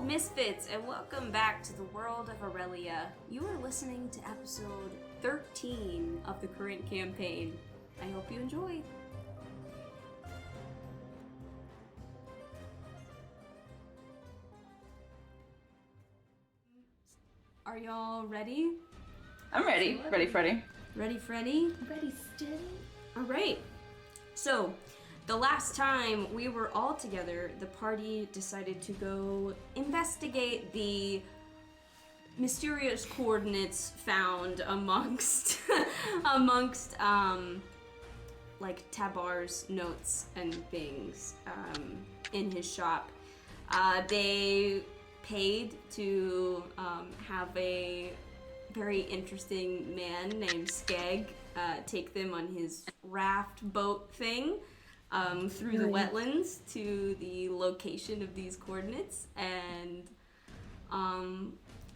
Misfits, and welcome back to the world of Aurelia. You are listening to episode 13 of the current campaign. I hope you enjoy. Are y'all ready? I'm ready. Ready, Freddy. Ready, Freddy? Ready, steady. All right. So, the last time we were all together, the party decided to go investigate the mysterious coordinates found amongst like Tabar's notes and things in his shop. They paid to have a very interesting man named Skeg take them on his raft boat thing through the wetlands to the location of these coordinates, and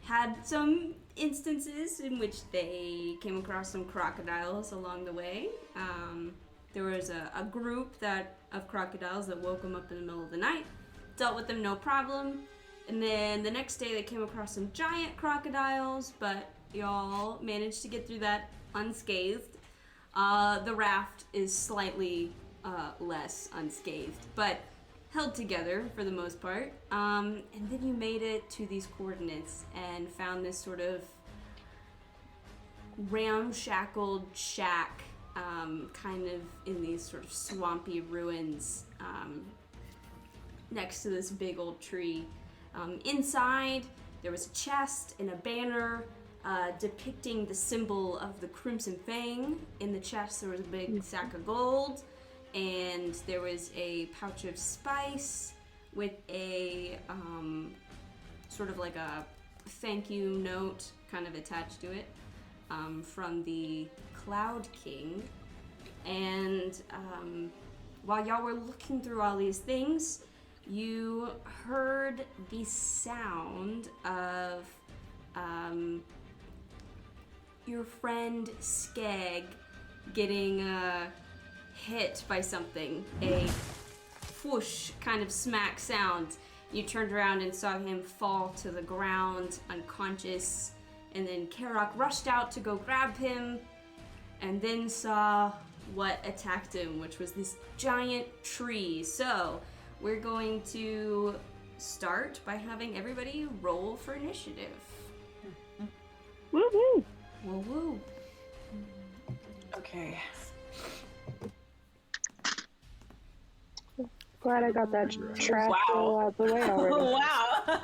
had some instances in which they came across some crocodiles along the way. There was a group of crocodiles that woke them up in the middle of the night, dealt with them no problem, and then the next day they came across some giant crocodiles, but y'all managed to get through that unscathed. The raft is slightly less unscathed, but held together for the most part. And then you made it to these coordinates and found this sort of ramshackled shack, kind of in these sort of swampy ruins, next to this big old tree. Inside, there was a chest and a banner depicting the symbol of the Crimson Fang. In the chest, there was a big sack of gold, and there was a pouch of spice with a sort of like a thank you note kind of attached to it from the Cloud King. And while y'all were looking through all these things, you heard the sound of your friend Skeg getting hit by something. A whoosh kind of smack sound. You turned around and saw him fall to the ground unconscious, and then Karok rushed out to go grab him, and then saw what attacked him, which was this giant tree. So we're going to start by having everybody roll for initiative. Woo-hoo! Woo woo. Okay. Glad I got that trash roll out the way already. Wow.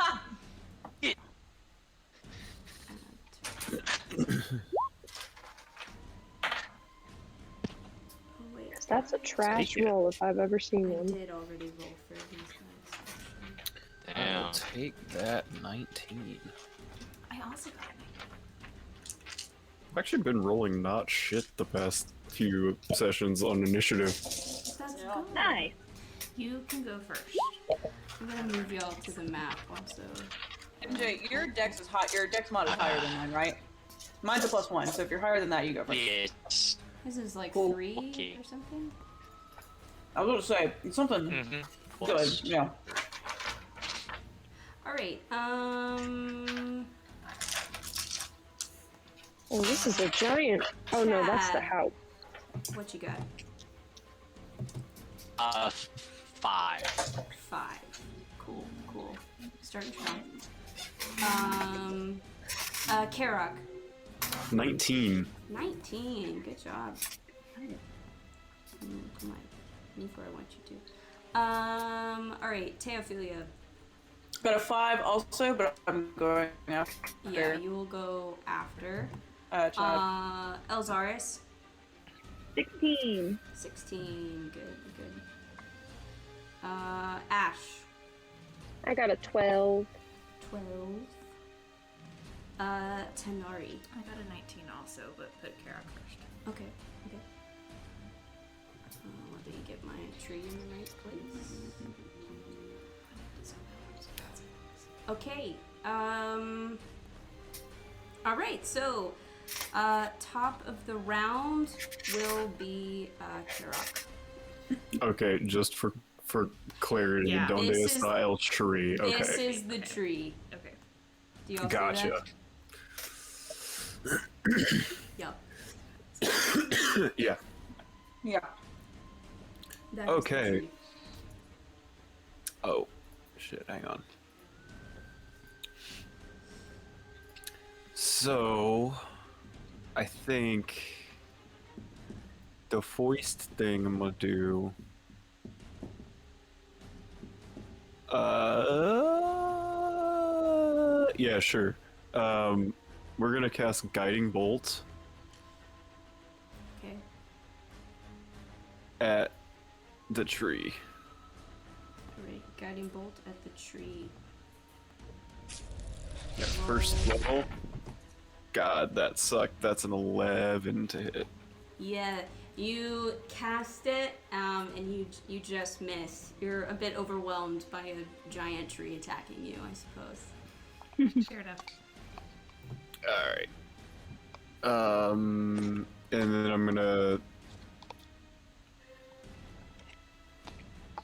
Oh, wait. That's a trash roll if I've ever seen I one. did already roll for these guys. Damn. I'll take that 19. I also got I've actually been rolling not shit the past few sessions on initiative. That's Yeah. good. Nice. You can go first. I'm gonna move y'all to the map also. MJ, your dex is high. Your dex mod is higher than mine, right? Mine's a +1, so if you're higher than that, you go first. Yes. This is like Cool. 3 Okay. or something. I was going to say something good. Yeah. All right. Oh, this is a giant. Oh no, that's the house. What you got? 5. 5. Cool. Starting strong. Karok. 19. 19. Good job. Come on. Move where I want you to. All right. Teophilia. Got a 5 also, but I'm going after. Yeah, you will go after. Chad. Elzaris. 16. 16. Good. Ash. I got a 12. 12. Tanari. I got a 19 also, but put Kara first. Okay. Let me get my tree in the right place. Okay. All right. So, top of the round will be Karok. Okay, just for for clarity, Yeah. donde This is- está el tree? This Okay. is the Okay. tree. Okay. Do you all Gotcha. see that? Yep. Yeah. Yeah. That is the Okay. tree. Oh, shit, hang on. So, I think the foist thing I'm gonna do. Yeah, sure. We're gonna cast Guiding Bolt Okay. at the tree. Alright. Guiding bolt at the tree. Yeah, first level. God, that sucked. That's an 11 to hit. Yeah, you cast it, and you just miss. You're a bit overwhelmed by a giant tree attacking you, I suppose. Fair enough. Alright. And then I'm gonna.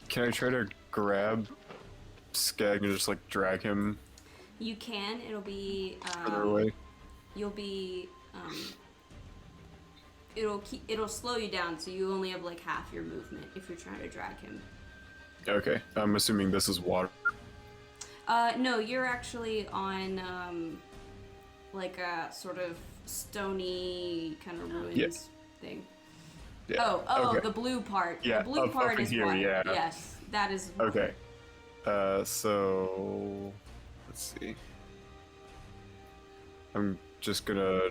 Can I try to grab Skag and just like drag him You can. It'll be. further away? You'll be. It'll slow you down, so you only have like half your movement if you're trying to drag him. Okay, I'm assuming this is water. No, you're actually on like a sort of stony kind of ruins thing. Yeah. Oh, okay. the blue part. Yeah, the blue up part in is here, water. yeah. Yes, that is. Okay. So let's see. I'm just gonna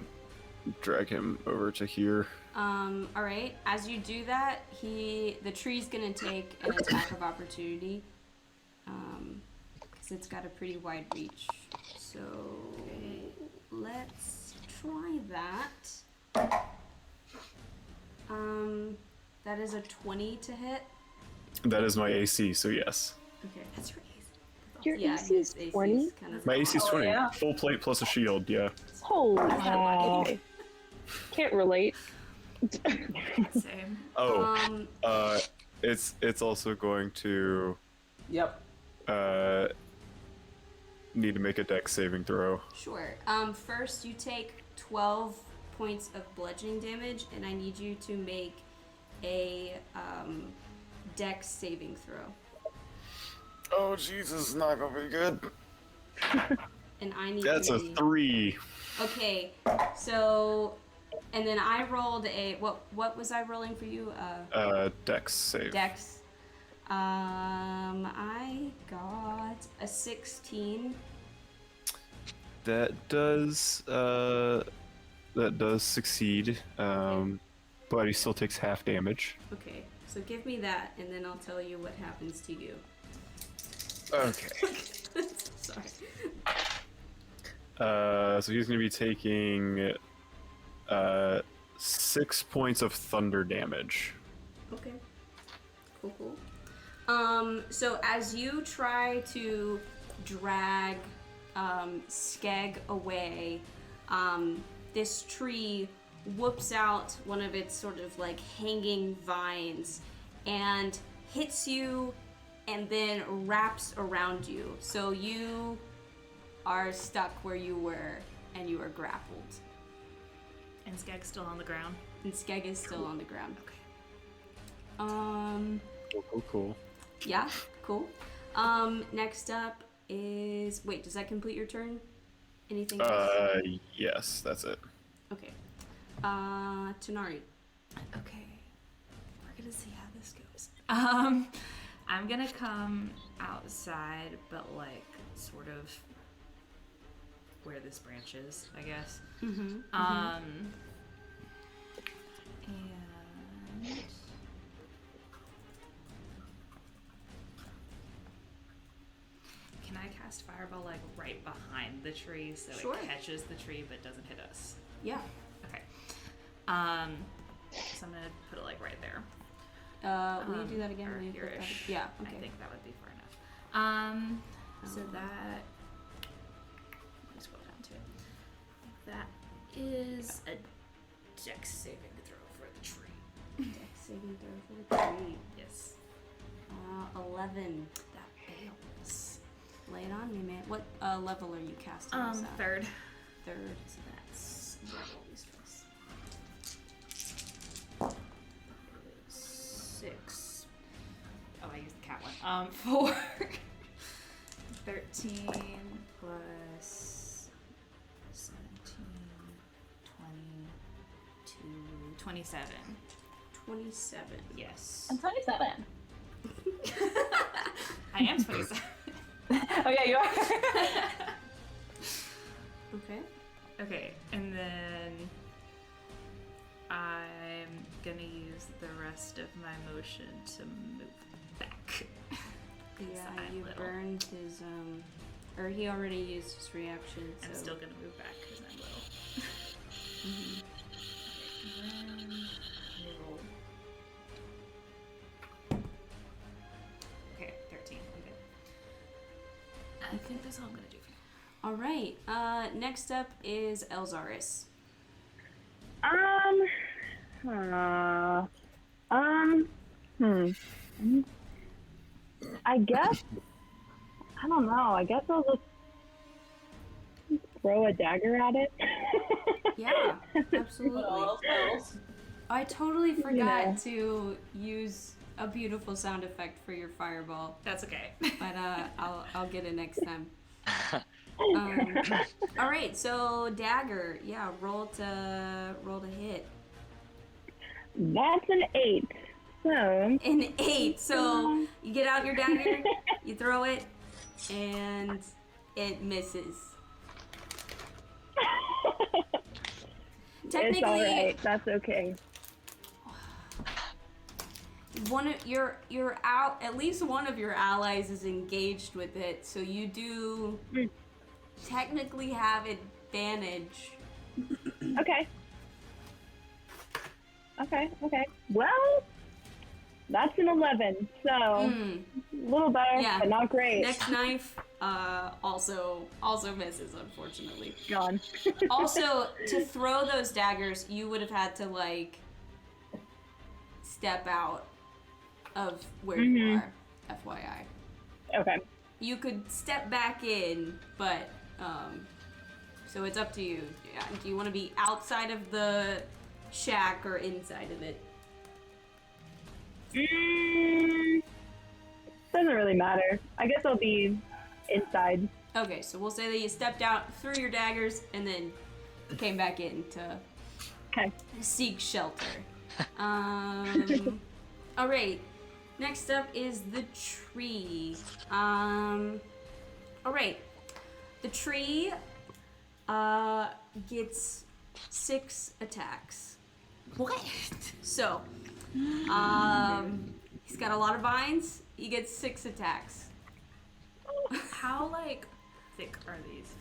drag him over to here. All right. As you do that, the tree's gonna take an attack of opportunity, because it's got a pretty wide reach. So let's try that. That is a 20 to hit. That is my AC, so yes. Okay. That's your ace. Your Yeah, AC is his AC 20? kind of. My AC is Oh, 20. yeah. Full plate plus a shield, yeah. Holy Wow. okay. Can't relate. Same. Oh, it's also going to Yep. need to make a dex saving throw. Sure. First you take 12 points of bludgeoning damage, and I need you to make a dex saving throw. Oh Jesus, not gonna be good. And I need. That's a 3. Okay, so, and then I rolled a what was I rolling for you? Dex save. Dex. I got a 16. That does succeed. But he still takes half damage. Okay, so give me that, and then I'll tell you what happens to you. Okay. Sorry. So he's gonna be taking 6 points of thunder damage. Okay. Cool. So as you try to drag Skeg away, this tree whoops out one of its sort of like hanging vines and hits you and then wraps around you. So you are stuck where you were and you are grappled. And Skag's still on the ground. And Skeg is still on the ground. Okay. Cool. Yeah, cool. Next up is... Wait, does that complete your turn? Anything else? Yes, that's it. Okay. Tanari. Okay. We're gonna see how this goes. I'm gonna come outside, but like sort of where this branch is, I guess. And can I cast Fireball like right behind the tree so Sure. it catches the tree but doesn't hit us? Yeah. Okay. So I'm gonna put it like right there. Will you do that again? Or Will you put that- here-ish. Yeah, okay. I think that would be far enough. So that. Let me scroll down to it. That is a dex saving throw for the tree. Dex saving throw for the tree. Yes. 11. That fails. Lay it on me, man. What level are you casting this at? Third. Third. So that's these twice. 6. Oh, I used the cat one. 4. 13 plus 17, 22, 27. 27. Yes. I'm 27. I am 27. Oh yeah, you are. Okay. Okay, and then I'm gonna use the rest of my motion to move back. 'Cause Yeah, I'm you little. burned his, or he already used his reaction, so. I'm still gonna move back because I'm little. Mhm. And then let me roll. Okay, 13. I'm good. I think that's all I'm gonna do for now. All right. Next up is Elzaris. I guess, I don't know, I guess I'll just throw a dagger at it. Yeah, absolutely. All spells. I totally forgot Yeah. to use a beautiful sound effect for your fireball, That's okay. but I'll get it next time. All right, so dagger. Yeah, roll to hit. That's an 8. So, An 8. So you get out your dagger, you throw it, and it misses. it's Technically, alright, that's okay. one of your out at least one of your allies is engaged with it, so you do technically have advantage. Okay. Okay. Well, that's an 11, so a little better, Yeah. but not great. Next knife also misses, unfortunately. Gone. Also, to throw those daggers, you would have had to like step out of where you are, FYI. Okay. You could step back in, but so it's up to you. Yeah, do you want to be outside of the shack or inside of it? Doesn't really matter. I guess I'll be inside. Okay, so we'll say that you stepped out, threw your daggers, and then came back in to Okay. seek shelter. All right. Next up is the tree. All right. The tree gets 6 attacks. What? So, he's got a lot of vines. He gets 6 attacks. How like thick are these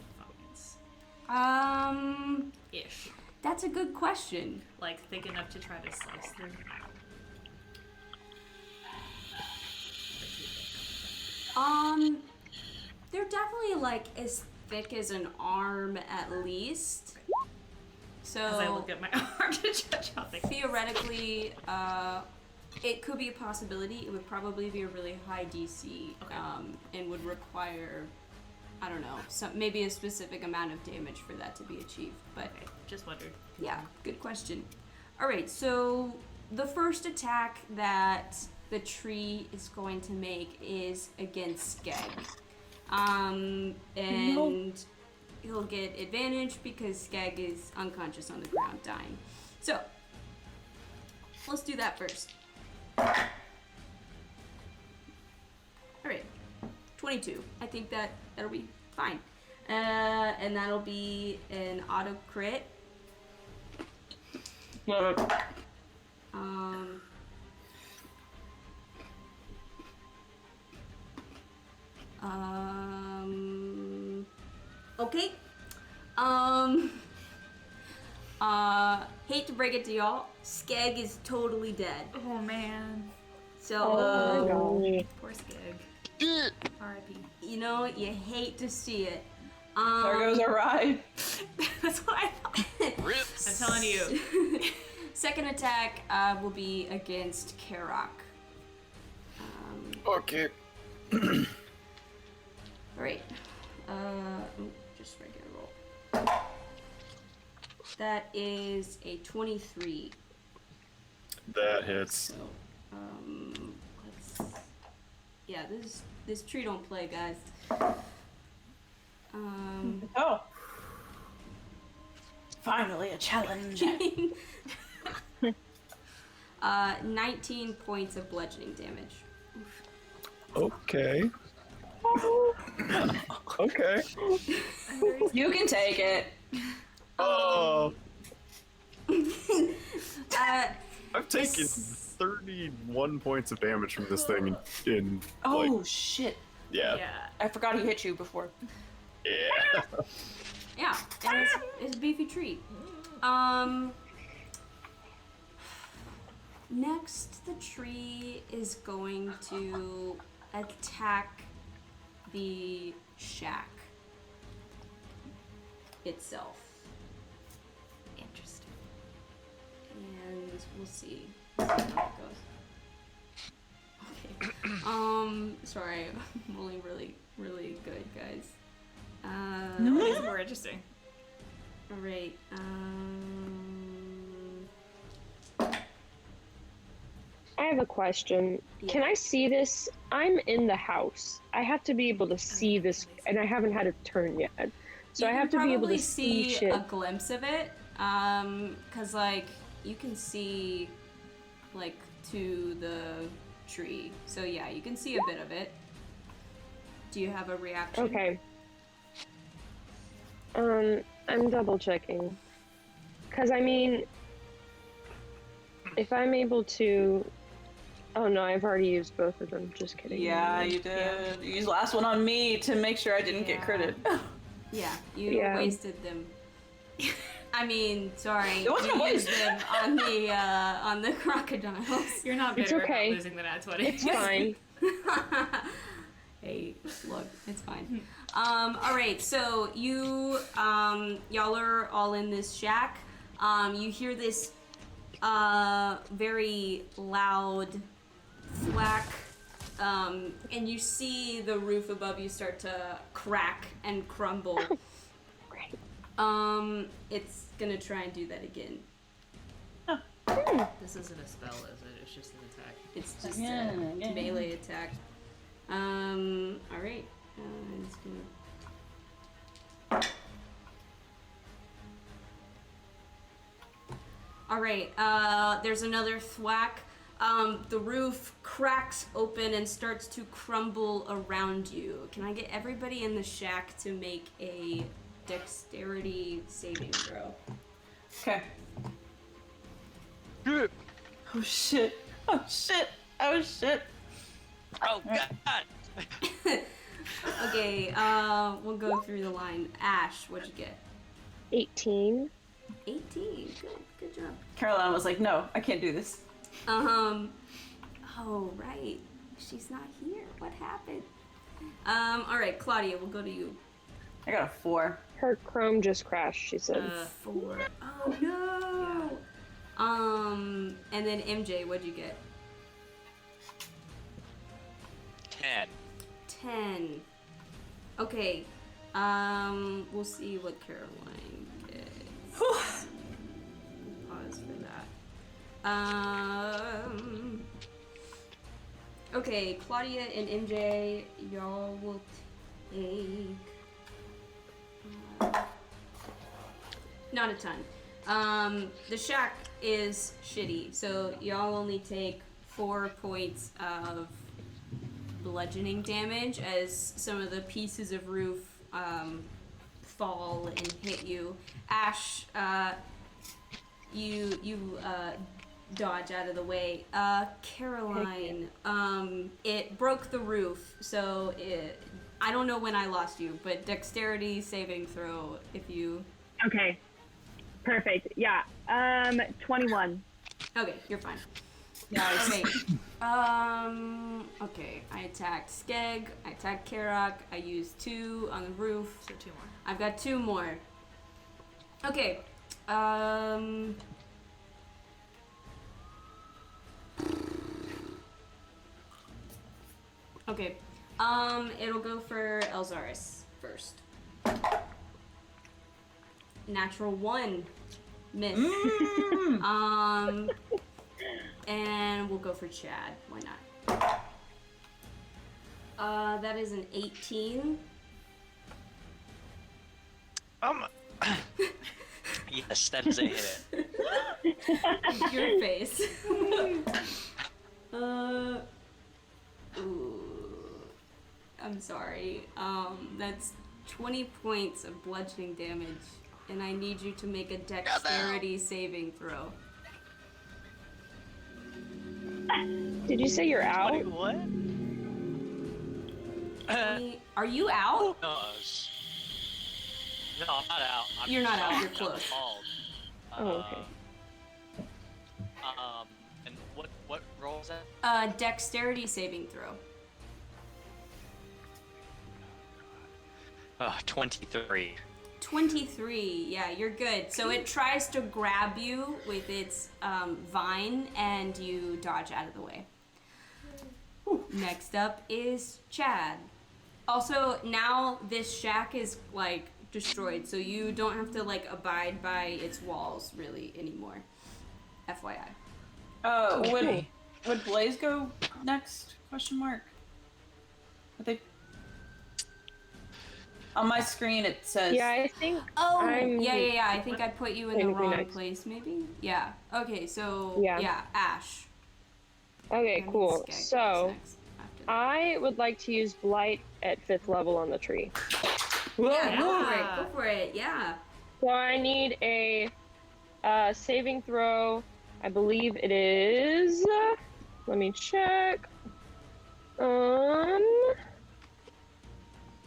vines? Ish. That's a good question. Like thick enough to try to slice them. They're definitely like as thick as an arm at least. So As I look at my arm to judge how thick. theoretically, it could be a possibility. It would probably be a really high DC, Okay. and would require, I don't know, maybe a specific amount of damage for that to be achieved. But Okay, just wondered. yeah, good question. All right, so the first attack that the tree is going to make is against Skeg. And he'll get advantage because Skeg is unconscious on the ground, dying. So, let's do that first. Alright, 22. I think that'll be fine. And that'll be an auto crit. Okay. Hate to break it to y'all, Skeg is totally dead. Oh man. So, Poor Skeg. R.I.P. you know, you hate to see it. There goes a ride. That's what I thought. I'm telling you. Second attack will be against Karok. Okay. Alright. Just regular roll. That is a 23. That hits. So, let's. Yeah, this tree don't play, guys. Oh. Finally a challenge. 19 points of bludgeoning damage. Okay. Okay. You can take it. Oh, I've taken This- 31 points of damage from this thing in Oh like, shit. yeah. I forgot he hit you before. Yeah. Yeah, it's a beefy tree. Next, the tree is going to attack the shack itself. Interesting. And we'll see how it goes. Okay. Sorry, I'm rolling really, really good, guys. It's more interesting. Alright, I have a question. Can I see this? I'm in the house. I have to be able to see this, and I haven't had a turn yet. So I have to be able to see shit. a glimpse of it, cause like you can see like to the tree. So yeah, you can see a bit of it. Do you have a reaction? Okay. I'm double checking. Cause I mean, if I'm able to, oh no, I've already used both of them. Just kidding. Yeah, you did. You used the last one on me to make sure I didn't get Yeah. critted. Yeah, you Yeah. wasted them. I mean, sorry, It wasn't a you used waste. them on the crocodiles. You're not It's bitter okay. about losing the nat 20. It's fine. Hey, look, it's fine. All right, so you, y'all are all in this shack. You hear this, very loud thwack, and you see the roof above you start to crack and crumble. Great. It's gonna try and do that again. This isn't a spell, is it? It's just an attack. It's just Yeah, a yeah. melee attack. Alright. It's gonna... Alright, there's another thwack. The roof cracks open and starts to crumble around you. Can I get everybody in the shack to make a dexterity saving throw? Okay. Oh shit. Oh shit. Oh shit. Oh god! Okay, we'll go through the line. Ash, what'd you get? 18. 18. Good job. Caroline was like, no, I can't do this. Oh, right. She's not here. What happened? Alright, Claudia, we'll go to you. I got a 4. Her Chrome just crashed, she said. 4. Oh, no! And then MJ, what'd you get? 10. 10. Okay, we'll see what Caroline gets. Pause for that. Okay, Claudia and MJ, y'all will take... not a ton. The shack is shitty, so y'all only take 4 points of bludgeoning damage as some of the pieces of roof fall and hit you. Ash, you dodge out of the way. Caroline, it broke the roof, so I don't know when I lost you, but dexterity saving throw if you... Okay. Perfect. Yeah. 21. Okay, you're fine. Nice. Okay. Okay. I attacked Skeg. I attacked Karok. I used 2 on the roof. So 2 more. I've got 2 more. Okay. Okay. It'll go for Elzaris first. Natural 1. Miss. And we'll go for Chad. Why not? That is an 18. Yes, that is a hit. Your face. Ooh. I'm sorry. That's 20 points of bludgeoning damage, and I need you to make a dexterity saving throw. Did you say you're out? What? Are you out? No, no, I'm not out. You're not out, you're close. Oh, okay. And what roll is that? Dexterity saving throw. 23. 23, yeah, you're good. So it tries to grab you with its vine, and you dodge out of the way. Next up is Chad. Also, now this shack is, like, destroyed, so you don't have to, like, abide by its walls, really, anymore. FYI. Would Blaze go next? Question mark. I think on my screen it says. Yeah, I think. Oh, yeah. I think I put you in the wrong place, maybe? Yeah. Okay, so, yeah Ash. Okay, cool. Skag So, next after that. I would like to use Blight at 5th level on the tree. Yeah, go for it, yeah. So I need a saving throw. I believe it is. Let me check.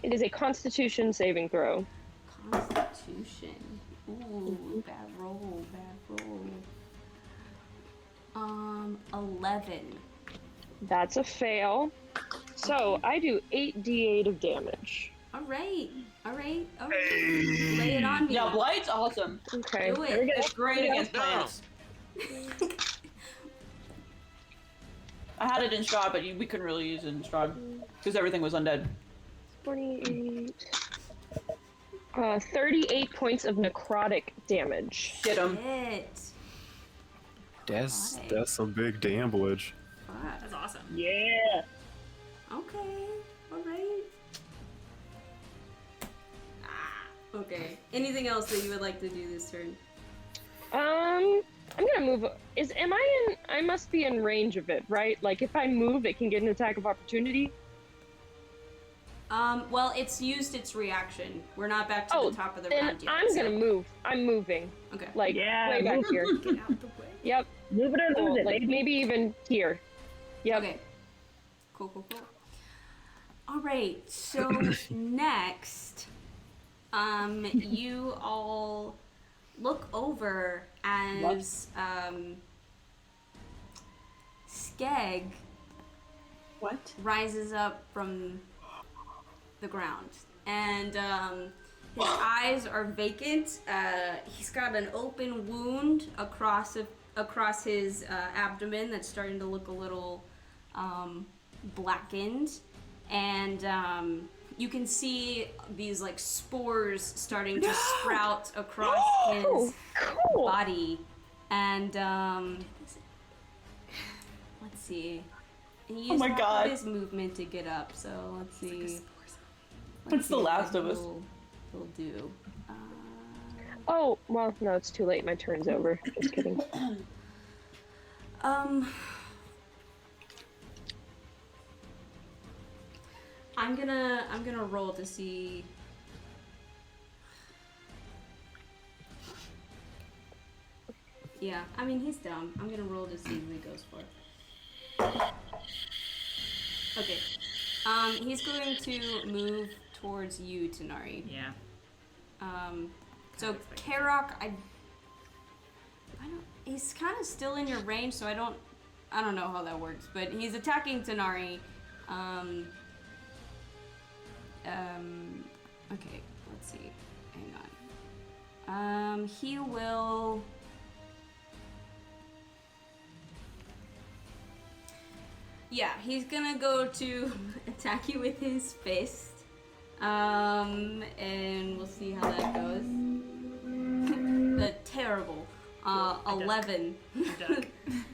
It is a Constitution saving throw. Constitution. Ooh, bad roll. 11. That's a fail. So I do 8d8 of damage. All right. Lay it on me. Yeah, Blight's awesome. Okay. Do it. Here we go. It's great against plants. I had it in Strahd, but we couldn't really use it in Strahd because everything was undead. 28. 38 points of necrotic damage. Get him. Shit. That's a big damage. Fuck. That's awesome. Yeah. Okay. All right. Okay. Anything else that you would like to do this turn? I'm gonna move. I must be in range of it, right? Like if I move, it can get an attack of opportunity. Well, it's used its reaction. We're not back to the top of the then round yet. I'm gonna move. I'm moving. Okay. Like way back here. Get out the way. Yep. Move it or lose Cool. it, Like baby. maybe even here. Yep. Okay. Cool. All right. So next, you all look over as Skeg What? rises up from the ground, and his eyes are vacant. He's got an open wound across his abdomen that's starting to look a little blackened, and you can see these like spores starting to sprout across his body, and let's see. And he used my half God. of his movement to get up, so let's see. It's The Last of Us. He'll do. Oh well, no, it's too late. My turn's over. Just kidding. I'm gonna roll to see. Yeah, I mean he's dumb. I'm gonna roll to see who he goes for. Okay. He's going to move towards you, Tanari. Yeah. So Karok, I don't. He's kind of still in your range, so I don't know how that works. But he's attacking Tanari. Okay, let's see. Hang on. He will. Yeah, he's gonna go to attack you with his fist. And we'll see how that goes. Terrible. 11. You duck.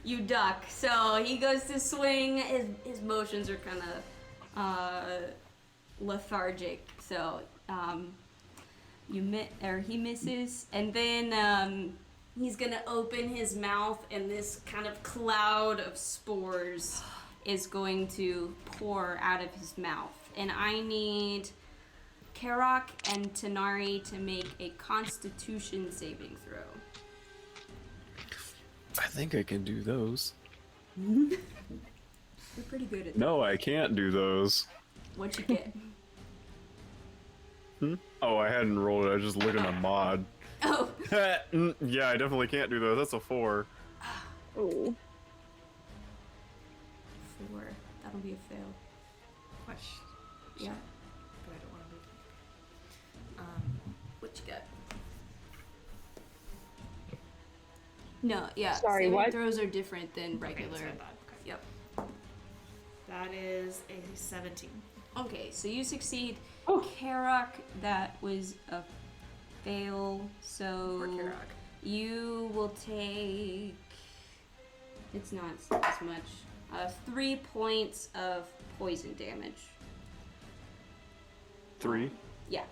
You duck. So he goes to swing. His motions are kind of lethargic. So he misses, and then he's gonna open his mouth, and this kind of cloud of spores is going to pour out of his mouth. And I need Karak and Tanari to make a Constitution saving throw. I think I can do those. You're pretty good at that. No, I can't do those. What'd you get? Oh, I hadn't rolled it. I was just looking at mod. Oh. Yeah, I definitely can't do those. That's a 4. Oh. 4. That'll be a fail. Question. Yeah. But I don't want to be. What you got? No, yeah. Sorry, saving what? throws are different than Okay, regular. that's what I thought. Okay. Yep. That is a 17. Okay, so you succeed. Oh. Karak, that was a fail. So For Karak. you will take. It's not as much. 3 points of poison damage. 3. Yeah.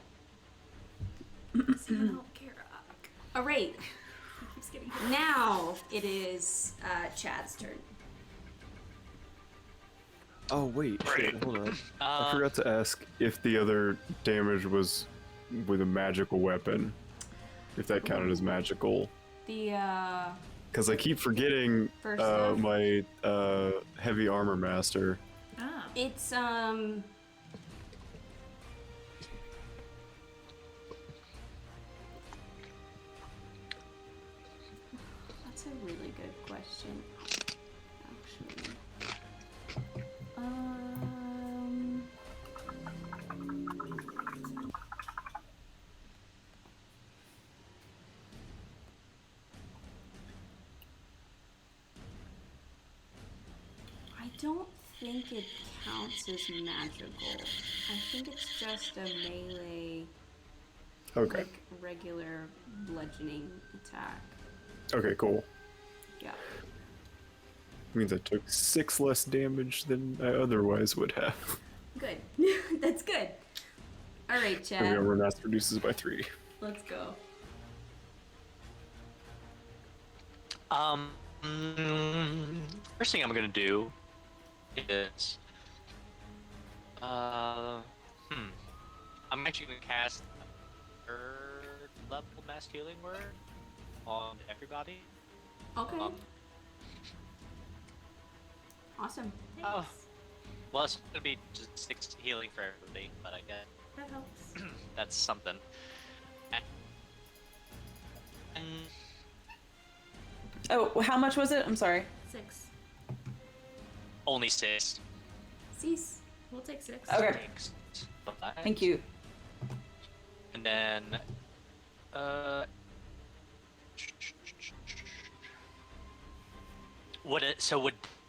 Somehow Karak. All right. He keeps getting Now it is Chad's turn. Oh wait, shit, hold on. I Uh, forgot to ask if the other damage was with a magical weapon. If that counted as magical. The Because I keep forgetting First off. my heavy armor master. Ah. it's That's a really good question. Actually. I don't think it counts as magical. I think it's just a melee, Okay. like regular bludgeoning attack. Okay, cool. Yeah. Means I took 6 less damage than I otherwise would have. Good. That's good. All right, And the Chad. armor master reduces by 3. Let's go. First thing I'm gonna do is, I'm actually gonna cast a 3rd level mass healing word on everybody. Okay. Um, Awesome. Oh, well, it's gonna be just 6 healing for everybody, but I guess That helps. that's something. And Oh, how much was it? I'm sorry. 6. only 6. Cease. We'll take 6. Okay. Thanks. Bye. Thank you. And then, would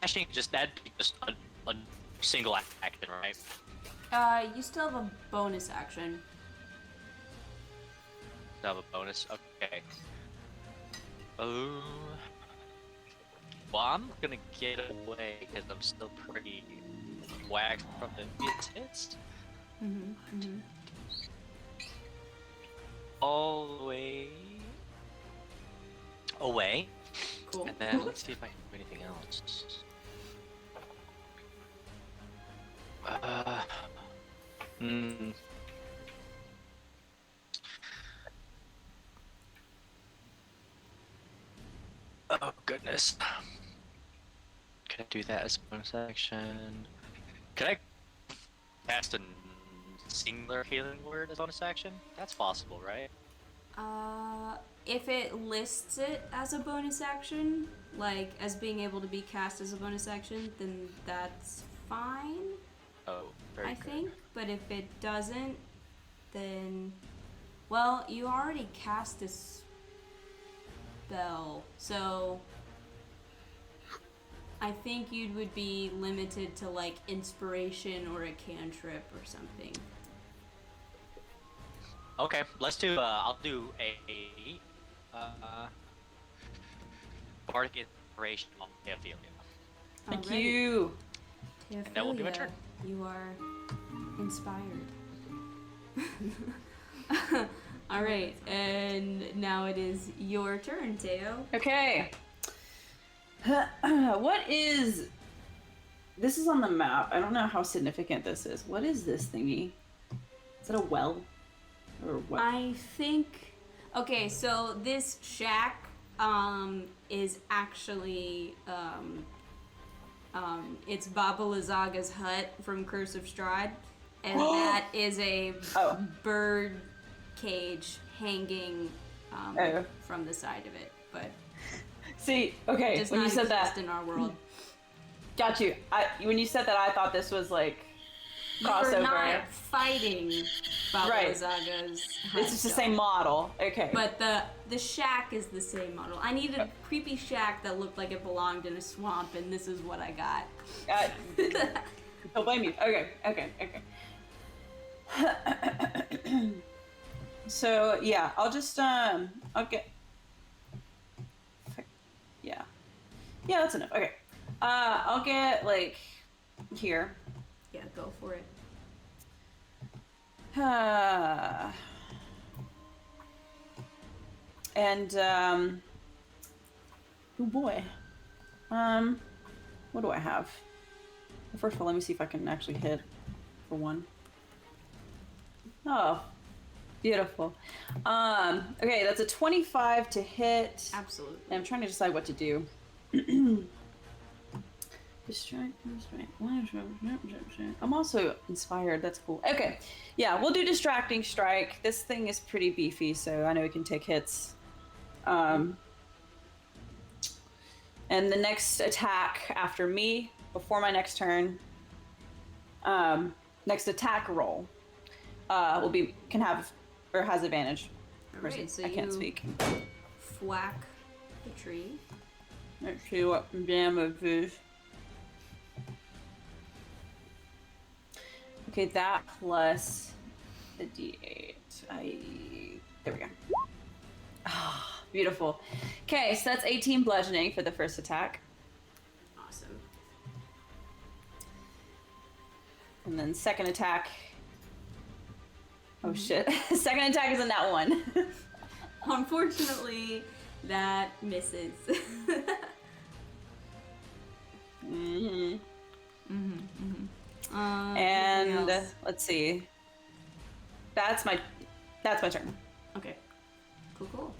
dashing just that be just a single action, right? You still have a bonus action. Have a bonus. Okay. Oh. Well, I'm gonna get away because I'm still pretty whacked from the hits. All the way away. Cool. And then let's see if I can do anything else. Oh goodness. Can I do that as a bonus action? Can I cast a singular healing word as a bonus action? That's possible, right? If it lists it as a bonus action, like as being able to be cast as a bonus action, then that's fine, Oh, very I good. think. But if it doesn't, then, well, you already cast a spell, so I think you would be limited to like inspiration or a cantrip or something. Okay, let's do. I'll do a bardic inspiration on Theophilia. Thank Alrighty. you. And that will be my Teophilia, turn. you are inspired. All right, and now it is your turn, Teo. Okay. What is... This is on the map. I don't know how significant this is. What is this thingy? Is it a well? Or what? I think. Okay, so this shack is actually it's Baba Lazaga's hut from Curse of Strahd, and that is a bird cage hanging from the side of it, but See, okay, does when not you said exist that, in our world. got you. When you said that, I thought this was like You crossover. are not fighting Baba Right. Lazaga's hut. It's just the though. same model. Okay. But the shack is the same model. I needed a creepy shack that looked like it belonged in a swamp, and this is what I got. Don't blame you. Okay. So yeah, I'll just I'll get. Yeah, that's enough. Okay. I'll get like here. Yeah, go for it. And oh boy. What do I have? Well, first of all, let me see if I can actually hit for one. Oh, beautiful. Okay, that's a 25 to hit. Absolutely. And I'm trying to decide what to do. Distract. I'm also inspired. That's cool. Okay, yeah, we'll do distracting strike. This thing is pretty beefy, so I know it can take hits. And the next attack after me, before my next turn, next attack roll, has advantage. Alright, so I can't you speak. thwack the tree. Let's see what damage is. Okay, that plus the D8. There we go. Ah, beautiful. Okay, so that's 18 bludgeoning for the first attack. Awesome. And then second attack. Oh shit. Second attack is in that one. Unfortunately, that misses. Anything And else? let's see. That's my turn. Okay. Cool.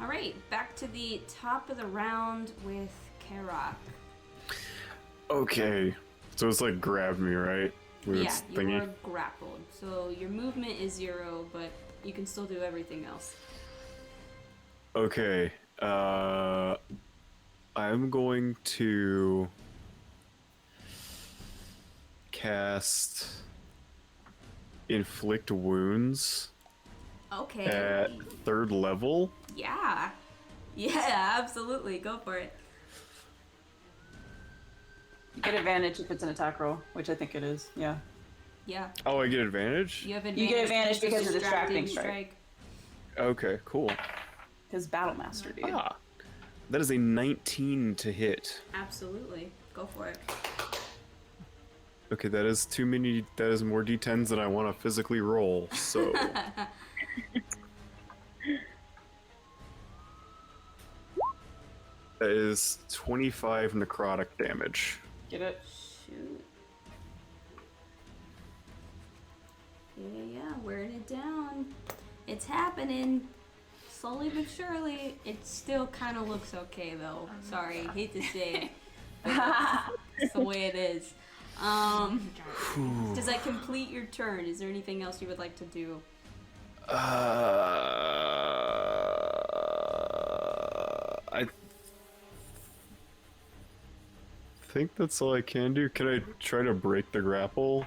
All right, back to the top of the round with Karak. Okay. So it's like grabbed me, right? With Yeah, its you thingy? are grappled. So your movement is 0, but you can still do everything else. Okay. I'm going to cast Inflict Wounds Okay. at 3rd level. Yeah. Yeah, absolutely. Go for it. You get advantage if it's an attack roll, which I think it is. Yeah. Yeah. Oh, I get advantage? You have advantage. You get advantage because of distracting strike. Okay, cool. Because Battle Master, dude. Ah. That is a 19 to hit. Absolutely. Go for it. Okay, that is too many. That is more d10s than I want to physically roll, so. That is 25 necrotic damage. Get it? Shoot. Yeah, wearing it down. It's happening. Slowly but surely. It still kind of looks okay, though. Sorry, hate to say it. It's the way it is. Does that complete your turn? Is there anything else you would like to do? I think that's all I can do. Can I try to break the grapple?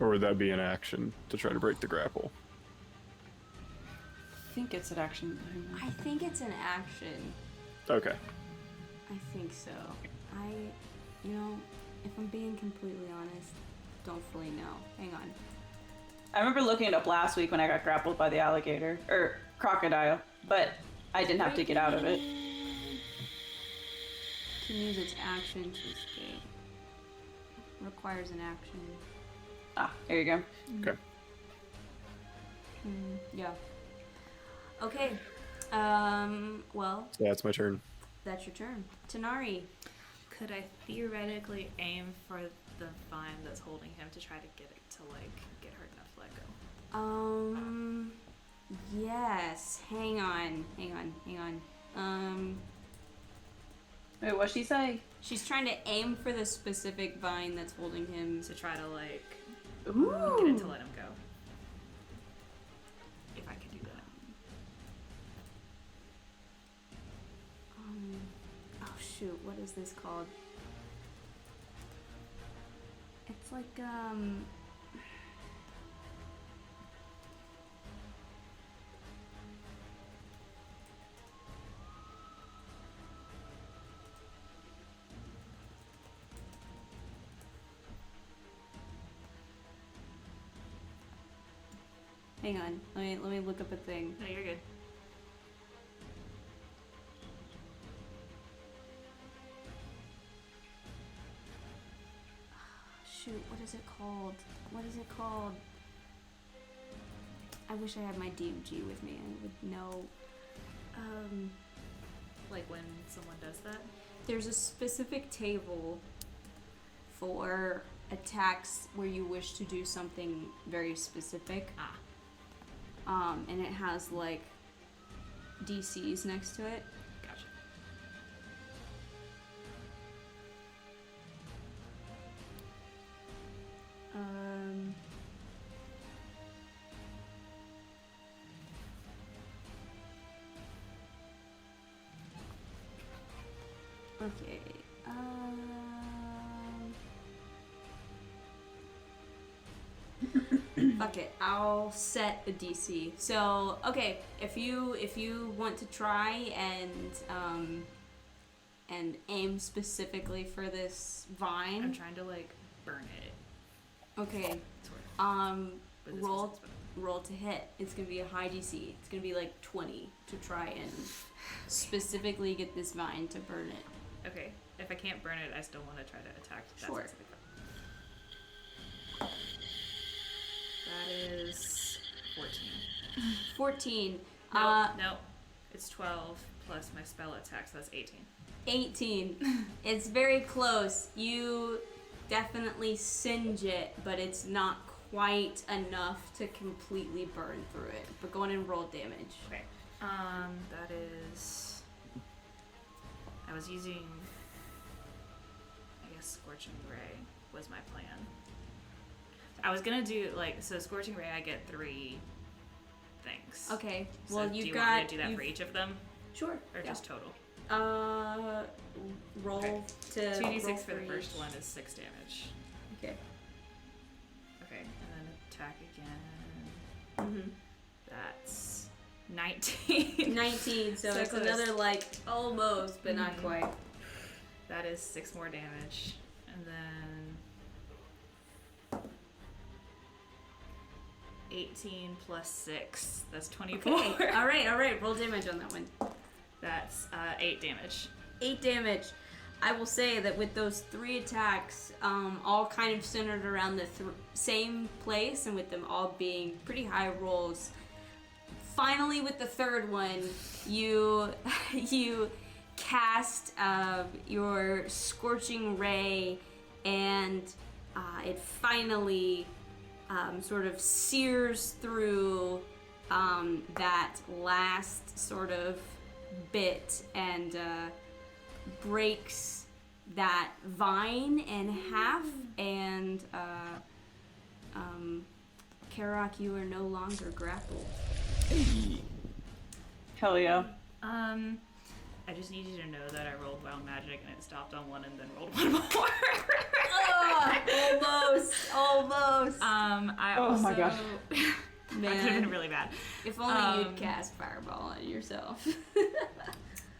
Or would that be an action to try to break the grapple? I think it's an action. I think it's an action. Okay. I think so. If I'm being completely honest, don't fully know. Hang on. I remember looking it up last week when I got grappled by the alligator or crocodile, but I didn't have to get out of it. Can use its action to escape. Requires an action. Ah, here you go. Okay. Yeah. Okay. Well, So that's my turn. that's your turn. Tanari. Could I theoretically aim for the vine that's holding him to try to get it to get hurt enough to let go? Yes. Hang on. Wait, what'd she say? She's trying to aim for the specific vine that's holding him. To try to get it Ooh. to let him go. If I could do that. Oh shoot, what is this called? It's like, hang on, let me look up a thing. No, you're good. Shoot, what is it called? I wish I had my DMG with me. I would know. Like when someone does that? There's a specific table for attacks where you wish to do something very specific. And it has like DCs next to it. Gotcha. Okay. Fuck it. I'll set a DC. So, okay, if you want to try and aim specifically for this vine. I'm trying to burn it. Okay. Sort of. But this Roll is- roll to hit. It's gonna be a high DC. It's gonna be like 20 to try and specifically get this vine to burn it. Okay. If I can't burn it, I still want to try to attack that Sure. specific one. That is 14. 14. No. It's 12 plus my spell attack, so that's 18. 18. It's very close. You definitely singe it, but it's not quite enough to completely burn through it. But go on and roll damage. Okay. That is. I was using. I guess Scorching Ray was my plan. I was gonna do so Scorching Ray. I get 3 things. Okay. So Well, do you've you got. want me to do that for each of them, Sure. or yeah. just total? Roll Okay. to. 2d6 roll for the first each. one is 6 damage. Okay. Okay, and then attack again. Mm-hmm. That's 19. 19. So So it's close. another almost, but not Mhm. quite. That is 6 more damage, and then 18 plus 6. That's 24. Okay. All right. Roll damage on that one. That's 8 damage. 8 damage. I will say that with those 3 attacks, all kind of centered around the same place, and with them all being pretty high rolls. Finally, with the third one, you cast your Scorching Ray, and it finally sort of sears through that last sort of bit and breaks that vine in half, and Karak, you are no longer grappled. Hell yeah. I just need you to know that I rolled Wild Magic and it stopped on 1 and then rolled 1 more. Almost. I Oh also, my gosh. that could have been really bad. If only you'd cast Fireball on yourself.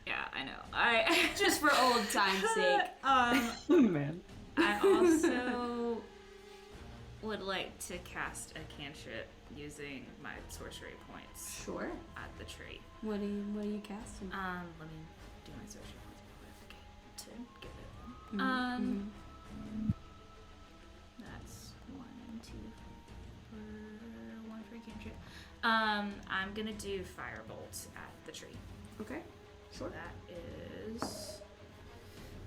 Yeah, I I know. I Just for old time's sake. Man. I also would like to cast a cantrip using my sorcery points Sure. at the tree. What are you casting? Let me do my sorcery points before I forget to give it them. Mhm, That's 1, 2 for 1 for cantrip. I'm gonna do firebolt at the tree. Okay. So that is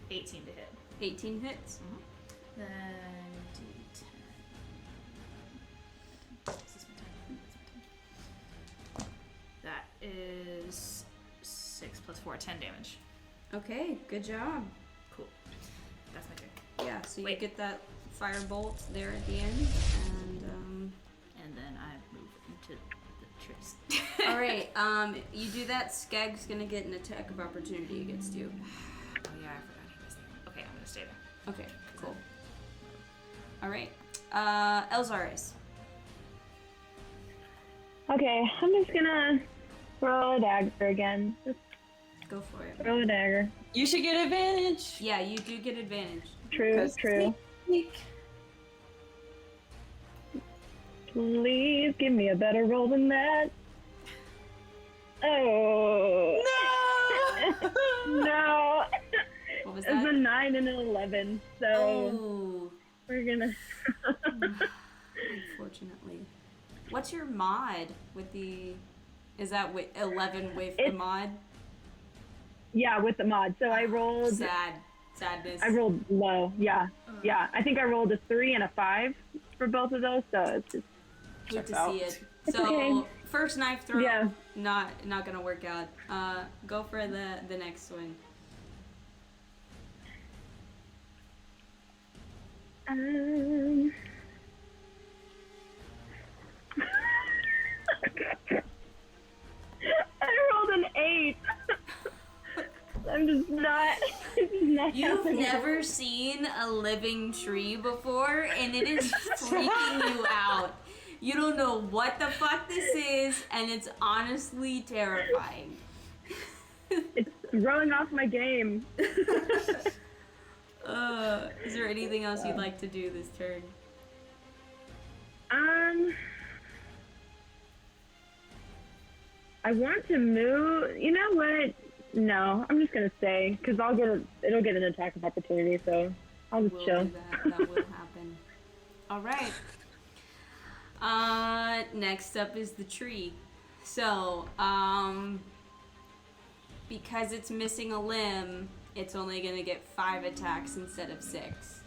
18 to hit. 18 hits. Then D10. Is this my time? That's my time. That is 6 plus 4, 10 damage. Okay, good job. Cool. That's my turn. Yeah, so you Wait. get that firebolt there at the end, and And then I move into the trees. all right. You do that. Skeg's gonna get an attack of opportunity against you. Oh yeah, I forgot he was there. Okay, I'm gonna stay there. Okay, cool. All right. Elzaris. Okay, I'm just gonna throw a dagger again. Just Go for it. throw a dagger. You should get advantage. Yeah, you do get advantage. True, 'Cause true. sneak. Please give me a better roll than that. Oh. No! No. What was It's a that? 9 and an 11, so Oh, we're gonna. unfortunately. What's your mod with the? Is that 11 with the It's- mod? Yeah, with the mod. So I rolled. Sadness. I rolled low. Yeah, yeah. I think I rolled a 3 and a 5 for both of those. So it's just. Hate Checks to out. see it. It's So okay. first knife throw, Yeah. not gonna work out. Go for the next one. I rolled an 8. I'm just not. not You've having it. never seen a living tree before, and it is freaking you out. You don't know what the fuck this is, and it's honestly terrifying. It's throwing off my game. Is there anything else you'd like to do this turn? I want to move. You know what? No, I'm just gonna stay because it'll get an attack of opportunity. So I'll just We'll chill. do that. That will happen. All right. Next up is the tree. So, because it's missing a limb, it's only gonna get 5 attacks instead of 6.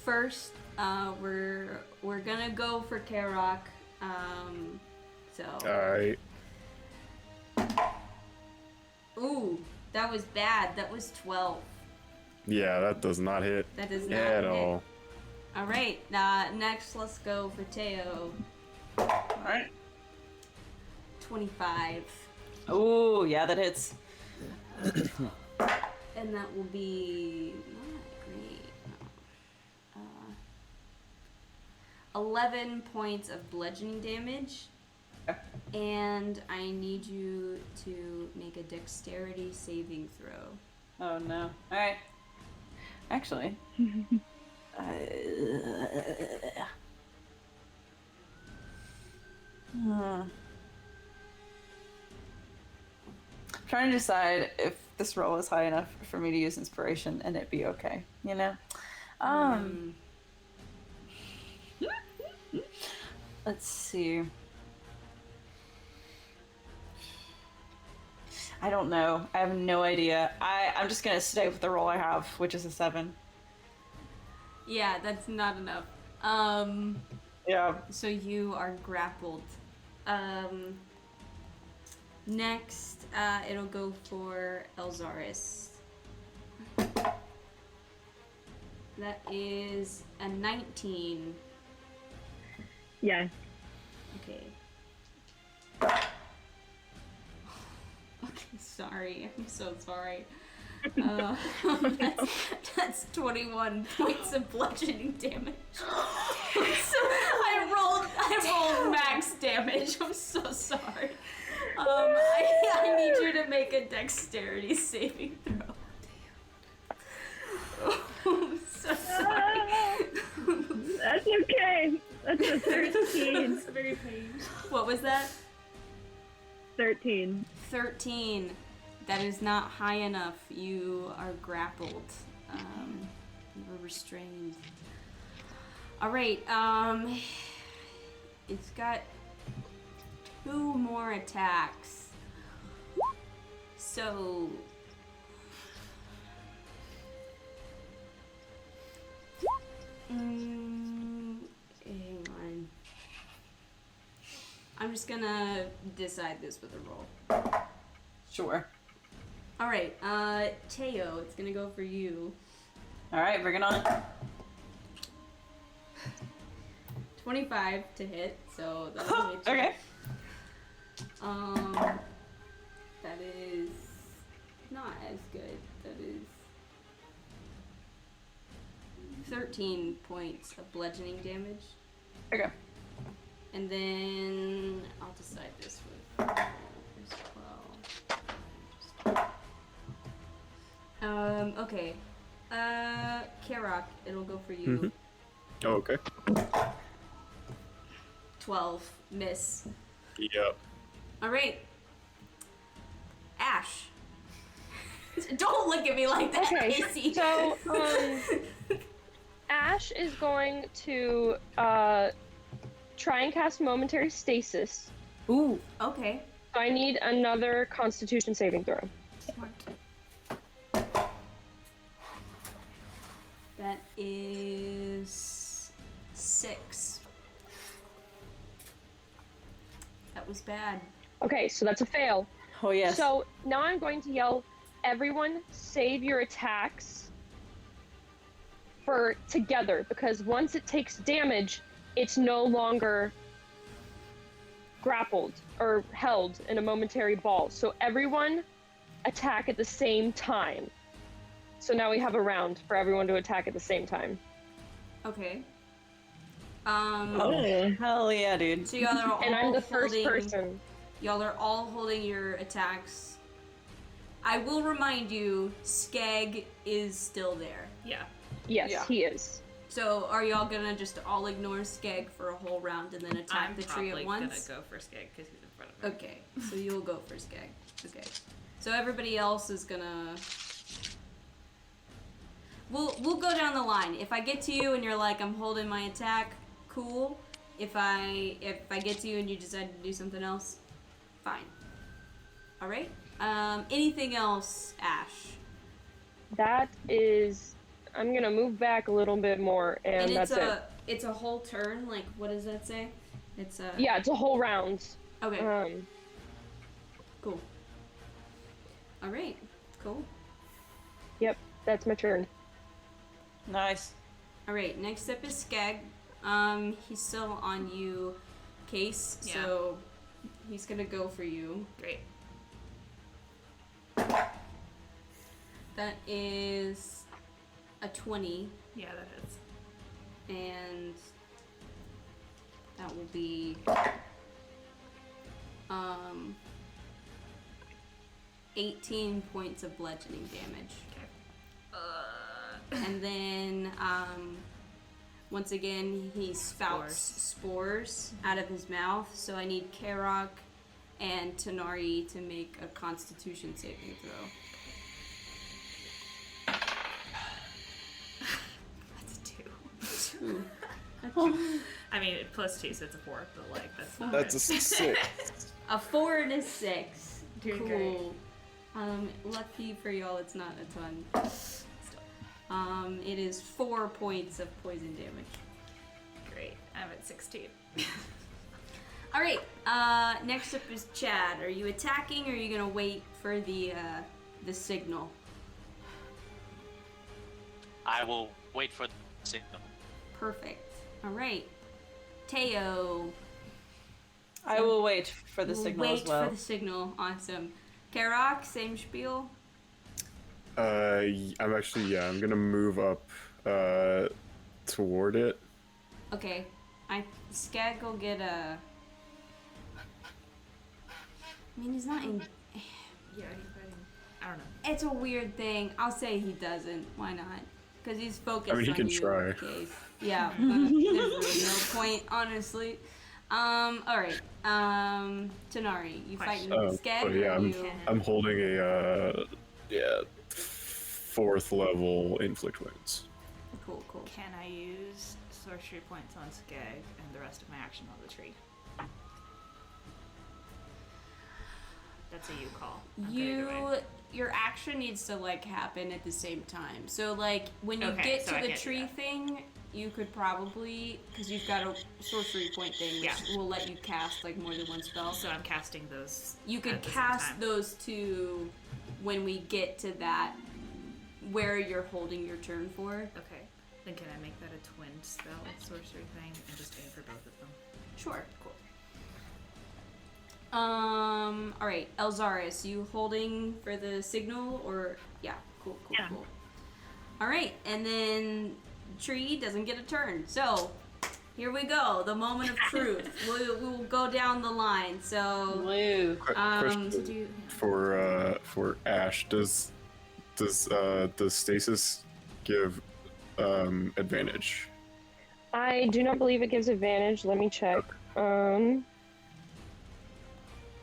First, we're gonna go for Karok. So. Alright. Ooh, that was bad. That was 12. Yeah, that does not hit That does not at hit. all. All right. Next, let's go for Teo. Alright. 25. Oh, yeah, that hits. And that will be not great. No. 11 points of bludgeoning damage. Okay. And I need you to make a dexterity saving throw. Oh no. Alright. Actually. Trying to decide if this roll is high enough for me to use inspiration and it be okay, you know? Let's see. I don't know. I have no idea. I'm just gonna stay with the roll I have, which is a 7. Yeah, that's not enough. Yeah. So you are grappled. Next, it'll go for Elzaris. That is a 19. Yeah. Okay. Okay, sorry. I'm so sorry. That's 21 points of bludgeoning damage. So I rolled max damage. I'm so sorry. I need you to make a dexterity saving throw. Oh, I'm so sorry. That's okay. That's a 13. It's very painful. What was that? 13. 13. That is not high enough. You are grappled. You were restrained. Alright, it's got 2 more attacks. So... hang on. I'm just gonna decide this with a roll. Sure. Alright, Teo, it's gonna go for you. Alright, bring it on. 25 to hit, so that'll hit you. Okay. That is not as good. That is 13 points of bludgeoning damage. Okay. And then I'll decide this with as well. Okay. Karok, it'll go for you. Mm-hmm. Oh, okay. 12, miss. Yep. Alright. Ash. Don't look at me like that, Okay, Casey. so Ash is going to try and cast momentary stasis. Ooh. Okay. So I need another Constitution saving throw. Smart. That is 6. That was bad. Okay, so that's a fail. Oh, yes. So now I'm going to yell, everyone save your attacks for together, because once it takes damage, it's no longer grappled or held in a momentary ball. So everyone attack at the same time. So now we have a round for everyone to attack at the same time. Okay. Oh, hell yeah, dude. So y'all are all And I'm the first holding, person. Y'all are all holding your attacks. I will remind you, Skag is still there. Yeah. Yes, Yeah. he is. So are y'all gonna just all ignore Skag for a whole round and then attack I'm the tree probably at once? gonna go for Skag because he's in front of me. Okay, so you'll go for Skag. Okay. So everybody else is gonna... We'll go down the line. If I get to you and you're like, I'm holding my attack, cool. If I get to you and you decide to do something else, fine. Alright? Anything else, Ash? That is... I'm gonna move back a little bit more, and that's it. It's a whole turn, like, what does that say? It's a... Yeah, it's a whole round. Okay, cool. Alright, cool. Yep, that's my turn. Nice. Alright, next up is Skag. He's still on you, Case, Yeah. so he's gonna go for you. Great. That is a 20, Yeah, that hits. and that will be 18 points of bludgeoning damage. Okay. And then once again he spouts spores out of his mouth, so I need Karok and Tanari to make a Constitution saving throw. That's a 2. Ooh. I mean, plus 2, so it's a 4, but like, that's not That's a good. 6. A 4 and a 6. Doing Cool. great. Lucky for y'all, it's not a ton. Still. It is 4 points of poison damage. Great. I'm at 16. All right. Next up is Chad. Are you attacking, or are you gonna wait for the signal? I will wait for the signal. Perfect. All right. Teo. I will wait for the signal Wait as well. for the signal. Awesome. Karok, same spiel. I'm gonna move up toward it. Okay. Skag will get a... I mean, he's not in... Yeah, he's fighting. I don't know. It's a weird thing. I'll say he doesn't. Why not? Because he's focused he on can you. try. Okay. Yeah, but there's really no point, honestly. Alright. Tanari, you fighting Skeg? But yeah, or I'm, you... I'm holding a 4th level inflict wounds. Cool. Can I use sorcery points on Skeg and the rest of my action on the tree? That's a you call. Your action needs to like happen at the same time. So like when you Okay, get so I to the can't do tree that. thing, you could probably, because you've got a sorcery point thing, which Yeah. will let you cast like more than one spell. So I'm casting those. You could at the same cast time. those two when we get to that where you're holding your turn for. Okay. Then can I make that a twin spell sorcery thing and just aim for both of them? Sure. Cool. Alright, Elzaris, you holding for the signal or cool. Alright, and then Tree doesn't get a turn. So here we go, the moment of truth. We'll go down the line. So Blue. Question for Ash, does stasis give advantage? I do not believe it gives advantage. Let me check.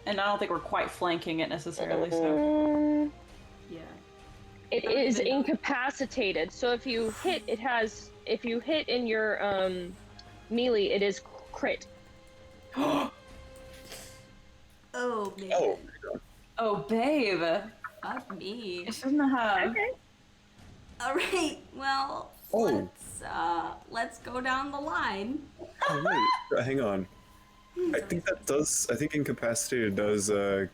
And I don't think we're quite flanking it necessarily, so. yeah. It is incapacitated. So if you hit, if you hit in your melee, it is crit. Oh man. Oh, babe. Fuck me. This doesn't have. Okay. Alright, well let's go down the line. Oh wait, hang on. I think incapacitated does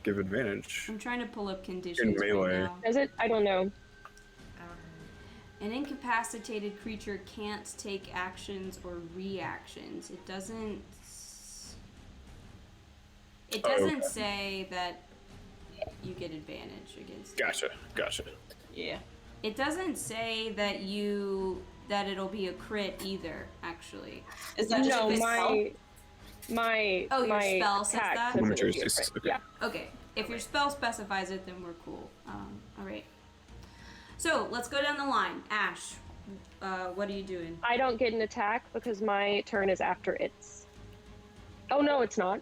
give advantage. I'm trying to pull up conditions melee. right now. Does it? I don't know. An incapacitated creature can't take actions or reactions. It doesn't say that you get advantage against it. Gotcha. Yeah. It doesn't say that it'll be a crit either, actually. Is that just No, a spell? my Oh, your my spell says attack that? says it Momentary would be a stasis, crit. okay. Yeah. Okay, if your spell specifies it, then we're cool. Alright. So, let's go down the line. Ash, what are you doing? I don't get an attack because my turn is after its. Oh no, it's not.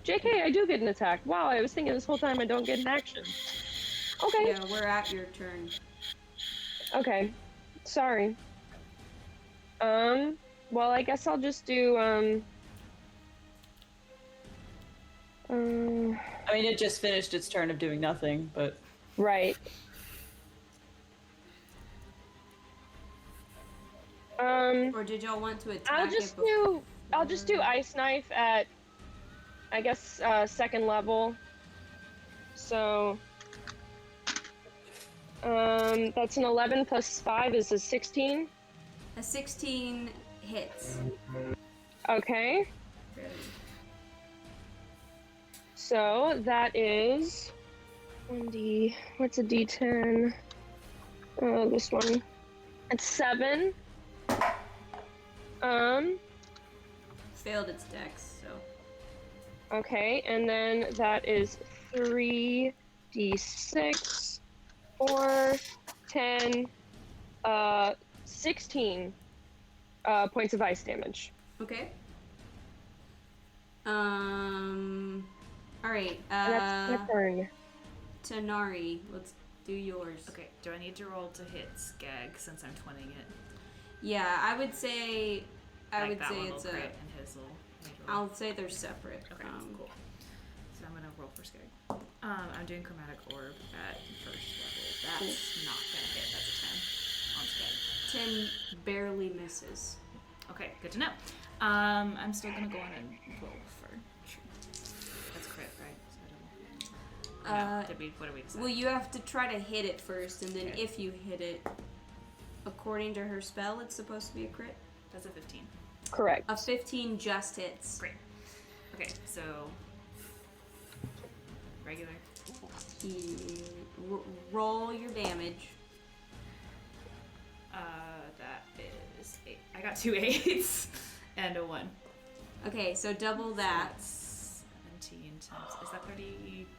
JK, I do get an attack. Wow, I was thinking this whole time I don't get an action. Okay. Yeah, we're at your turn. Okay. Sorry. Well, I guess I'll just do, I mean, it just finished its turn of doing nothing, but. right. Or did y'all want to attack I'll just do Ice Knife at, I guess, 2nd level. So, that's an 11 plus 5 is a 16. A 16 hits. Okay. So that is 1d. What's a d10? This one. It's 7. Failed its dex, so. Okay, and then that is 3d6, 4, 10, 16 points of ice damage. Okay. Alright, And that's my turn. Tanari, let's do yours. Okay, do I need to roll to hit Skeg since I'm twinning it? Yeah, I would say Like that one it's will a. crit and his will major roll. I'll say they're separate. Okay, cool. So I'm gonna roll for Skeg. I'm doing Chromatic Orb at 1st level. That's not gonna hit. That's a 10 on Skeg. 10 barely misses. Okay, good to know. I'm still gonna go in and roll for. That's crit, right? So I don't. No. What did we decide? Well, you have to try to hit it first, and then Okay. if you hit it, according to her spell, it's supposed to be a crit. That's a 15. Correct. A 15 just hits. Great. Okay, so regular. Roll your damage. That is 8. I got 2 8s and a 1. Okay, so double that. 17 times. Is that 36?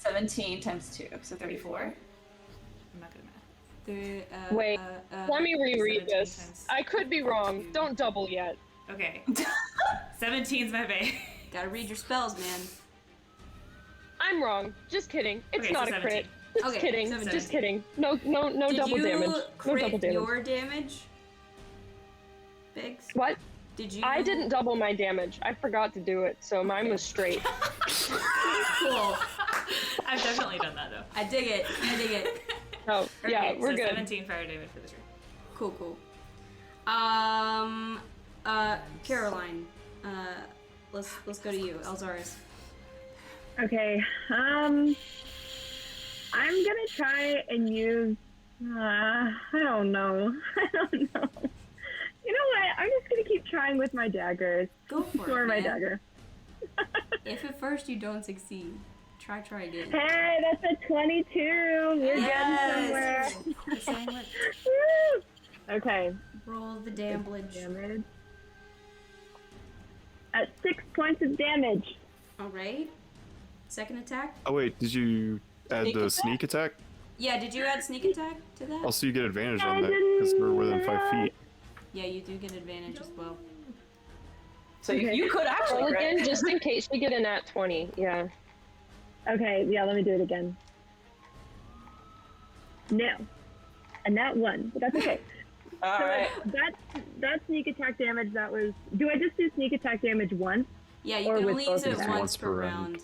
17 times 2, so 34. I'm not good at math. Wait, let me reread 17 this. times I could be wrong. 2. Don't double yet. Okay. 17's my base. Gotta read your spells, man. I'm wrong. Just kidding. It's Okay, so not a 17. crit. Just Okay, kidding. 17. Just kidding. No Did double you damage. No crit double damage. your damage? Biggs? What? Did you? I didn't double my damage. I forgot to do it, so mine was straight. Cool. I've definitely done that though. I dig it. I dig it. Oh, yeah, Okay, we're so good. 17 fire damage for this room. Cool, cool. Caroline, let's go to you, Elzaris. Okay. I'm gonna try and use. I don't know. I don't know. You know what? I'm just gonna keep trying with my daggers. Go for it, Or my man. dagger. If at first you don't succeed, try again. Hey, that's a 22. We're Yes. getting somewhere. The same with- Woo! Okay. Roll the damage. Damage. At 6 points of damage. All right. Second attack. Oh wait, did you add Sneak the attack? sneak attack? Yeah. Did you add sneak attack to that? Also, you get advantage on that because we're within 5 feet. Yeah, you do get advantage as well. So Okay. you could actually Roll crit. again, just in case we get a nat 20. Yeah. Okay, yeah, let me do it again. No. And that one, but that's okay. All So right. that sneak attack damage, that was... Do I just do sneak attack damage once? Yeah, you Or can with only both use it attacks? once Once per per round. round.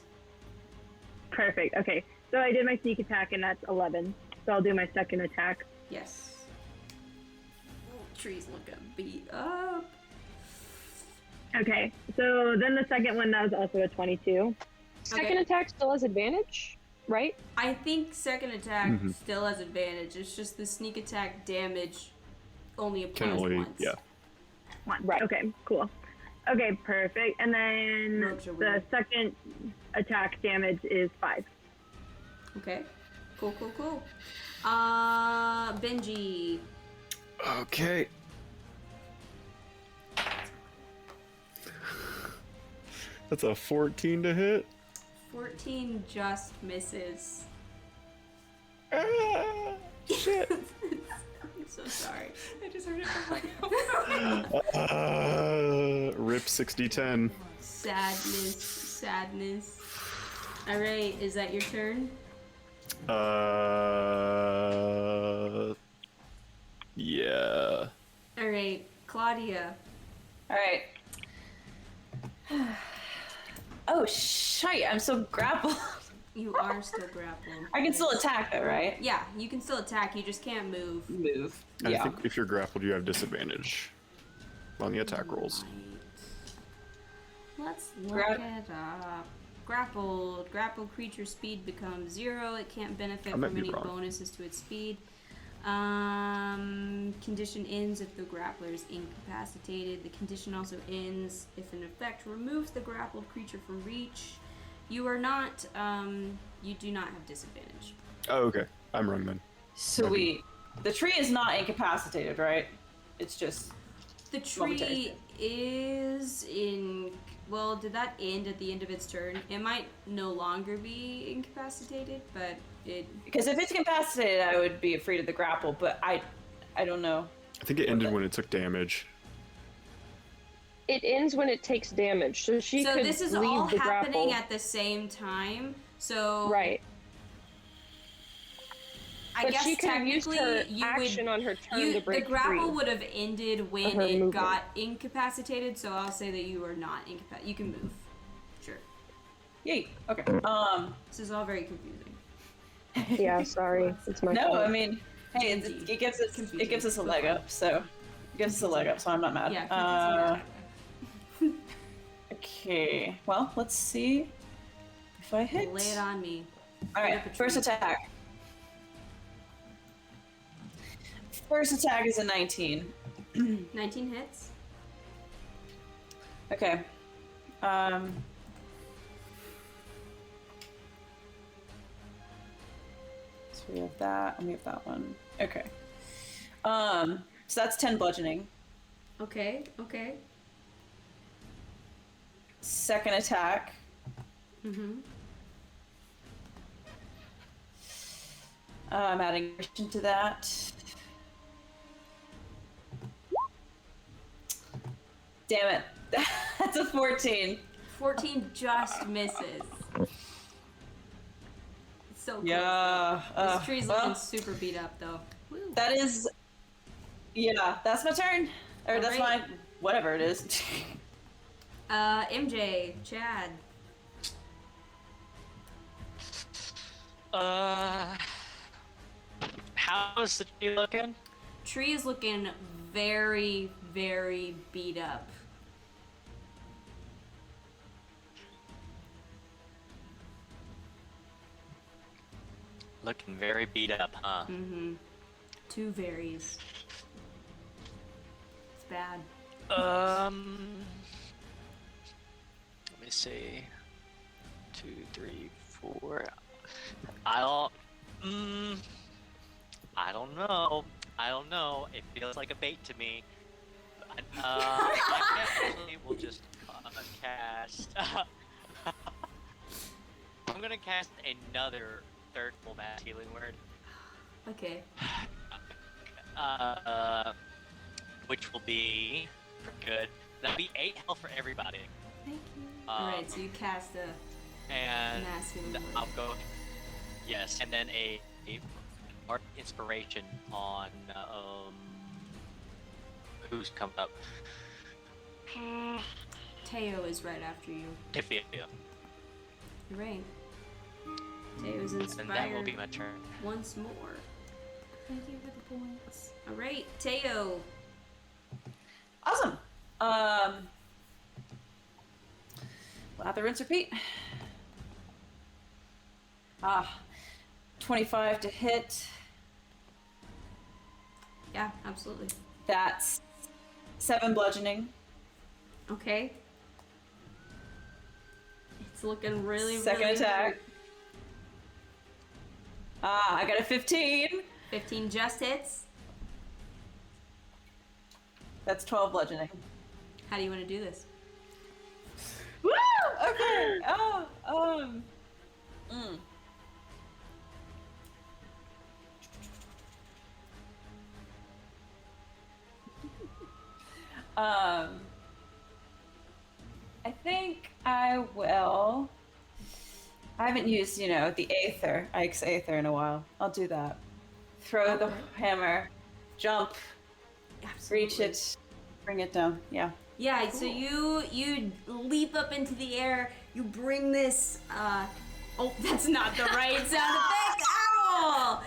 Perfect, okay. So I did my sneak attack, and that's 11. So I'll do my second attack. Yes. Oh, tree's looking beat up. Okay, so then the second one, that was also a 22. Second Okay. attack still has advantage, right? I think second attack Mhm. still has advantage. It's just the sneak attack damage only Can applies only, once. yeah. One. Right. Okay, cool. Okay, perfect. And then Rogues are the weird. second attack damage is 5. Okay. Cool. Benji. Okay. That's a 14 to hit. 14 just misses. Ah, shit. I'm so sorry. I just heard it from my Rip 60-10. Sadness. Alright, is that your turn? Yeah. Alright, Claudia. All right. Oh shite! I'm so grappled. You are still grappling. I can still attack though, right? Yeah, you can still attack, you just can't move. Move. And Yeah. I think if you're grappled, you have disadvantage on the attack rolls. Right. Let's look Grab- it up. Grappled creature speed becomes 0. It can't benefit I might from be any wrong. bonuses to its speed. Condition ends if the grappler is incapacitated. The condition also ends if an effect removes the grappled creature from reach. You are not, you do not have disadvantage. Oh, okay. I'm wrong then. Sweet. The tree is not incapacitated, right? It's just The tree Momentary. is in. Well, did that end at the end of its turn? It might no longer be incapacitated, but it. because if it's incapacitated, I would be afraid of the grapple. But I don't know. I think it ended when it took damage. It ends when it takes damage, so she So could this is leave all the happening grapple. at the same time. So Right. I But guess she could have used technically her you action would. on her turn You, to break the grapple free. would have ended when her it movement. got incapacitated. So I'll say that you are not incapacitated. You can move. Sure. Yay. Okay. This is all very confusing. Yeah, sorry. It's my No, fault. I mean, hey, it gives us a leg up. So it gives us a leg up. So I'm not mad. Yeah. Okay. Well, let's see if I hit. Lay it on me. All right. First attack. First attack is a 19. 19 hits. Okay. So we have that, and we have that one. Okay. So that's 10 bludgeoning. Okay. Second attack, Mm-hmm. I'm adding aggression to that. Damn it. That's a 14. 14 just misses. It's so close. Yeah. This tree's looking well, super beat up though. Woo. that is. Yeah, that's my turn. Or that's Alright. my. Whatever it is. MJ, Chad. How is the tree looking? Tree is looking very, very beat up. Looking very beat up, huh? Mm-hmm. Two varies. It's bad. Let me see. 2, 3, 4. I don't know. I don't know. It feels like a bait to me. I actually will just cast. I'm gonna cast another third full mass healing word. Okay. Which will be good. That'll be 8 health for everybody. Thank you. Alright, so you cast a And mass healing word. I'll go. Yes, and then a Mark inspiration on who's coming up. Teo is right after you. Tiffia. You're right. Teo's inspired. And that will be my turn. Once more. Thank you for the points. Alright, Teo. Awesome. We'll have to rinse repeat. 25 to hit. Yeah, absolutely. That's 7 bludgeoning. Okay. It's looking really, Second really attack. good. I got a 15. 15 just hits. That's 12 bludgeoning. How do you want to do this? Woo! Okay. I think I will. I haven't used, the Ike's Aether in a while. I'll do that. Throw the hammer, jump, reach it, bring it down. Yeah. Yeah, so you leap up into the air, you bring this, oh, that's not the right sound effect at all!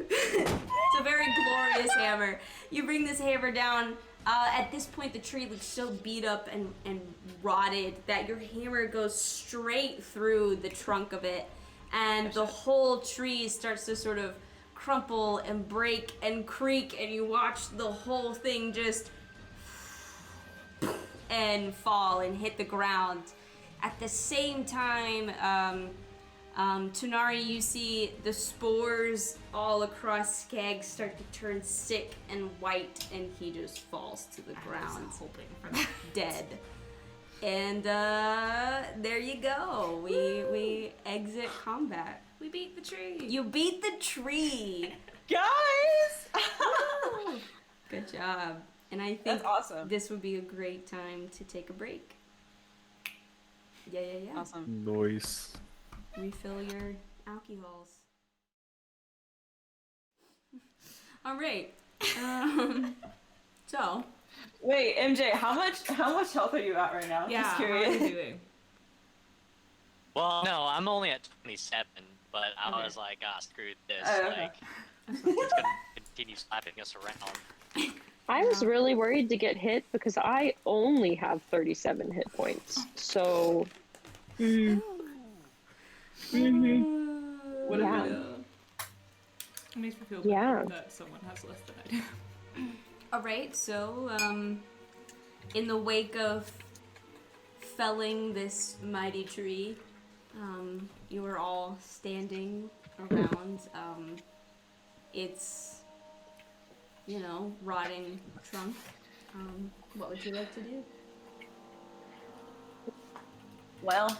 It's a very glorious hammer. You bring this hammer down. At this point, the tree looks so beat up and rotted that your hammer goes straight through the trunk of it, and the whole tree starts to sort of crumple and break and creak, and you watch the whole thing just and fall and hit the ground. At the same time, Tunari, you see the spores all across Skag start to turn sick and white, and he just falls to the ground, Hoping for that. dead. And there you go. We exit combat. We beat the tree. You beat the tree. Guys! Good job. And I think That's awesome. this would be a great time to take a break. Yeah. Awesome. Nice. Refill your alcohols. All right. So. Wait, MJ, how much health are you at right now? Yeah, Just how are curious. you doing? Well, no, I'm only at 27, but I Okay. was like, screw this. Oh, okay. Like, it's gonna continue slapping us around. I was really worried to get hit because I only have 37 hit points. So, What Yeah. It makes me feel Yeah. better that someone has less than I do. All right. So, in the wake of felling this mighty tree, you are all standing around its, rotting trunk. What would you like to do? Well,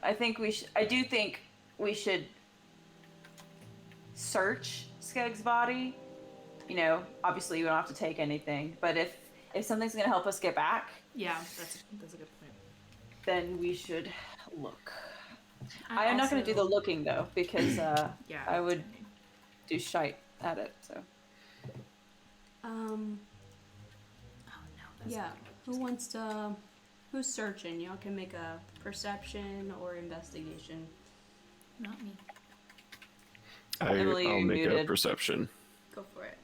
I do think we should search Skeg's body, you know, obviously you don't have to take anything, but if something's gonna help us get back, Yeah, that's a good point. then we should look. I am not gonna also- do the looking though, because Yeah, I would do shite at it. So Oh no. That's Yeah. Who wants to? Who's searching? Y'all can make a perception or investigation. not me. Emily, I'll you're make a muted. perception. Go for it.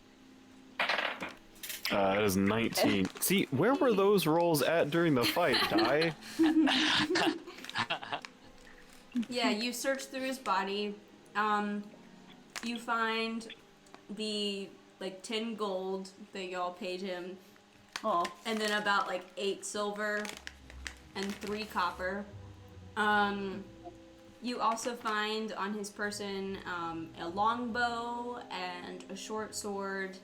That is 19. See, where were those rolls at during the fight, Di? Yeah, you search through his body. You find the 10 gold that y'all paid him, oh, and then about 8 silver and 3 copper. You also find on his person a longbow and a short sword.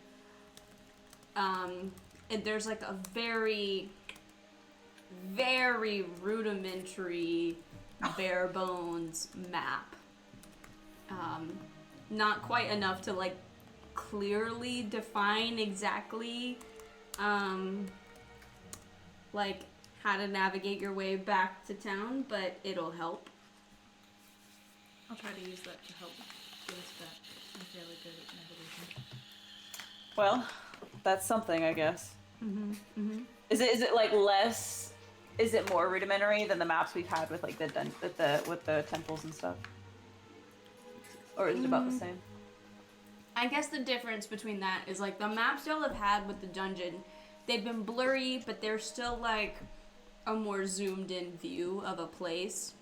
And there's a very, very rudimentary, bare bones map. Not quite enough to clearly define exactly how to navigate your way back to town, but it'll help. I'll try to use that to help get us back. I'm fairly good at navigation. well, that's something, I guess. Mm-hmm. Is it less? Is it more rudimentary than the maps we've had with with the temples and stuff? Or is it about the same? I guess the difference between that is the maps y'all have had with the dungeon, they've been blurry, but they're still a more zoomed in view of a place.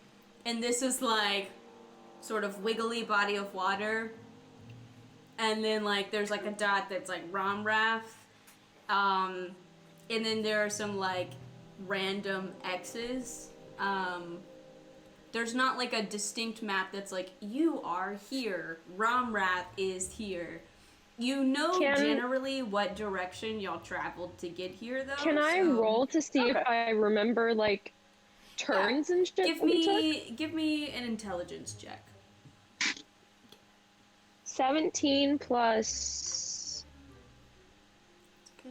And this is sort of wiggly body of water. And then there's a dot that's Romrath. And then there are some random X's. There's not a distinct map that's you are here, Romrath is here. You know generally what direction y'all traveled to get here, though. Can I roll to see if I remember turns and shit? Give me an intelligence check. 17 plus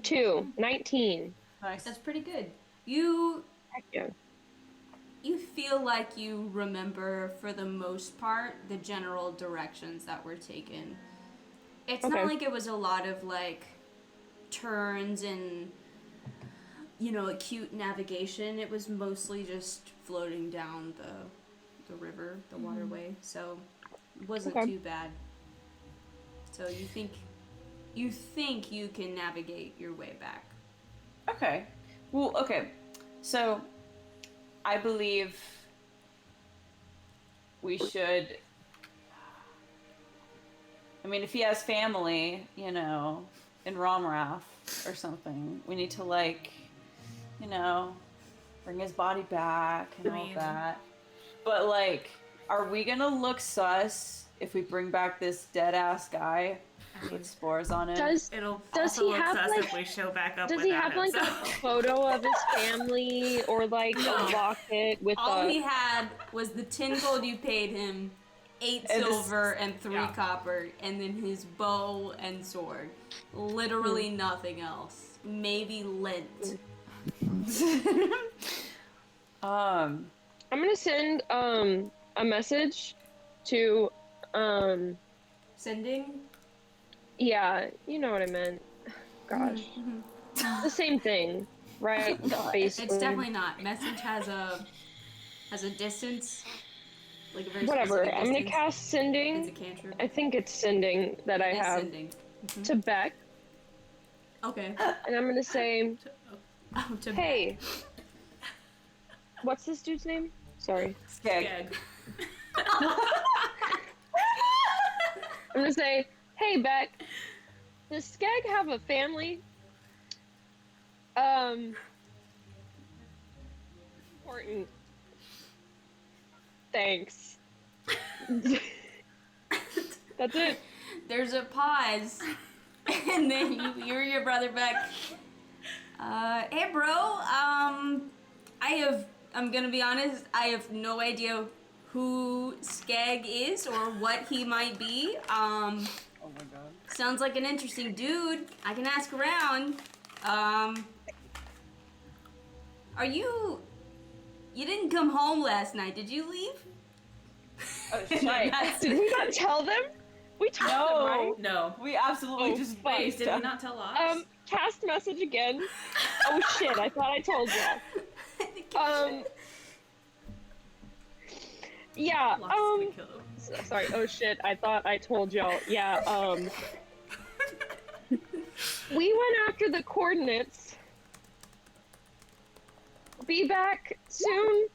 2, 19. Nice. That's pretty good. You Heck yeah. you feel like you remember, for the most part, the general directions that were taken. It's not like it was a lot of turns and acute navigation. It was mostly just floating down the river, the waterway. So it wasn't too bad. So you think you can navigate your way back. Okay. Well, okay. So, I believe we should. I mean, if he has family, in Romrath or something, we need to bring his body back and all that. But are we gonna look sus if we bring back this dead ass guy with spores on him? It'll Does also he look have, sus if we show back up Does without he have him, a photo of his family or a locket with All he had was the 10 gold you paid him, 8 And silver and 3 copper, and then his bow and sword. Literally nothing else. Maybe lint. I'm gonna send a message to Sending? yeah, you know what I meant. Gosh. The same thing, right? Basically. It's definitely not. Message has a distance. A very Whatever. specific I'm gonna distance. cast It's sending. a cantrip. I think it's sending that I It is have sending. to Beck, Okay. and I'm gonna say, Oh, to hey, what's this dude's name? Sorry. Skeg. Gag. I'm gonna say, hey Beck, does Skeg have a family? Important. Thanks. That's it. There's a pause, and then you hear your brother back. Hey, bro. I'm gonna be honest. I have no idea who Skag is or what he might be. Oh my god. Sounds like an interesting dude. I can ask around. Are you... You didn't come home last night, did you leave? Oh, right. Did we not tell them? We told them, right? No. We absolutely Oh, just fuck. Wait, did we not tell us? Cast message again. Oh shit, I thought I told you. I think you Yeah, Lost the kill. sorry, oh shit, I thought I told y'all. Yeah, we went after the coordinates. Be back soon.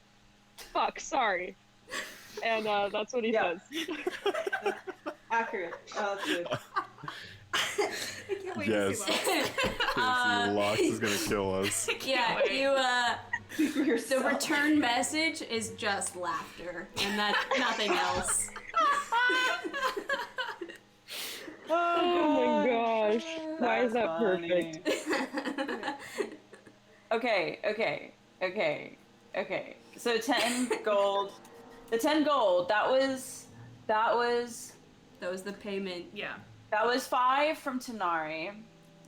Fuck, sorry. And that's what he says. Accurate. Oh, that's good. I can't wait Yes. to see Lox is gonna kill us. Yeah, wait. you, the return message is just laughter, and that's nothing else. Oh my gosh. Why is that funny. perfect? Okay. So 10 gold. The 10 gold, that was That was the payment. Yeah. that was 5 from Tanari.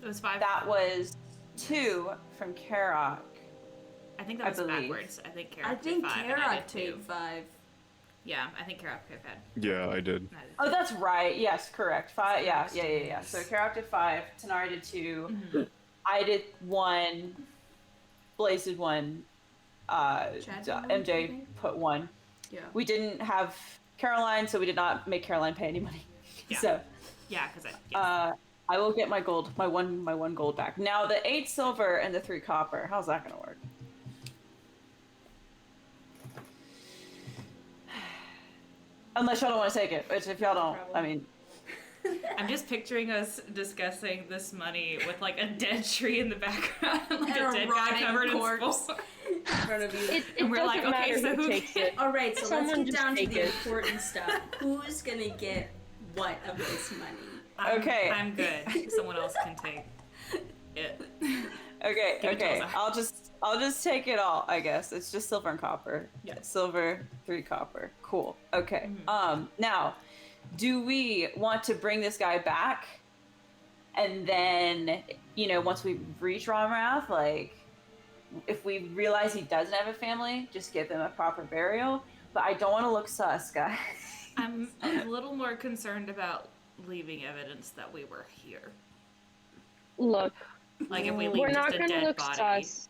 It was 5. That was 2 from Karok. I think that was believe. backwards. I think Karak I think did 5 and I Karak did 2. paid 5. Yeah, I think Karak could have had. Yeah, I did. and I did Oh, 2. that's right. Yes, correct. 5. Yeah. So Karok did 5. Tanari did 2. Mm-hmm. I did 1. Blaze did 1. Chad did one, I MJ think? put 1. Yeah. We didn't have Caroline, so we did not make Caroline pay any money. Yeah. So Yeah, because I. I will get my gold, my one gold back. Now the 8 silver and the 3 copper. How's that gonna work? Unless y'all don't want to take it, which if y'all don't, I mean, I'm just picturing us discussing this money with like a dead tree in the background, like And a a dead guy rotting covered in corpse. spores. In front of you. It And we're like, doesn't okay, matter so who who takes it. All right, so Someone let's get just down to take the it. important stuff. Who's gonna get what of this money? Okay. I'm good. Someone else can take it. okay, Give it to okay. us. I'll just take it all. I guess it's just silver and copper. Yeah. Silver, 3 copper. Cool. Okay. Mm-hmm. Now, do we want to bring this guy back, and then once we reach Romrath, like, if we realize he doesn't have a family, just give him a proper burial? But I don't want to look sus, guys. I'm a little more concerned about leaving evidence that we were here. Look, Like if we leave we're just not a gonna dead look body. sus.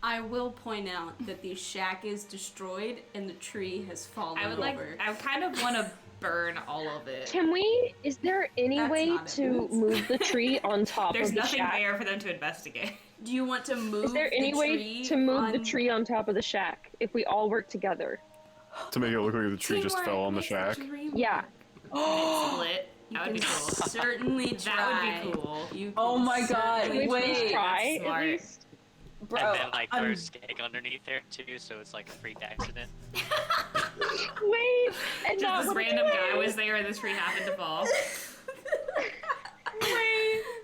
I will point out that the shack is destroyed and the tree has fallen I would over. I kind of want to burn all of it. Is there any That's way not to evidence. move the tree on top There's of the nothing shack? there for them to investigate. Do you want to move Is there any the way tree to move the on- tree on top of the shack if we all work together? To make it look like the tree just Teamwork fell on the makes the shack. dream Yeah. work. Split. You That would be can cool. certainly try. That would be cool. You can Oh my God, certainly Can we wait. please try That's at smart. least? Bro, and then like I'm- throw Skag underneath there too, so it's like a freak accident. Wait, and Just not this what random it guy is. was there and this tree happened to fall.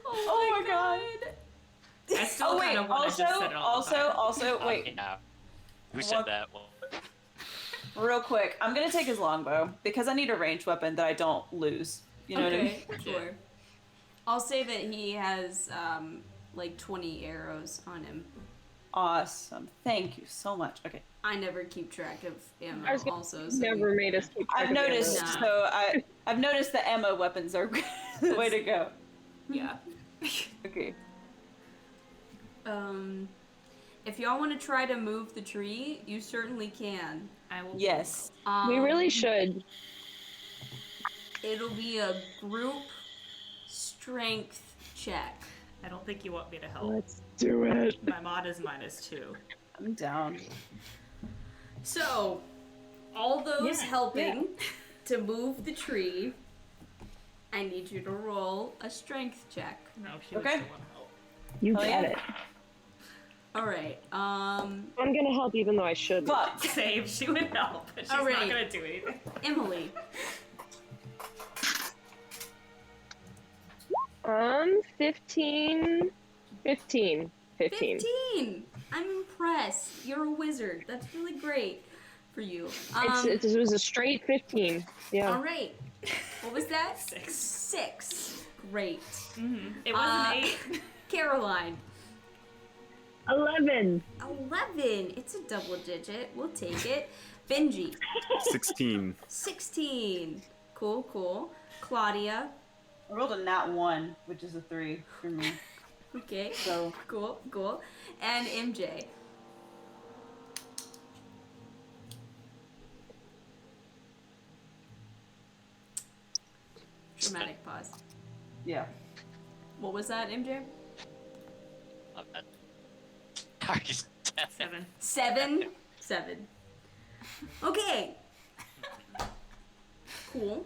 oh my god. I still Oh wait, kind of want to just set it on fire. also, wait, Yeah. Who What? said that? Well, real quick. I'm gonna take his longbow because I need a ranged weapon that I don't lose. You know what I mean? Okay, sure. I'll say that he has like 20 arrows on him. Awesome. Thank you so much. Okay. I never keep track of ammo I was gonna also. So Never made us keep track I've of it. noticed. Nah. So I've noticed the ammo weapons are the way to go. Yeah. Okay. If y'all want to try to move the tree, you certainly can. I will. Yes. We really should. It'll be a group strength check. I don't think you want me to help. Let's do it. My mod is -2. I'm down. So, all those helping to move the tree, I need you to roll a strength check. No, she Okay. doesn't want to help. You Hell get yeah. it. All right. I'm gonna help even though I shouldn't. Fuck. Same. She would help, but she's Alright. not gonna do anything. Emily. 15. 15. 15. I'm impressed. You're a wizard. That's really great. for you. It was a straight 15. Yeah. All right. What was that? 6. 6. Great. It was an 8. Caroline. 11. 11. It's a double digit. We'll take it. Benji. 16. 16. Cool. Claudia. I rolled a nat 1, which is a 3 for me. Okay. So Cool. And MJ. Dramatic pause. yeah. What was that, MJ? Not bad. Are you dead? 7. 7. Okay. Cool.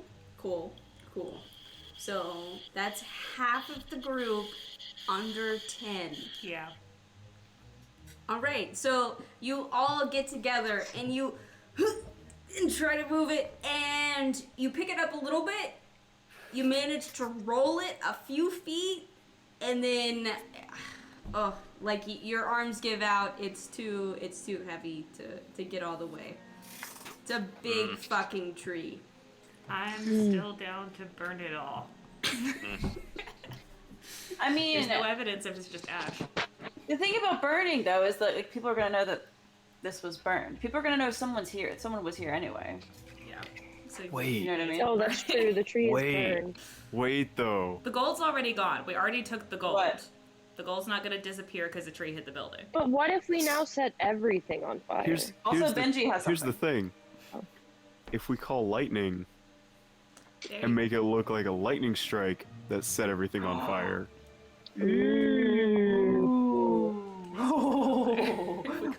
So that's half of the group under 10. Yeah. All right. So you all get together and you and try to move it, and you pick it up a little bit. You manage to roll it a few feet, and then, your arms give out. It's too heavy to get all the way. It's a big fucking tree. I'm still down to burn it all. I mean, There's no evidence of it's just ash. the thing about burning though is that people are gonna know that this was burned. People are gonna know someone was here anyway. Yeah. So You Wait. know what I mean? Oh, that's true. The tree is burned. Wait though. the gold's already gone. We already took the gold. What? The gold's not gonna disappear because the tree hit the building. But what if we now set everything on fire? Also, Benji has Here's the something. thing. If we call lightning There and you make it look like a lightning strike that set everything on fire.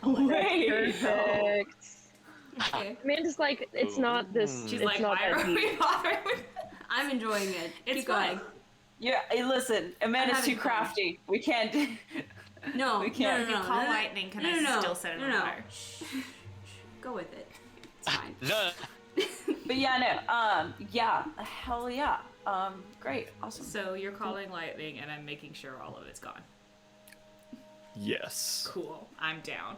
Wait. Perfect. Okay. Amanda's like, it's not this. She's it's like, not why that are deep. we bothering? I'm enjoying it. It's Keep going. fun. Yeah, hey, listen, Amanda's having too fun. crafty. We can't do. No, We can't. If you call lightning, can I still set it on fire? Shh. Go with it. It's fine. No. But yeah, no. Yeah. Hell yeah. Great. Awesome. So you're calling lightning, and I'm making sure all of it's gone. Yes. Cool. I'm down.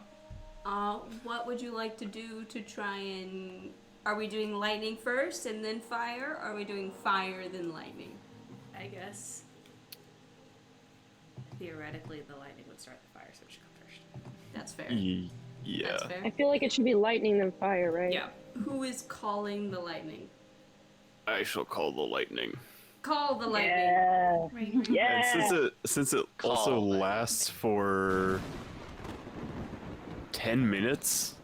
What would you like to do to try and... Are we doing lightning first and then fire? Or are we doing fire then lightning? I guess. Theoretically, the lightning would start the fire, so it should come first. That's fair. Yeah. That's fair. I feel like it should be lightning than fire, right? Yeah. Who is calling the lightning? I shall call the lightning. Call the lightning. Yeah. And Yeah. since it Call also lightning. lasts for 10 minutes,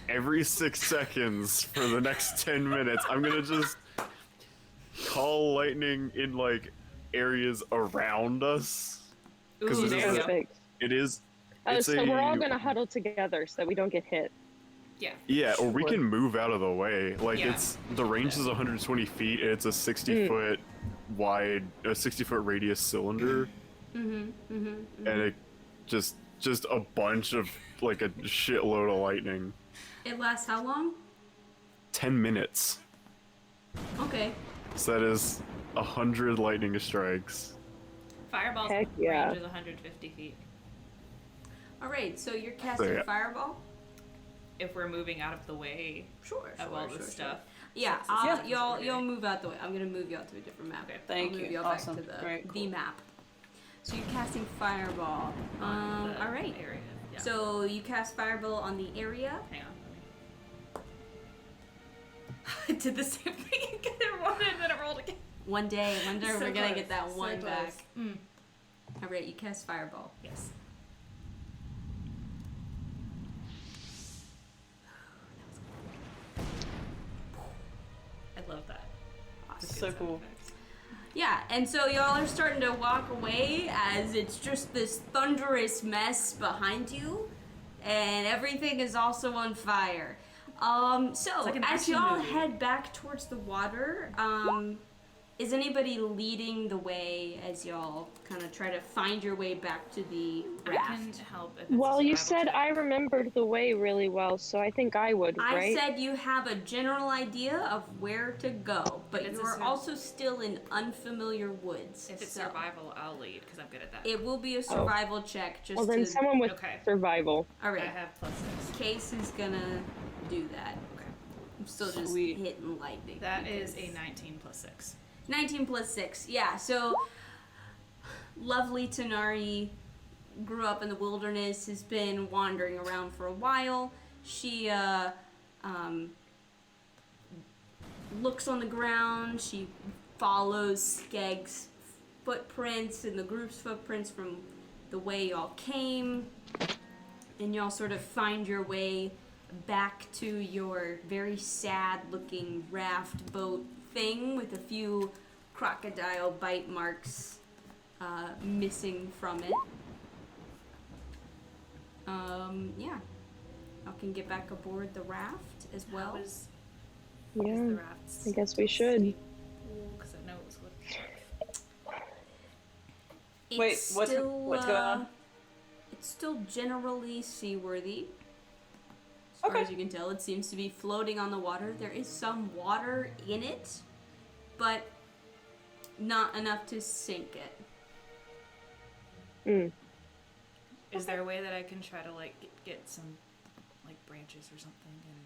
every 6 seconds for the next 10 minutes, I'm gonna just call lightning in like areas around us. Because Ooh, this there is you a- go. Perfect. it is. Oh, It's so we're all gonna huddle together so that we don't get hit. Yeah. Yeah, or we can move out of the way. Like Yeah. it's the range is 120 feet and it's a 60-foot wide, a 60-foot radius cylinder, and it just a bunch of like a shitload of lightning. It lasts how long? 10 minutes. Okay. So that is 100 lightning strikes. Fireball's Heck yeah. range is 150 feet. Alright, so you're casting yeah. fireball? If we're moving out of the way Sure, of all this stuff. Yeah, Yeah. y'all move out the way. I'm gonna move y'all to a different map. Okay. Thank I'll move you. y'all Awesome. back to the, Great. the map. So you're casting fireball. On the Alright. area. Yeah. So you cast fireball on the area. Hang on. I did the same thing again. It rolled and then it rolled again. One day So we're gonna close, get that so one close. back. Mm. Alright, you cast fireball. Yes. I love that. It's so cool. Yeah, and so y'all are starting to walk away as it's just this thunderous mess behind you, and everything is also on fire. So like an as action y'all movie. head back towards the water, is anybody leading the way as y'all kind of try to find your way back to the I raft? can help. If it's a Well, you survival said check. I remembered the way really well, so I think I would, I right? said you have a general idea of where to go, but If it's you a are sur- also still in unfamiliar woods. If it's so survival, I'll lead because I'm good at that. it will be a survival check just Well, then to... someone with Okay. survival. All I right, have +6. Case is gonna do that. Okay. I'm still just Sweet. hitting lightning. That is a because- 19 + 6. 19 plus 6, yeah. So, lovely Tanari grew up in the wilderness, has been wandering around for a while. She looks on the ground, she follows Skeg's footprints and the group's footprints from the way y'all came, and y'all sort of find your way back to your very sad looking raft boat thing with a few crocodile bite marks missing from it. Yeah. Y'all can get back aboard the raft as well. How is Yeah, the raft's I guess we should. because I know it was what. Wait, It's what's going on? It's still generally seaworthy. As far Okay. as you can tell, it seems to be floating on the water. There is some water in it, but not enough to sink it. Is there a way that I can try to like get some like branches or something and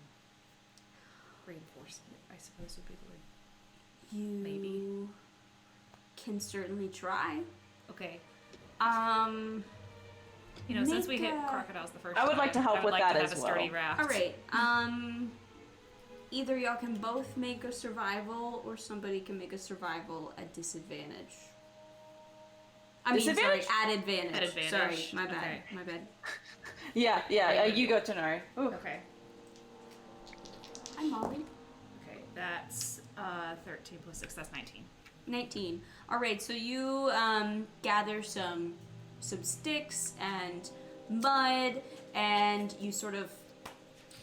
reinforce it? I suppose would be the word. You Maybe. can certainly try. Okay. You know, since we make hit a- crocodiles the first I would time, like to help I would with like that to have as a sturdy well. raft. All right. Either y'all can both make a survival, or somebody can make a survival at disadvantage. I mean, sorry, Disadvantage? at advantage. At advantage. Sorry, my bad. Okay. My bad. Yeah, you go, Tanari. Ooh. Okay. I'm Molly. Okay. That's 13 + 6. That's 19. 19. All right, so you gather some sticks and mud, and you sort of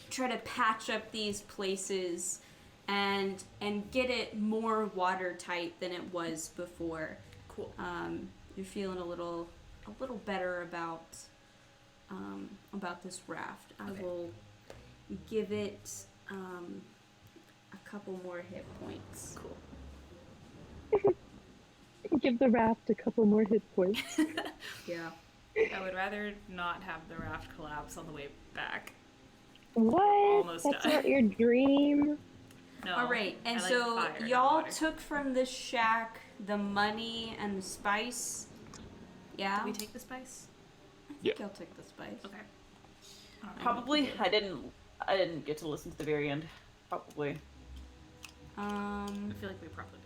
try to patch up these places and get it more watertight than it was before. Cool. You're feeling a little better about this raft. I Okay. will give it a couple more hit points. Cool. Give the raft a couple more hit points. Yeah. I would rather not have the raft collapse on the way back. What? Almost That's done. not your dream. No. All right, and I like so fire, not y'all water. took from this shack the money and the spice. Yeah. Did we take the spice? I think Yeah. y'all took the spice. Okay. All right. Probably. I didn't get to listen to the very end. Probably. I feel like we probably did.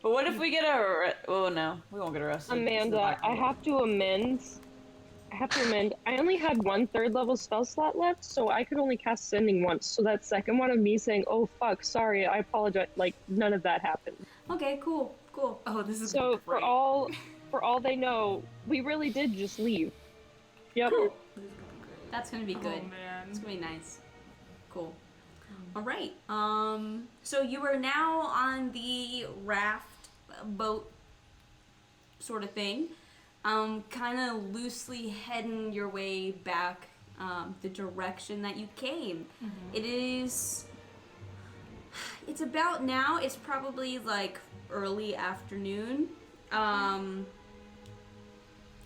But what if we get oh no, we won't get arrested. Amanda, I have to amend. I only had 1 3rd level spell slot left, so I could only cast Sending once. So that second one of me saying, "Oh fuck, sorry, I apologize," like none of that happened. Okay, cool. Oh, this is So great. for all they know, we really did just leave. Yep. That's gonna be good. Oh man. It's gonna be nice. Cool. All right. So you are now on the raft boat sort of thing. Kind of loosely heading your way back the direction that you came. It is. It's about now. It's probably like early afternoon.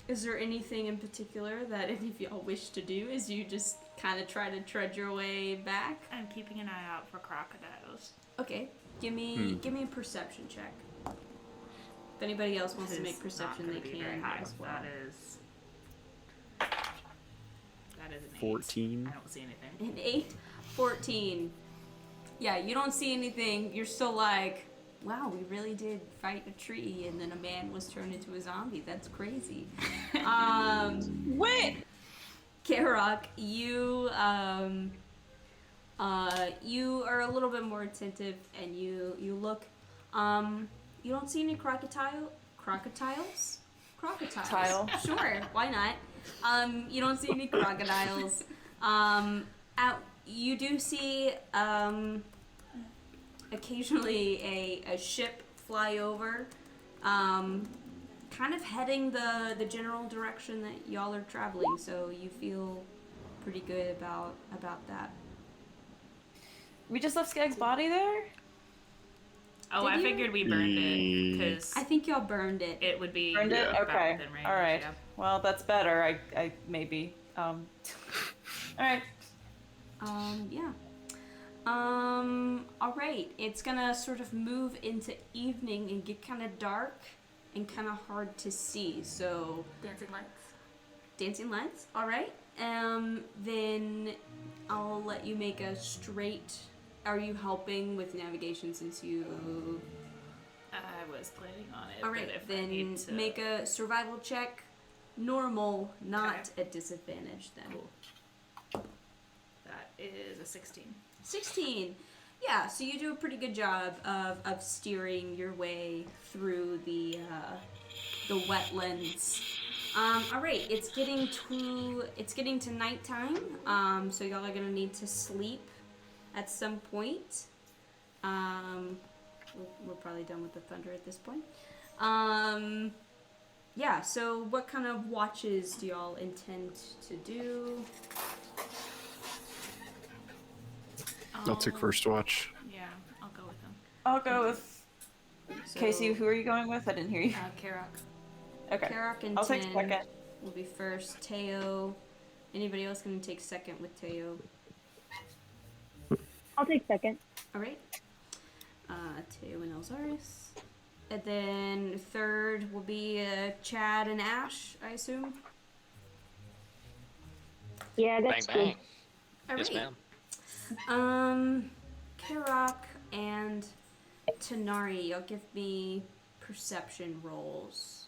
Is there anything in particular that any of y'all wish to do as you just kind of try to trudge your way back? I'm keeping an eye out for crocodiles. Okay, give me a perception check. If anybody else wants to make perception, they can as well. That is an 8. 14. I don't see anything. An 8, 14. Yeah, you don't see anything. You're still like, wow, we really did fight a tree, and then a man was turned into a zombie. That's crazy. Wait. Karok, you you are a little bit more attentive, and you look. You don't see any crocodiles. Crocodiles? Tile. Sure, why not? You don't see any crocodiles. You do see occasionally a ship fly over, kind of heading the general direction that y'all are traveling. So you feel pretty good about that. We just left Skag's body there? Oh, Did I you? figured we burned it because I think y'all burned it. it would be Burned it? Yeah. Okay. within range. All right. Yeah. Well, that's better. I maybe. All right. Yeah. All right. It's gonna sort of move into evening and get kind of dark and kind of hard to see. So Dancing lights. dancing lights. All right. Then I'll let you make a straight. Are you helping with navigation since you? I was planning on it. All but right. if I Then need to... make a survival check. Normal, not at disadvantage. Then. Cool. That is a 16. 16. Yeah, so you do a pretty good job of steering your way through the wetlands. All right, it's getting to nighttime. So y'all are gonna need to sleep at some point. We're probably done with the thunder at this point. Yeah. So what kind of watches do y'all intend to do? I'll take first watch. Yeah, I'll go with them. I'll go with So, Casey. Who are you going with? I didn't hear you. Karok. Okay. Karok and I'll take Tin second. will be first. Teo. Anybody else gonna take second with Teo? I'll take second. All right. Teo and Elzaris. And then third will be Chad and Ash, I assume. Yeah, Bang that's bang. All Yes, right. ma'am. Karok and Tanari, y'all give me perception rolls.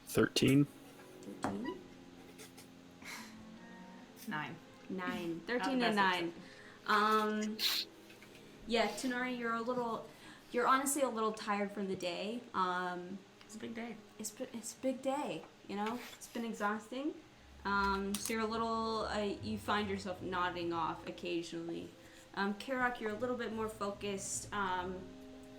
13. 13? 9. 9. Not 13 the and best 9. Yeah, Tanari, you're honestly a little tired from the day. It's a big day. It's a big day, you know? It's been exhausting. So you're a little, you find yourself nodding off occasionally. Karok, you're a little bit more focused.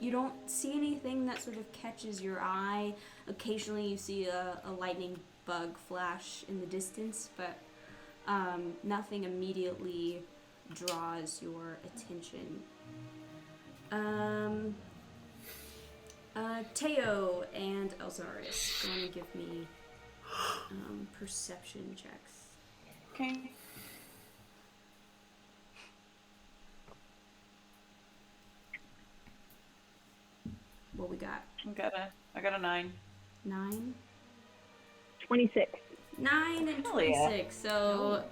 You don't see anything that sort of catches your eye. Occasionally you see a lightning bug flash in the distance, but nothing immediately draws your attention. Teo and Elzaris, go on and give me perception checks. Okay. What we got? I got a 9. 9? 26. 9 and Hell yeah. 26. So,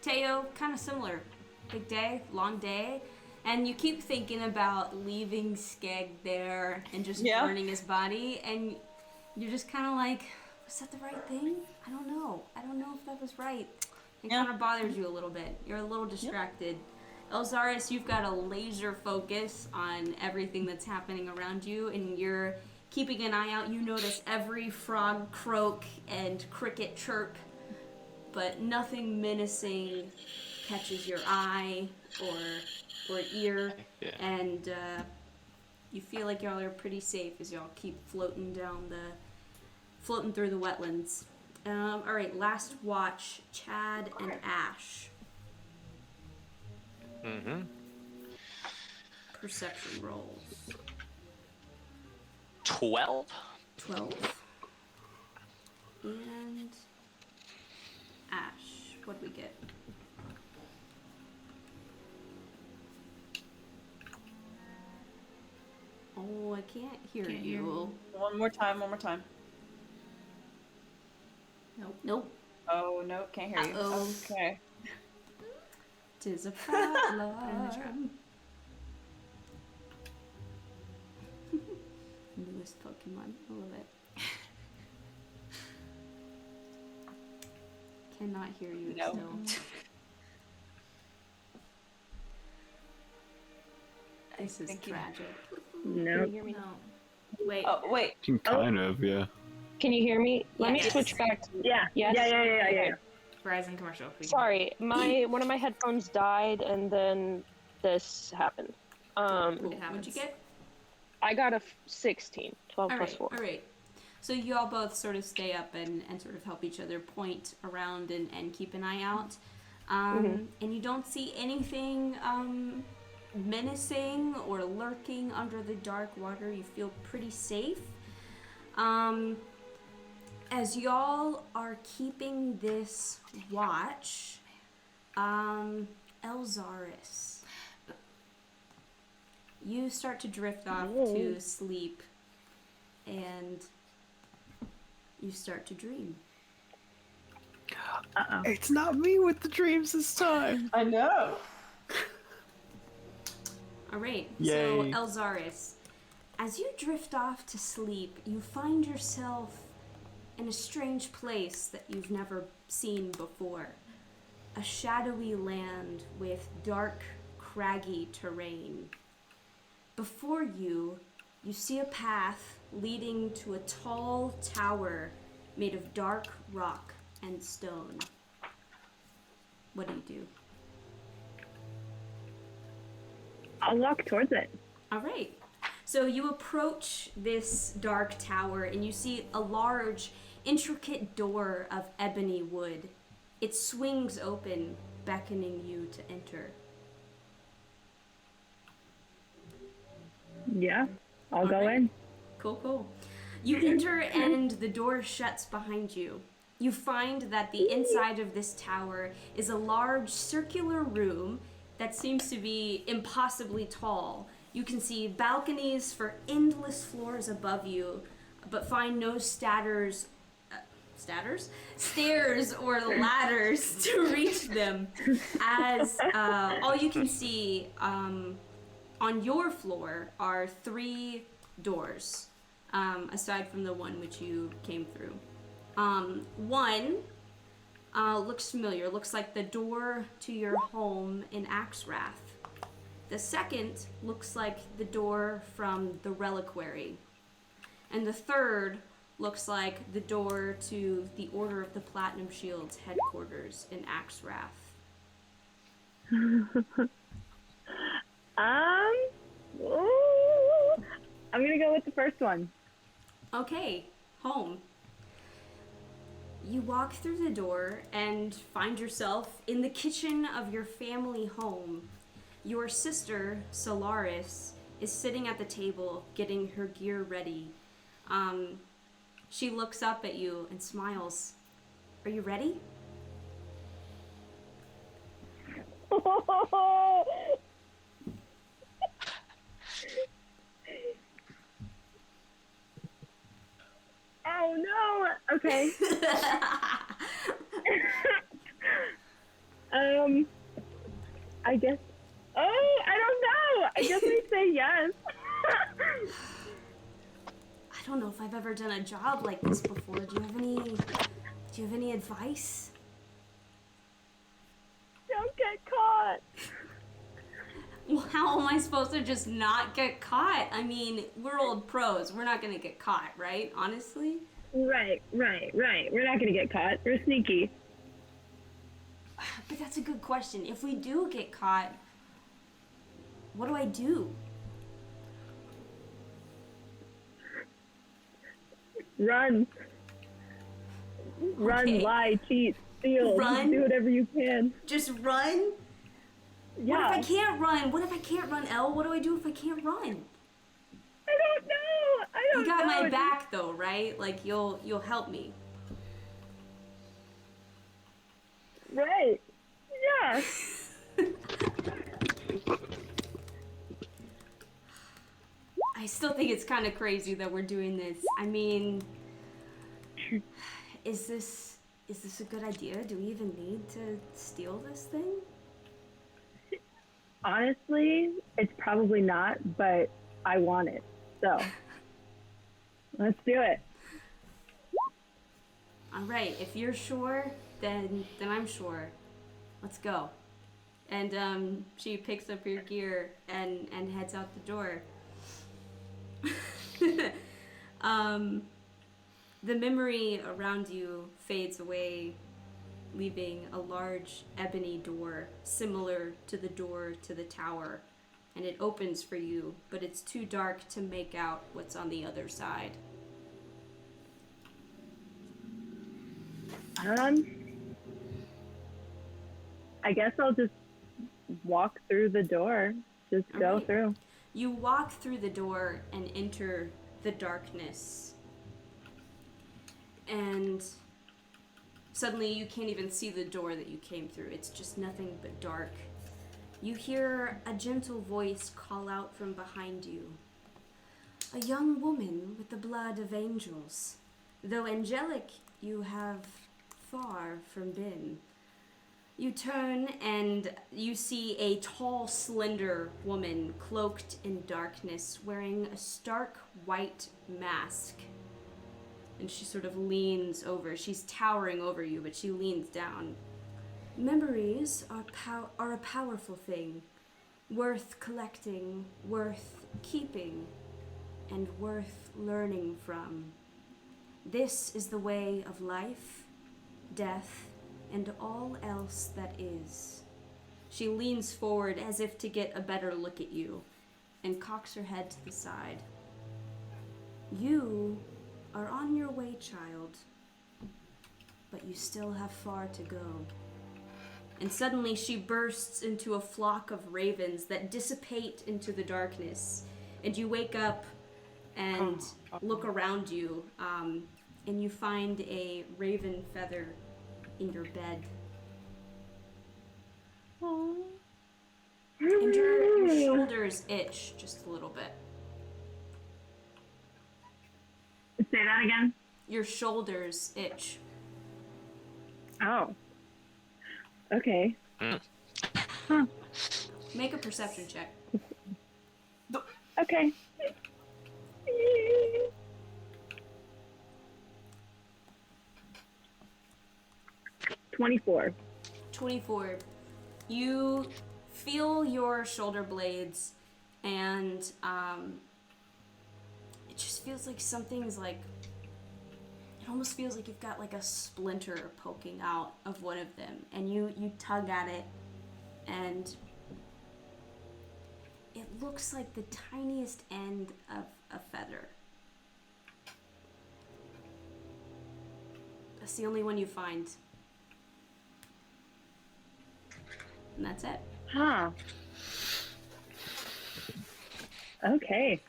Teo, kind of similar. Big day, long day. And you keep thinking about leaving Skeg there and just burning his body. And you're just kind of like, was that the right thing? I don't know. I don't know if that was right. It kind of bothers you a little bit. You're a little distracted. Elzaris, you've got a laser focus on everything that's happening around you, and you're keeping an eye out. You notice every frog croak and cricket chirp, but nothing menacing catches your eye or ear, and you feel like y'all are pretty safe as y'all keep floating through the wetlands. All right, last watch, Chad and Ash. Mm-hmm. Perception rolls. 12. 12. And Ash, what'd we get? Oh, I can't hear Can't you. hear you. One more time. Nope. Oh, no, can't hear you. Uh-oh. Okay. Tis a problem. Newest Pokemon. I love it. Cannot hear you No. still. This is Thank you. tragic. No. Can you hear me? No. Wait. Oh, wait. Kind of, yeah. Can you hear me? Let me Yes. switch back. Yeah. Yes? Yeah. Okay. Verizon commercial. Sorry, one of my headphones died, and then this happened. Cool. It What'd happens. you get? I got a 16. 12 All plus right, 4. all right. So you all both sort of stay up and sort of help each other point around and keep an eye out. And you don't see anything menacing or lurking under the dark water. You feel pretty safe. As y'all are keeping this watch, Elzaris, you start to drift off to sleep, and you start to dream. It's not me with the dreams this time. I know. All right, Yay. so Elzaris, as you drift off to sleep, you find yourself in a strange place that you've never seen before. A shadowy land with dark, craggy terrain. Before you, you see a path leading to a tall tower made of dark rock and stone. What do you do? I'll walk towards it. All right. So you approach this dark tower and you see a large, intricate door of ebony wood. It swings open, beckoning you to enter. Yeah, I'll go Alright. in. Cool, cool. You enter and the door shuts behind you. You find that the inside of this tower is a large circular room that seems to be impossibly tall. You can see balconies for endless floors above you, but find no stairs or ladders to reach them, as all you can see on your floor are 3 doors, aside from the one which you came through. One looks familiar, looks like the door to your home in Axrath. The second looks like the door from the reliquary. And the third looks like the door to the Order of the Platinum Shield's headquarters in Axrath. Ooh, I'm gonna go with the first one. Okay, home. You walk through the door and find yourself in the kitchen of your family home. Your sister, Solaris, is sitting at the table getting her gear ready. She looks up at you and smiles. Are you ready? Oh no! Okay. I guess. Oh, I don't know. I guess we say yes. I don't know if I've ever done a job like this before. Do you have any advice? Don't get caught. Well, how am I supposed to just not get caught? I mean, we're old pros. We're not gonna get caught, right? Honestly? Right. We're not gonna get caught. We're sneaky. But that's a good question. If we do get caught, what do I do? Run. Run, Okay. lie, cheat, steal. Run? Do whatever you can. Just run? Yeah. What if I can't run? What if I can't run, Elle? What do I do if I can't run? I don't know. I don't You got know. my back though, right? Like you'll help me. Right. Yeah. I still think it's kind of crazy that we're doing this. I mean, is this a good idea? Do we even need to steal this thing? Honestly, it's probably not, but I want it. So, let's do it. All right, if you're sure, then I'm sure. Let's go. And she picks up your gear and heads out the door. The memory around you fades away leaving a large ebony door similar to the door to the tower. And it opens for you, but it's too dark to make out what's on the other side. I guess I'll just walk through the door. Just go Alright. through. You walk through the door and enter the darkness. And suddenly you can't even see the door that you came through. It's just nothing but dark. You hear a gentle voice call out from behind you. A young woman with the blood of angels. Though angelic, you have far from been. You turn and you see a tall, slender woman cloaked in darkness, wearing a stark white mask. And she sort of leans over. She's towering over you, but she leans down. Memories are a powerful thing, worth collecting, worth keeping, and worth learning from. This is the way of life, death, and all else that is. She leans forward as if to get a better look at you, and cocks her head to the side. You are on your way, child, but you still have far to go. And suddenly she bursts into a flock of ravens that dissipate into the darkness. And you wake up and look around you, and you find a raven feather in your bed. Aww. And your shoulders itch just a little bit. Say that again. Your shoulders itch. Oh. Okay. Huh. Make a perception check. Okay. 24. 24. You feel your shoulder blades, and it just feels like something's like, it almost feels like you've got like a splinter poking out of one of them, and you tug at it, and it looks like the tiniest end of a feather. That's the only one you find. And that's it. Huh. Okay.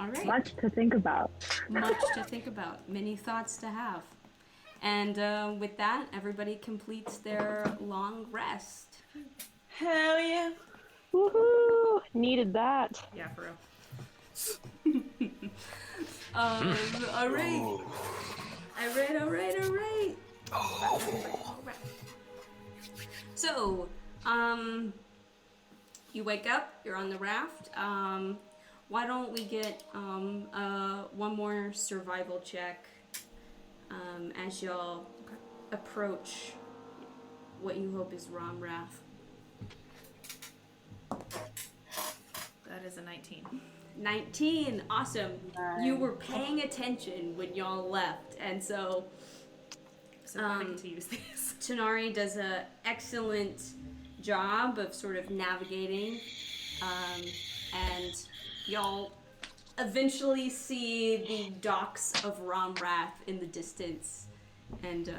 All right. Much to think about. Much to think about. Many thoughts to have. And with that, everybody completes their long rest. Hell yeah. Woohoo! Needed that. Yeah, for real. All right. All right. So, you wake up, you're on the raft. Why don't we get one more survival check as y'all approach what you hope is Romrath. That is a 19. 19, awesome. Nice. You were paying attention when y'all left, and so I get to use these. Tanari does an excellent job of sort of navigating, and y'all eventually see the docks of Romrath in the distance, and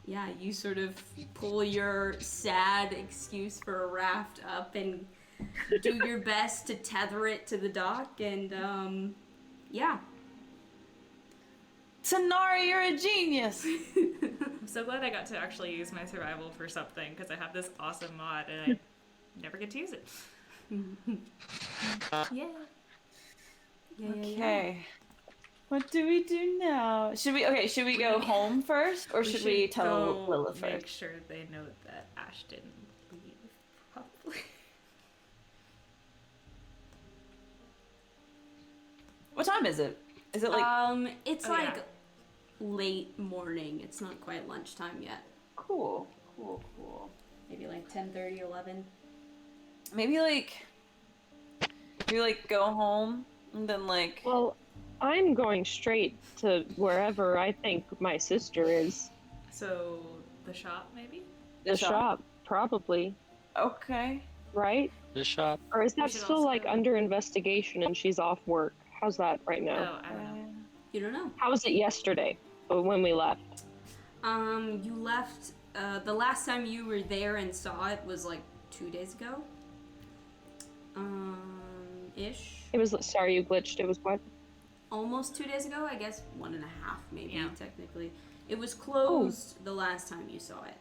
yeah, you sort of pull your sad excuse for a raft up and do your best to tether it to the dock, and yeah. Tanari, you're a genius. I'm so glad I got to actually use my survival for something, because I have this awesome mod and I never get to use it. Yeah. Okay. What do we do now? Should we go home first, or should we tell go Lilith make first? sure they know that Ash didn't leave, probably. What time is it? Is it like It's Oh, like yeah. late morning. It's not quite lunchtime yet. cool? Maybe like 10:30, 11. Maybe like go home and then like Well, I'm going straight to wherever I think my sister is. So the shop, maybe? The Shop? shop, probably, Okay. right? The shop. Or is that should still also- like under investigation and she's off work? How's that right now? Oh, I don't know. You don't know. How was it yesterday when we left? You left. The last time you were there and saw it was like 2 days ago. Ish. It was, sorry, you glitched. It was what? Almost 2 days ago. I guess 1.5 maybe Yeah. technically. It was closed the last time you saw it.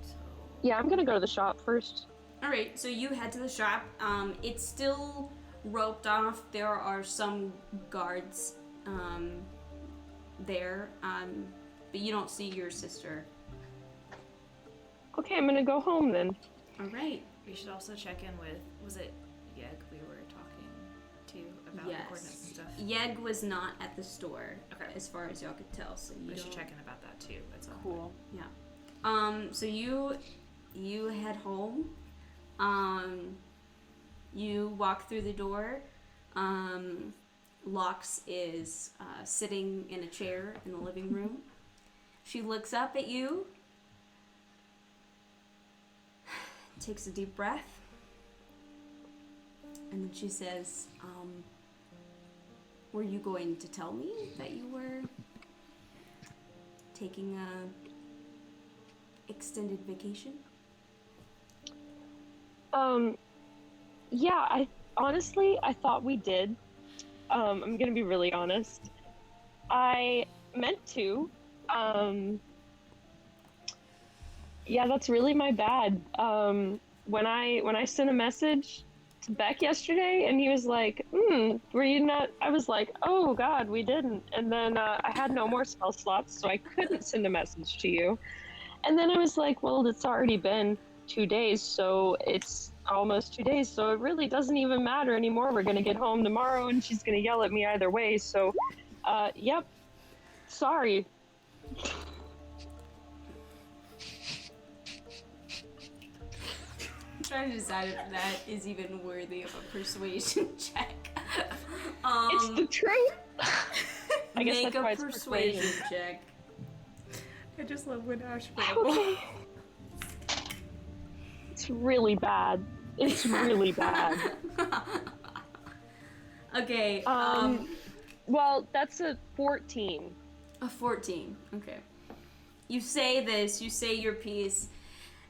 So Yeah, I'm gonna go to the shop first. All right, so you head to the shop. It's still roped off. There are some guards there, but you don't see your sister. Okay, I'm gonna go home then. All right. we should also check in with, was it Yeg we were talking to about the coordinates and Yes. stuff? Yeg was not at the store, Okay. as far as y'all could tell. So you We should don't- check in about that too. That's all. Cool. So you head home. You walk through the door. Lox is sitting in a chair in the living room. She looks up at you, takes a deep breath, and then she says, were you going to tell me that you were taking a extended vacation? Yeah, I thought we did. I'm gonna be really honest. I meant to. Yeah, that's really my bad. When I sent a message to Beck yesterday, and he was like, were you not? I was like, oh God, we didn't. And then I had no more spell slots, so I couldn't send a message to you. And then I was like, well, it's already been 2 days, so it's almost 2 days, so it really doesn't even matter anymore. We're gonna get home tomorrow, and she's gonna yell at me either way. So, yep. Sorry. I'm trying to decide if that is even worthy of a persuasion check. It's the truth. I guess Make that's why a it's persuasion check. I just love when Ash Okay. It's really bad. It's really bad. Okay. Well, that's a 14. A 14. Okay. You say this, you say your piece,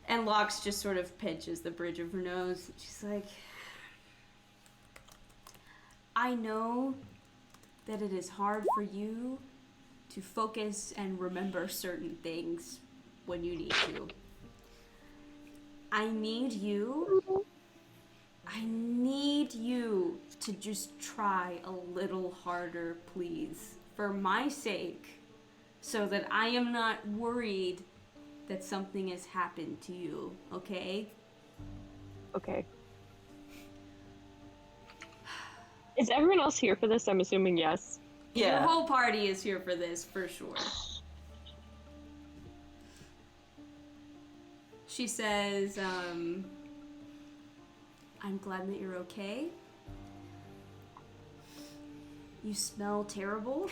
and Lox just sort of pinches the bridge of her nose. She's like, I know that it is hard for you to focus and remember certain things when you need to. I need you to just try a little harder, please, for my sake, so that I am not worried that something has happened to you, okay? Okay. Is everyone else here for this? I'm assuming yes. Your Yeah. whole party is here for this, for sure. She says, I'm glad that you're okay. You smell terrible.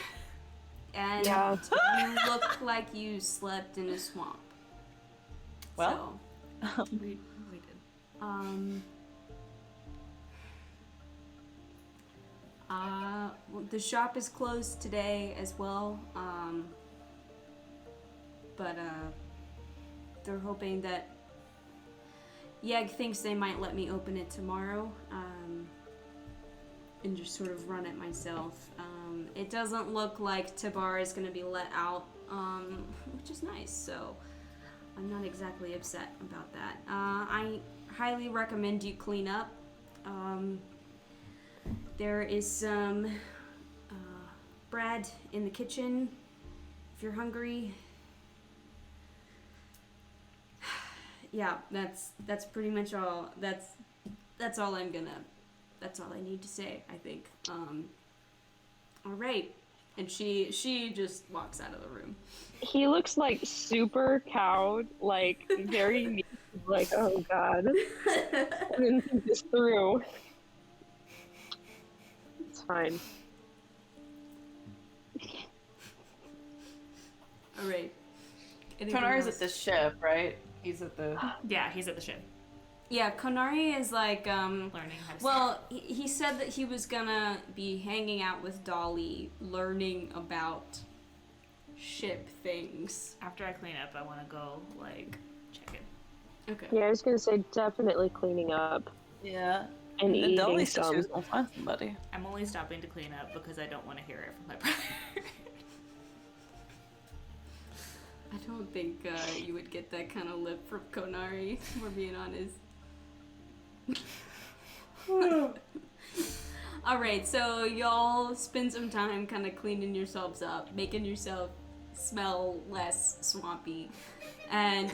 And Yeah. you look like you slept in a swamp. Well. we did. The shop is closed today as well. But they're hoping that Yeg thinks they might let me open it tomorrow. And just sort of run it myself. It doesn't look like Tabar is going to be let out, which is nice, so I'm not exactly upset about that. I highly recommend you clean up. There is some bread in the kitchen if you're hungry. Yeah, that's pretty much all. That's all I'm gonna. That's all I need to say, I think. All right, and she just walks out of the room. He looks like super cowed, like very like, oh God. I didn't think this through. It's fine. All right. Anything Konari's else? at the ship, right? He's at the. Yeah, he's at the ship. Yeah, Konari is like, Learning how to well, he said that he was gonna be hanging out with Dolly, learning about ship things. After I clean up, I want to go, like, check it. Okay. Yeah, I was gonna say definitely cleaning up Yeah. and eating Dolly said she some. was gonna find somebody. I'm only stopping to clean up because I don't want to hear it from my brother. I don't think you would get that kind of lip from Konari, if we're being honest. Alright, so y'all spend some time kind of cleaning yourselves up, making yourself smell less swampy. And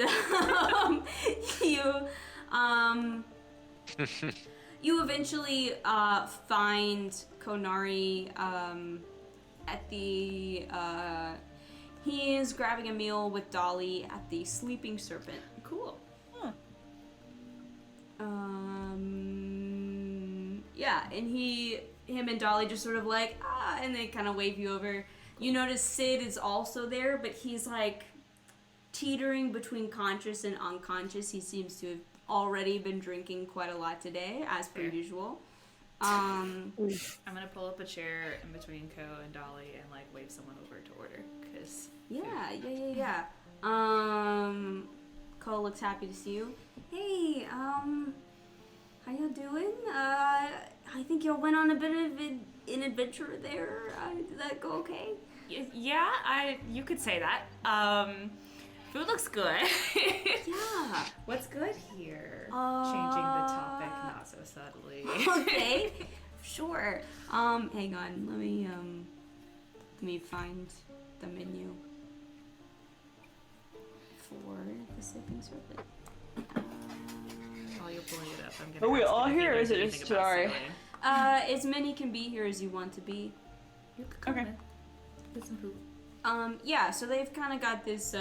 you eventually find Konari at the he is grabbing a meal with Dolly at the Sleeping Serpent. Cool. Yeah, and him and Dolly just sort of like, and they kind of wave you over. You notice Sid is also there, but he's like teetering between conscious and unconscious. He seems to have already been drinking quite a lot today, as per usual. I'm gonna pull up a chair in between Ko and Dolly and like wave someone over to order, cause Yeah. Cole looks happy to see you. Hey, how y'all doing? I think y'all went on a bit of an adventure there. Did that go okay? yeah, you could say that. Food looks good. Yeah. What's good here? Changing the topic not so subtly. Okay, sure. Hang on. Let me find the menu for the Sleeping Serpent. While you're pulling it up, I'm gonna. Are we ask all him if he here, or knows is it anything just about Tari? sailing. As many can be here as you want to be. You could come Okay. in. Get some food. Yeah, so they've kind of got this,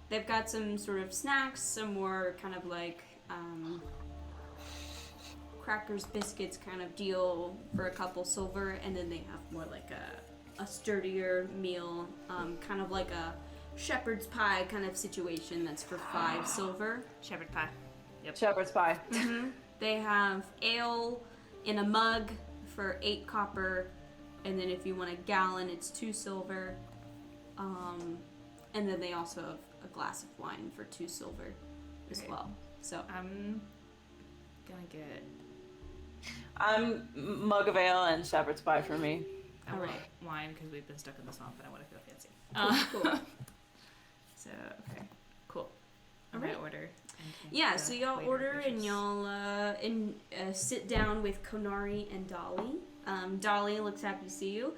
they've got some sort of snacks, some more kind of like, crackers, biscuits kind of deal for a couple silver, and then they have more like a sturdier meal, kind of like a shepherd's pie kind of situation that's for 5 silver. Shepherd pie. Yep. Shepherd's pie. They have ale in a mug for 8 copper, and then if you want a gallon, it's 2 silver. And then they also have a glass of wine for 2 silver as Okay. well. So I'm gonna get. Mug of ale and shepherd's pie for me. I All want right. wine because we've been stuck in the swamp and I want to feel fancy. cool. So okay, cool. I'm All right. gonna order. and Yeah, the so y'all waiter order and dishes. y'all sit down with Konari and Dolly. Dolly looks happy to see you.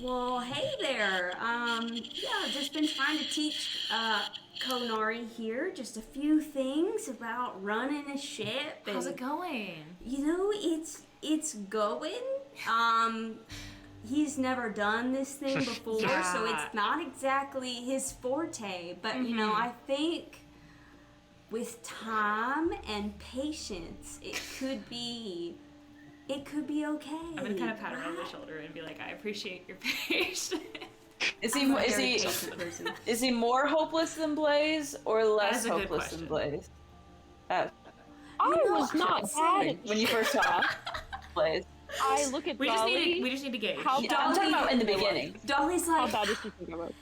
Well, hey there. Yeah, just been trying to teach Konari here just a few things about running a ship. How's and, it going? You know, it's going. He's never done this thing before, so Yeah. it's not exactly his forte. But you know, I think with time and patience, it could be okay. I'm gonna kind of pat her on the shoulder and be like, I appreciate your patience. Is I'm a he very patient person. is he more hopeless than Blaze or less a good hopeless than question. Blaze? I was not bad When you first saw Blaze. I look at we just Dolly. need to gauge. How I'm talking about in the beginning. Dolly's How like, bad is she thinking about?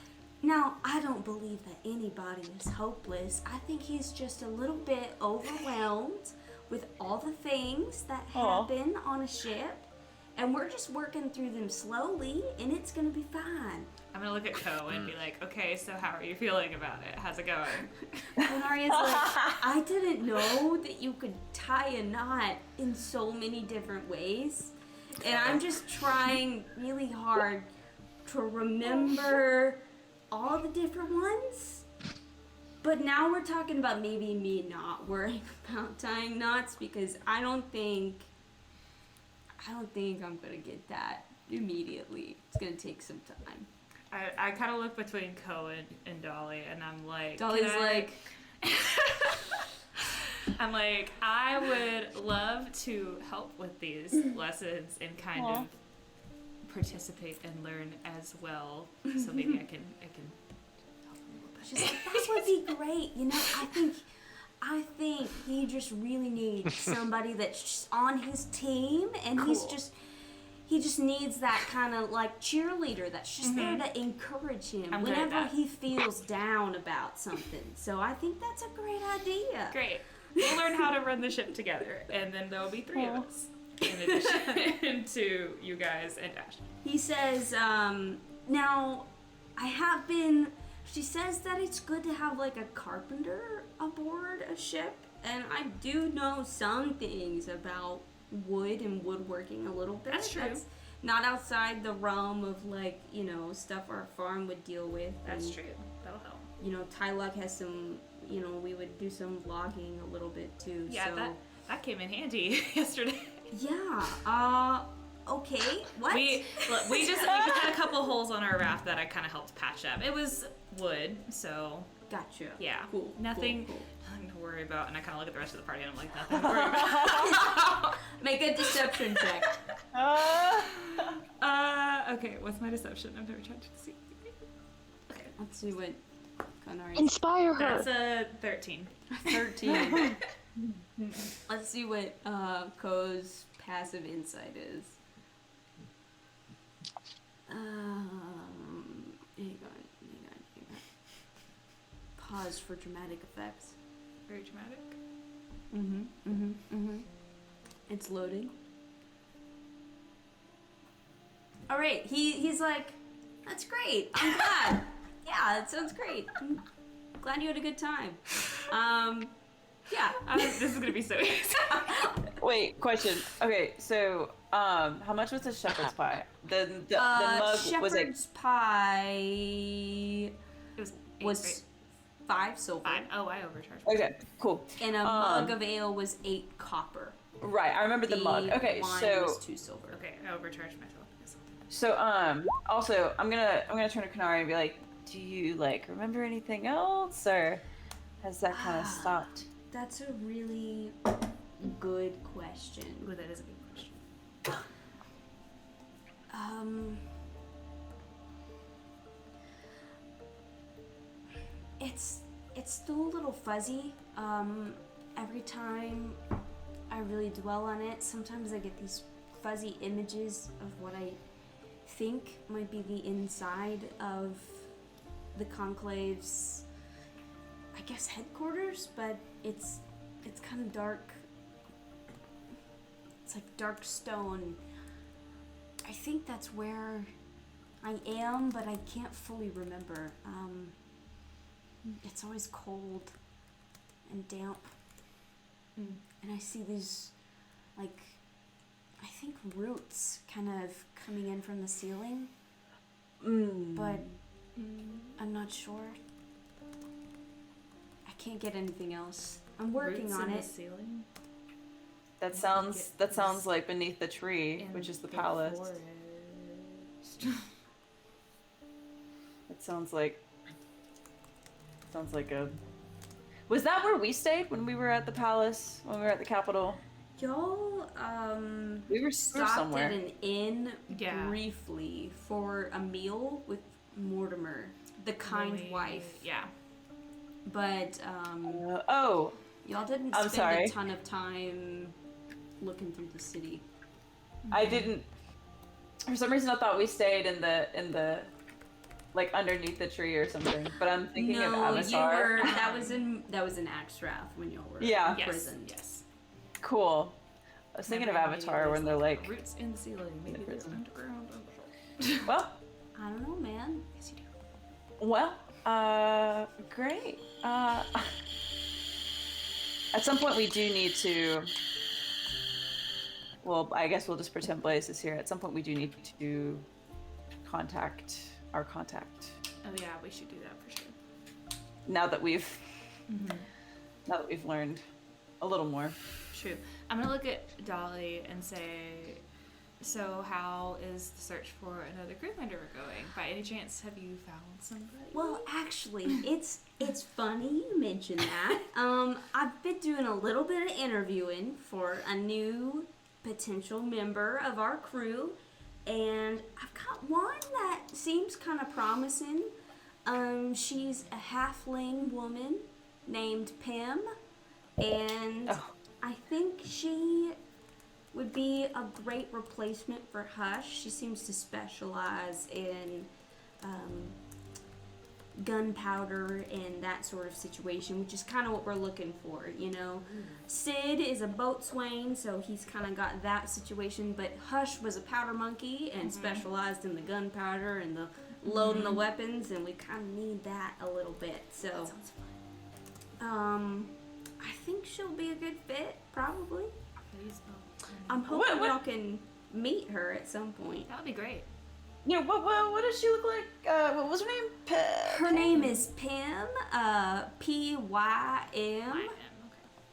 now, I don't believe that anybody is hopeless. I think he's just a little bit overwhelmed with all the things that Aw. happen on a ship. And we're just working through them slowly, and it's gonna be fine. I'm gonna look at Ko and be like, okay, so how are you feeling about it? How's it going? And Arya's like, I didn't know that you could tie a knot in so many different ways. And I'm just trying really hard to remember all the different ones. But now we're talking about maybe me not worrying about tying knots because I don't think I'm gonna get that immediately. It's gonna take some time. I kind of look between Ko and Dolly, and I'm like, Dolly's can I- like, I'm like, I would love to help with these lessons and kind of participate and learn as well. So maybe I can She's like, that would be great. You know, I think he just really needs somebody that's just on his team, and he just needs that kind of like cheerleader that's just there to encourage him whenever he feels down about something. So I think that's a great idea. Great. We'll learn how to run the ship together, and then there'll be 3 of us in addition to you guys and Ash. He says, now she says that it's good to have like a carpenter aboard a ship, and I do know some things about wood and woodworking a little bit. That's true. That's not outside the realm of like, you know, stuff our farm would deal with. That's and, true. That'll help. You know, Tyluck has some, you know, we would do some logging a little bit too. Yeah, so. that came in handy yesterday. Yeah. Okay. What? We had a couple holes on our raft that I kind of helped patch up. It was wood, so. Gotcha. Yeah. Cool. Nothing Cool. to worry about. And I kind of look at the rest of the party and I'm like, nothing to worry about. Make a deception check. Okay. What's my deception? I've never tried to see. Okay. Let's see what Conari. Inspire her. That's a 13. 13. Let's see what Ko's passive insight is. Hang on. Pause for dramatic effects. Very dramatic. It's loading. All right, he's like, that's great. I'm glad. Yeah, that sounds great. I'm glad you had a good time. Yeah. This is gonna be so easy. Wait, question. Okay, so how much was the shepherd's pie? The mug was like shepherd's pie It was right? 5 silver. 5. Oh, I overcharged. okay, cool. And a mug of ale was 8 copper. Right, I remember the mug. Okay, wine so was 2 silver. Okay, I overcharged myself. so also I'm gonna turn to Kanari and be like, do you like remember anything else, or has that kind of stopped? That's a really good question. Ooh, that is a good question. It's still a little fuzzy. Every time I really dwell on it, sometimes I get these fuzzy images of what I think might be the inside of the Conclave's, I guess, headquarters, but it's kind of dark. It's like dark stone. I think that's where I am, but I can't fully remember. It's always cold and damp. And I see these, like, I think roots kind of coming in from the ceiling. But I'm not sure. I can't get anything else. I'm working Roots on in it. The ceiling? That sounds like beneath the tree, which is the palace. Forest. It sounds like a. Was that where we stayed when we were at the palace? When we were at the capital? Y'all, We were stopped somewhere. at an inn Yeah. briefly for a meal with Mortimer, the kind wife. Yeah. But Oh, y'all didn't I'm spend sorry. a ton of time looking through the city. I didn't. For some reason, I thought we stayed in the like underneath the tree or something. But I'm thinking of Avatar. You were. That was in Axrath when y'all were Yeah. in Yes. prison. Yes. Cool. I was thinking of Remember Avatar when they're immediately like, roots in the ceiling. Maybe there's prison. underground. well, I don't know, man. Yes, you do. well, great. At some point we do need to. Well, I guess we'll just pretend Blaze is here. At some point we do need to contact our contact. Oh yeah, we should do that for sure. Now that we've learned a little more. True. I'm gonna look at Dolly and say, so how is the search for another crew member going? By any chance, have you found somebody? Well, actually, it's funny you mention that. I've been doing a little bit of interviewing for a new potential member of our crew, and I've got one that seems kind of promising. She's a halfling woman named Pim, and I think she would be a great replacement for Hush. She seems to specialize in gunpowder and that sort of situation, which is kind of what we're looking for, you know. Sid is a boatswain, so he's kind of got that situation, but Hush was a powder monkey and specialized in the gunpowder and the loading the weapons, and we kind of need that a little bit. So That sounds fun. I think she'll be a good fit, probably. Please no. I'm hoping y'all can meet her at some point. That would be great. You know, what does she look like? What was her name? Her name is Pim, P-Y-M. Okay.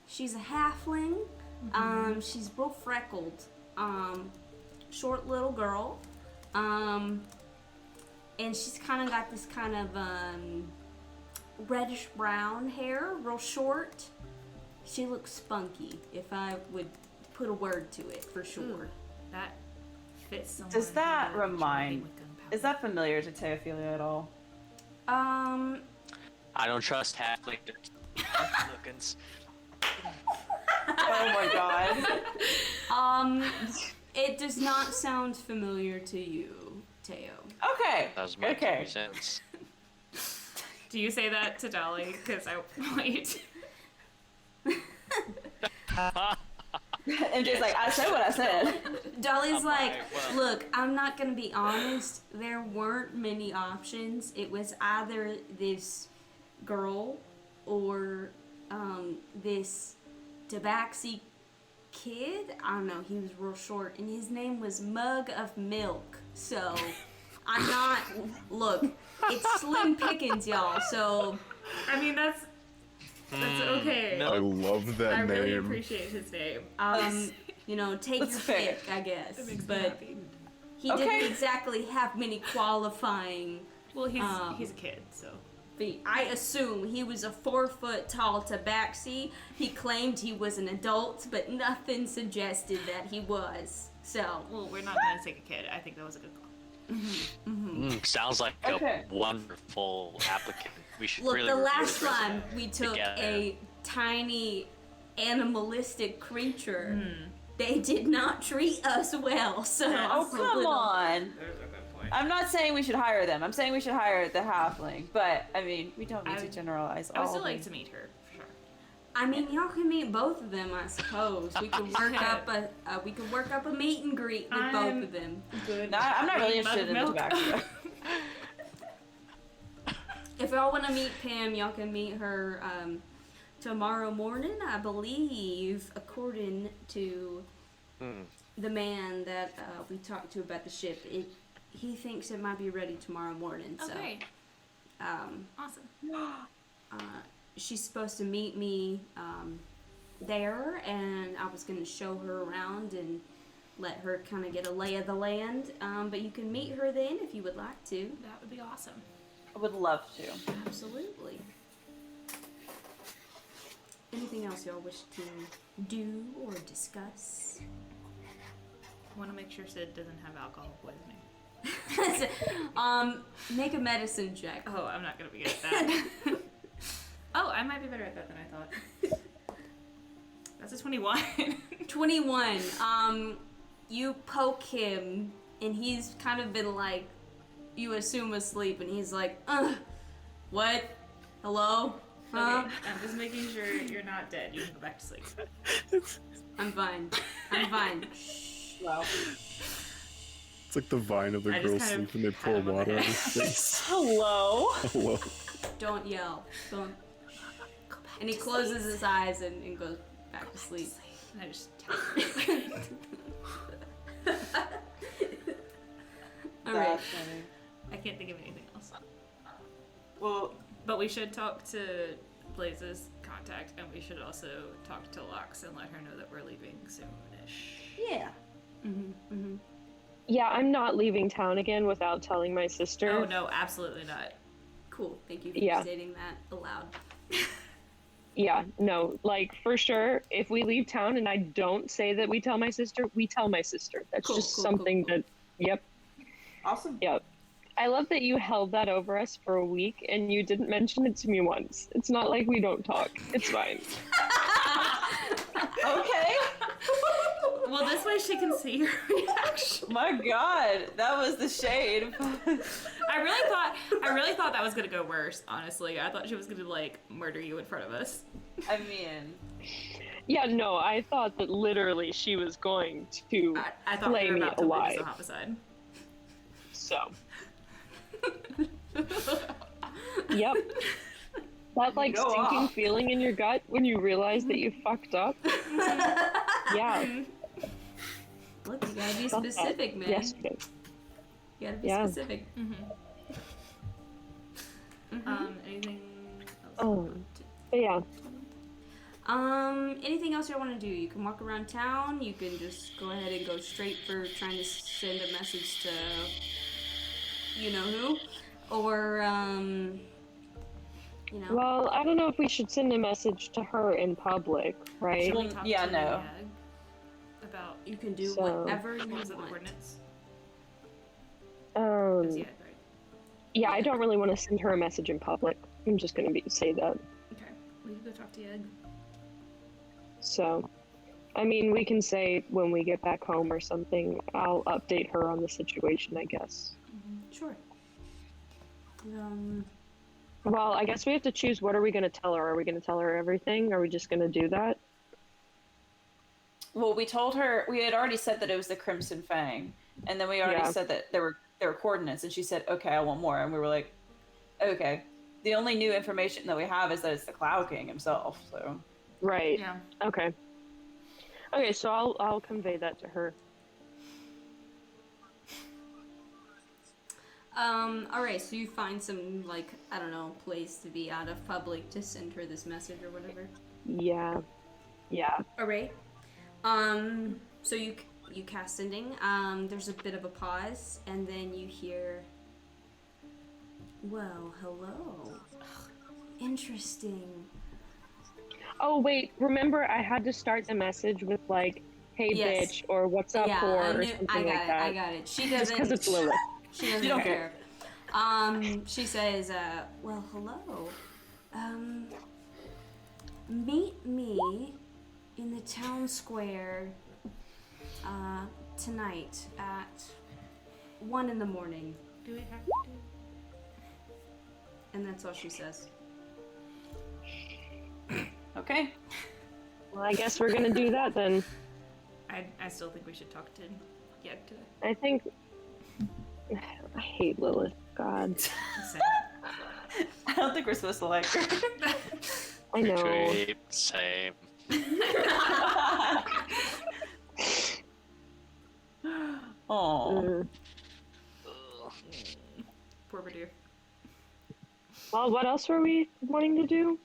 She's a halfling. She's real freckled. Short little girl. And she's kind of got this kind of reddish brown hair, real short. She looks spunky, if I would put a word to it, for sure. Ooh, that fits someone. Does that who loves remind? with gunpowder. Is that familiar to Teophilia at all? I don't trust halfling lookins. Oh my god. It does not sound familiar to you, Teo. Okay. That was making sense. Do you say that to Dolly? Because I wait. And just like, I said what I said. Dolly's like, well. look, I'm not gonna be honest, there weren't many options. It was either this girl or this Tabaxi kid. I don't know, he was real short, and his name was Mug of Milk. So, I'm not, look, it's slim pickings, y'all, so. I mean, that's okay. no. I love that I name. really appreciate his name. You know, take That's your fair. pick, I guess. That makes me But happy. he Okay. didn't exactly have many qualifying Well, he's a kid, so. feet. I assume he was a 4-foot tall tabaxi. He claimed he was an adult, but nothing suggested that he was. So, Well, we're not gonna take a kid. I think that was a good call. Sounds like Okay. a wonderful applicant. We should look, really the review last his time resume we took together. a tiny animalistic creature, they did not treat us well. So, Oh, I'm a come little- on. There's a good point. I'm not saying we should hire them. I'm saying we should hire the halfling. But, I mean, we don't need I to would- generalize I would all still of like them. to meet her, for sure. I mean, y'all can meet both of them, I suppose. We can work Yeah. up a meet and greet with both of them. Good. No, I'm not really Mug interested in the milk. tobacco. If y'all want to meet Pam, y'all can meet her tomorrow morning, I believe, according to the man that we talked to about the ship. He thinks it might be ready tomorrow morning. So, Okay. Awesome. she's supposed to meet me there, and I was going to show her around and let her kind of get a lay of the land. But you can meet her then if you would like to. That would be awesome. I would love to. Absolutely. Anything else y'all wish to do or discuss? I want to make sure Sid doesn't have alcohol poisoning. Make a medicine check. Oh, I'm not gonna be good at that. Oh, I might be better at that than I thought. That's a 21. 21. You poke him, and he's kind of been like, you assume asleep, and he's like, what? Hello? Huh? Okay, I'm just making sure you're not dead. You can go back to sleep. I'm fine. I'm fine. Shh. Wow. It's like the vine of the I girl just kind of sleeping. They pour pat him on the water on head. his face. Hello. Hello. Don't yell. Don't. And he closes his eyes and goes back to sleep. And I just tell him. Alright. That's funny. I can't think of anything else. Well, But we should talk to Blaze's contact, and we should also talk to Lux and let her know that we're leaving soonish. yeah. Yeah, I'm not leaving town again without telling my sister. Oh no, absolutely not. Cool. Thank you for Yeah. stating that aloud. Yeah, no, like for sure, if we leave town and I don't say that we tell my sister, we tell my sister. That's Cool, just cool, something cool. that, yep, Awesome. yep. I love that you held that over us for a week and you didn't mention it to me once. It's not like we don't talk. It's fine. Okay. Well, this way she can see your reaction. My God, that was the shade. I really thought that was gonna go worse. Honestly, I thought she was gonna like murder you in front of us. I mean, Yeah, no, I thought that literally she was going to I thought flay we were me about to witness alive. a homicide. So. Yep. That like Go sinking off. feeling in your gut when you realize that you fucked up. Yeah. Look, you gotta be felt that specific, man. Yesterday. You gotta be Yeah. specific. Anything else? Oh. But yeah. Anything else you want to do? You can walk around town. You can just go ahead and go straight for trying to send a message to you know who, or you know. Well, I don't know if we should send a message to her in public, right? Should we Well, talk yeah, to no. Yag about You can do So- whatever you what was it, the want. coordinates? Um, That's Yag, right? yeah, I don't really want to send her a message in public. I'm just gonna say that. Okay, we can go talk to Yag. So, I mean, we can say when we get back home or something. I'll update her on the situation, I guess. Sure. Well, I guess we have to choose what are we going to tell her? Are we going to tell her everything? Are we just going to do that? well, we told her we had already said that it was the Crimson Fang, and then we already Yeah. said that there were coordinates, and she said, "Okay, I want more," and we were like, "Okay." The only new information that we have is that it's the Cloud King himself. So Right. Yeah. Okay. Okay, so I'll convey that to her. Alright, so you find some, like, I don't know, place to be out of public to send her this message or whatever. Yeah. Yeah. Alright. So you cast sending. There's a bit of a pause, and then you hear, well, hello. Interesting. Oh, wait. Remember, I had to start the message with, like, hey, Yes. bitch, or what's up, Yeah, whore, I or knew, something I got like it, that. I got it. She Just doesn't, because it's Lilith. she doesn't You don't care. She says, well, hello. Meet me in the town square, tonight at 1 in the morning. Do we have to? And that's all she says. okay, Well, I guess we're going to do that then. I still think we should talk to Yag today. I think... I hate Lilith. God. Just I don't think we're supposed to like her. I know. Great, same. Oh, Mm. Poor dear. Well, what else were we wanting to do?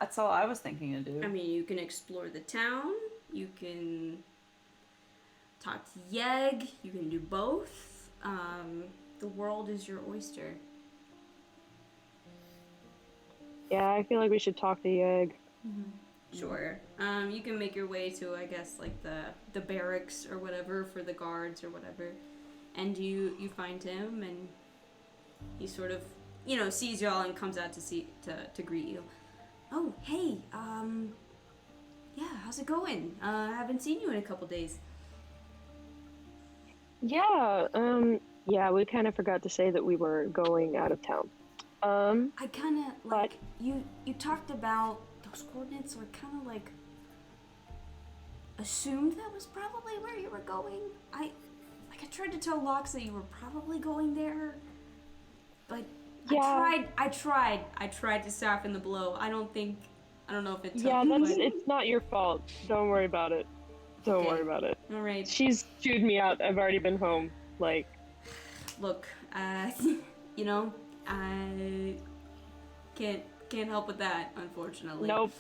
that's all I was thinking to do. I mean, you can explore the town, you can talk to Yeg, you can do both. The world is your oyster. Yeah, I feel like we should talk to Yeg. Sure. You can make your way to, I guess, like the barracks or whatever for the guards or whatever, and you find him, and he sort of, sees y'all and comes out to greet you. Oh, hey, yeah, how's it going? I haven't seen you in a couple days. Yeah, yeah, we kind of forgot to say that we were going out of town. I kind of like you talked about those coordinates, so I kind of like assumed that was probably where you were going. I tried to tell Lox that you were probably going there, but Yeah. I tried to soften the blow. I don't know if it took. Yeah, but- it's not your fault. Don't worry about it. Don't Okay. worry about it. all right. She's chewed me out. I've already been home. Like, Look, I can't help with that, unfortunately. nope,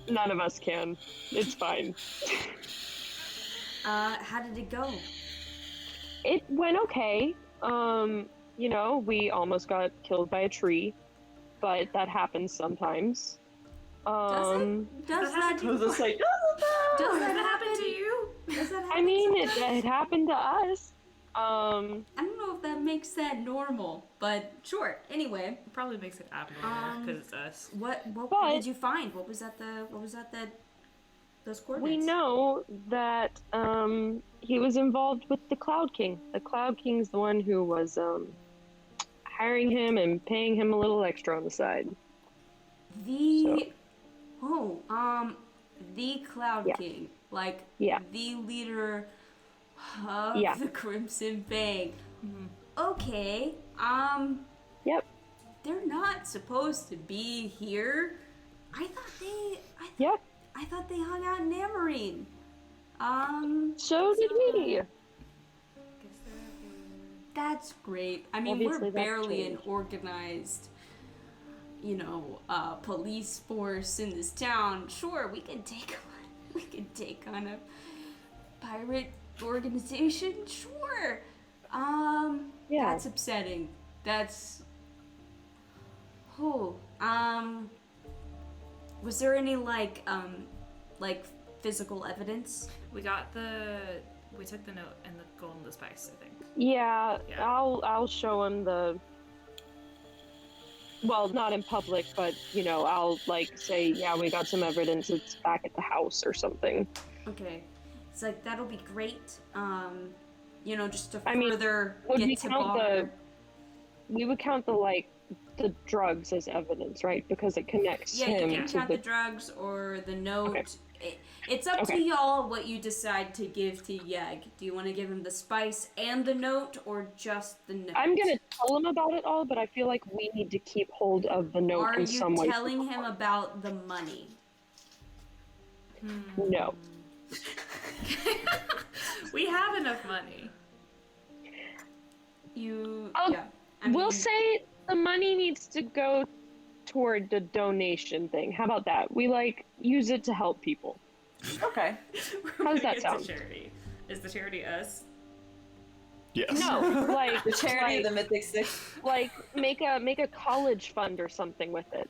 none of us can. It's fine. How did it go? It went okay. We almost got killed by a tree, but that happens sometimes. Does it? Does that? I was just like, Does that That happen happened to you? Does that happen? I mean, it sometimes? happened to us. I don't know know if that makes that normal, but sure. Anyway, It probably makes it abnormal because it's us. what But- did you find? What was that those coordinates? We know that he was involved with the Cloud King. The Cloud King's the one who was hiring him and paying him a little extra on the side. The the Cloud Yeah. King, like Yeah. the leader of Yeah. the Crimson Fang. Okay, Yep. they're not supposed to be here. I thought Yep. I thought they hung out in Namarine. So did we. That's great. I mean, Obviously, we're that's barely an changed. organized, police force in this town. Sure, we can take on a pirate organization. Sure. Yeah. That's upsetting. That's. Was there any like physical evidence? We took the note and the gold and the spice, I think. Yeah, Yeah. I'll show him the. Well, not in public, but I'll say, yeah, we got some evidence. It's back at the house or something. Okay. It's like that'll be great. Just to I mean, further would we get to count bar. We would count the drugs as evidence, right? Because it connects Yeah, him you can to count the. the drugs or the note. Okay. It's up to Okay. y'all what you decide to give to Yeg. Do you want to give him the spice and the note, or just the note? I'm gonna tell him about it all, but I feel like we need to keep hold of the note Are in you some way. telling him about the money? No. We have enough money. Yeah. We'll say the money needs to go toward the donation thing. How about that? We use it to help people. Okay. How does that It's sound? a charity. Is the charity us? Yes. No, The charity of the Mythic Six. make a college fund or something with it.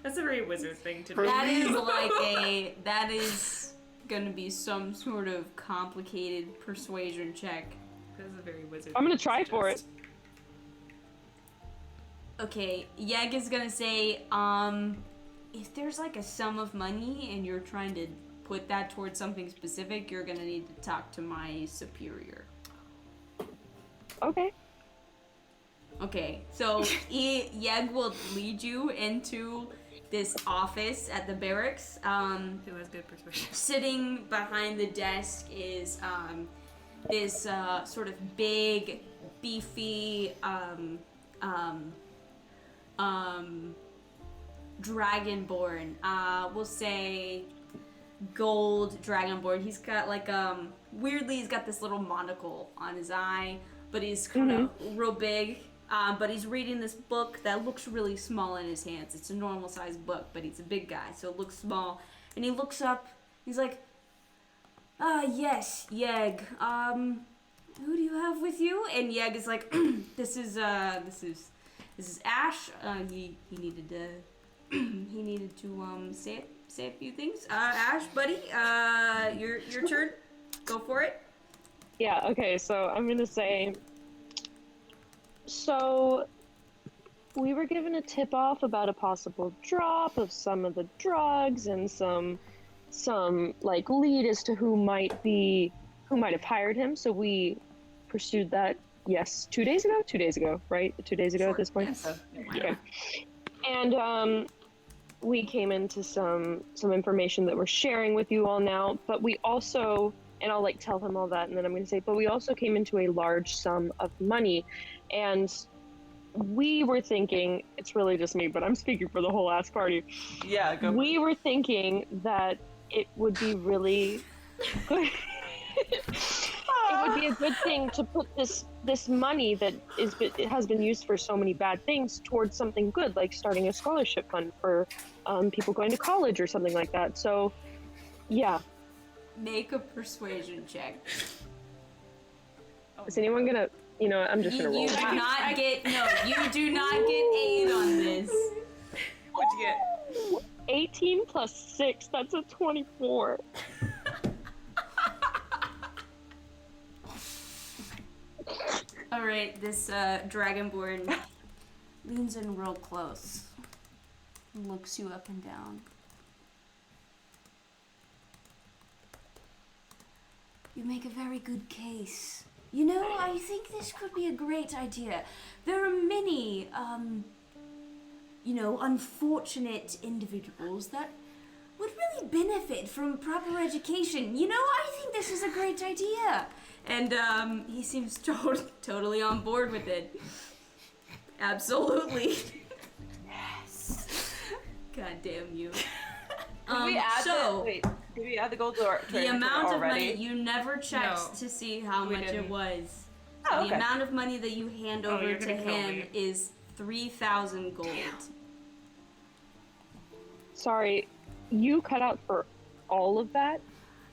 That's a very wizard thing to do. That is gonna be some sort of complicated persuasion check. That's a very wizard. I'm gonna thing to try for it. suggest. Okay, Yeg is gonna say, if there's a sum of money and you're trying to put that towards something specific, you're gonna need to talk to my superior. Okay. Okay, so Yeg will lead you into this office at the barracks. Who has good persuasion? Sitting behind the desk is this sort of big, beefy, dragonborn. We'll say gold dragonborn. He's got weirdly he's got this little monocle on his eye, but he's kind of real big. But he's reading this book that looks really small in his hands. It's a normal sized book, but he's a big guy, so it looks small. And he looks up. He's like, yes, Yeg. Who do you have with you? And Yeg is like, this is Ash. He needed to say a few things. Ash, buddy, your turn. Go for it. Yeah, okay, so I'm gonna say, so we were given a tip-off about a possible drop of some of the drugs and some lead as to who might have hired him, so we pursued that, yes, 2 days ago, right? 2 days ago at this point? So, Okay. And we came into some information that we're sharing with you all now, but we also, and I'll tell him all that, and then I'm going to say, but we also came into a large sum of money, and we were thinking, it's really just me, but I'm speaking for the whole ass party. yeah, go. We were thinking that it would be really good. It would be a good thing to put this money that has been used for so many bad things towards something good, like starting a scholarship fund for people going to college or something like that. So, yeah. Make a persuasion check. Is anyone gonna? I'm just gonna roll. You do not get you do not get aid on this. What'd you get? 18 plus 6. That's a 24. Alright, this Dragonborn leans in real close. Looks you up and down. You make a very good case. You know, I think this could be a great idea. There are many, unfortunate individuals that would really benefit from proper education. You know, I think this is a great idea. And, he seems totally on board with it. Absolutely. Yes. God damn you. Did we add the gold to the amount of already? money, you never checked to see how much it was. So Oh, the okay. amount of money that you hand over you're to gonna kill him me. is 3,000 gold. Sorry, you cut out for all of that?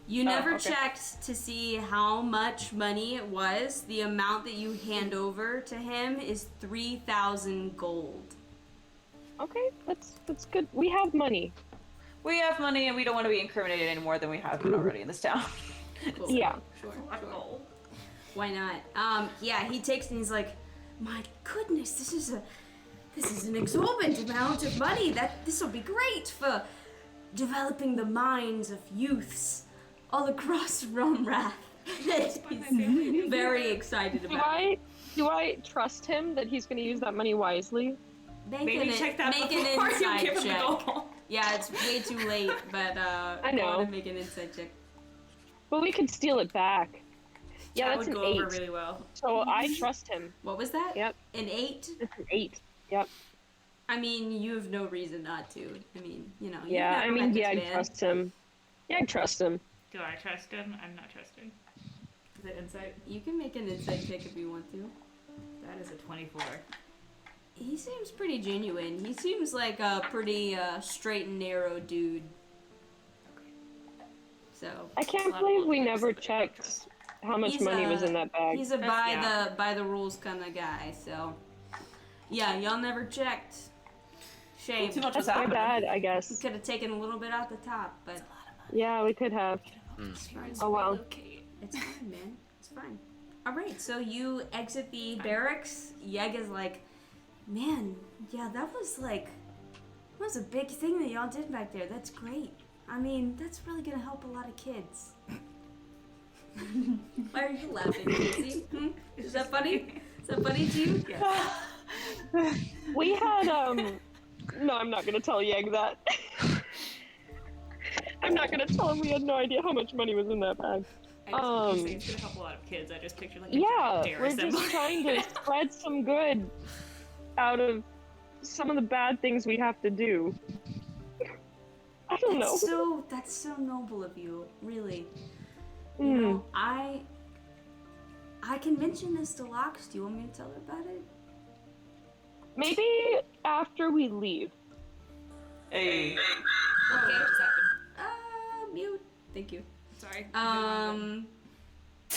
You never okay. checked to see how much money it was. The amount that you hand over to him is 3,000 gold. Okay, that's good. We have money. We have money and we don't want to be incriminated any more than we have been already in this town. Cool. Yeah. Sure. Why not? Yeah, he takes it and he's like, my goodness, this is an exorbitant amount of money. This will be great for developing the minds of youths all across Romrath. He's very excited about it. Do I trust him that he's going to use that money wisely? Maybe check that make before an you inside give him the check. gold. Yeah, it's way too late, but I go know. on and make an inside check. But we could steal it back. Yeah, That that's would an go 8. over really well. So I trust him. What was that? Yep, An 8? it's an 8. Yep. I mean, you have no reason not to. I mean, you've Yeah, never I met mean, this yeah, I man. trust him. Yeah, I trust him. Do I trust him? I'm not trusting. Is it insight? You can make an insight check if you want to. That is a 24. He seems pretty genuine. He seems like a pretty straight and narrow dude. So I can't believe we never checked how much He's money was a- in that bag. he's a Yeah. by the rules kind of guy. So yeah, y'all never checked. Shame. Too much That's was my happening. bad, I We guess. could have taken a little bit out the top, but Yeah, we could have. it's fine. Oh well. It's fine, man. It's fine. All right, so you exit the barracks. Yeg is like, man, yeah, that was a big thing that y'all did back there. That's great. I mean, that's really gonna help a lot of kids. Why are you laughing, Casey? Is that funny? Is that funny to you? Yes. We had, no, I'm not gonna tell Yeg that. I'm not gonna tell him we had no idea how much money was in that bag. I just think it's gonna help a lot of kids. I just picture like a Yeah, giant we're dare symbol. just trying to spread some good out of some of the bad things we have to do. I don't know. That's so noble of you, really. You Mm. know, I can mention this to Lox. Do you want me to tell her about it? Maybe after we leave. Hey. Okay. What just happened? Mute. Thank you. Sorry.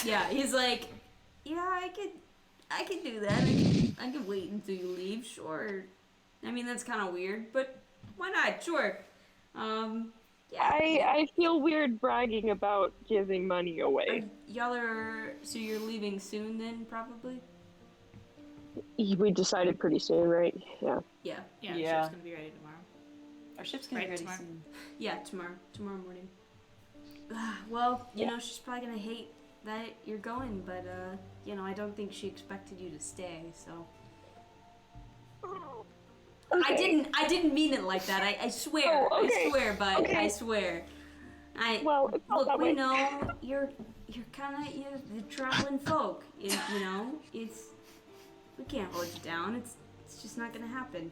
Yeah, he's like, yeah, I could do that. I could wait until you leave, sure. I mean, that's kind of weird, but why not? Sure. Yeah. I feel weird bragging about giving money away. So you're leaving soon then, probably? We decided pretty soon, right? Yeah. Yeah. Yeah, Yeah. ship's gonna be ready tomorrow. Our ship's gonna Right, be ready tomorrow. soon. Yeah, tomorrow morning. Well, you know, she's probably gonna hate that you're going, but, I don't think she expected you to stay, so. Okay. I didn't mean it like that. I swear. Oh, okay. I swear, bud. Okay. I swear. Well, it felt Look, that we way. know you're kind of the traveling folk. You know, we can't hold you down. It's just not gonna happen.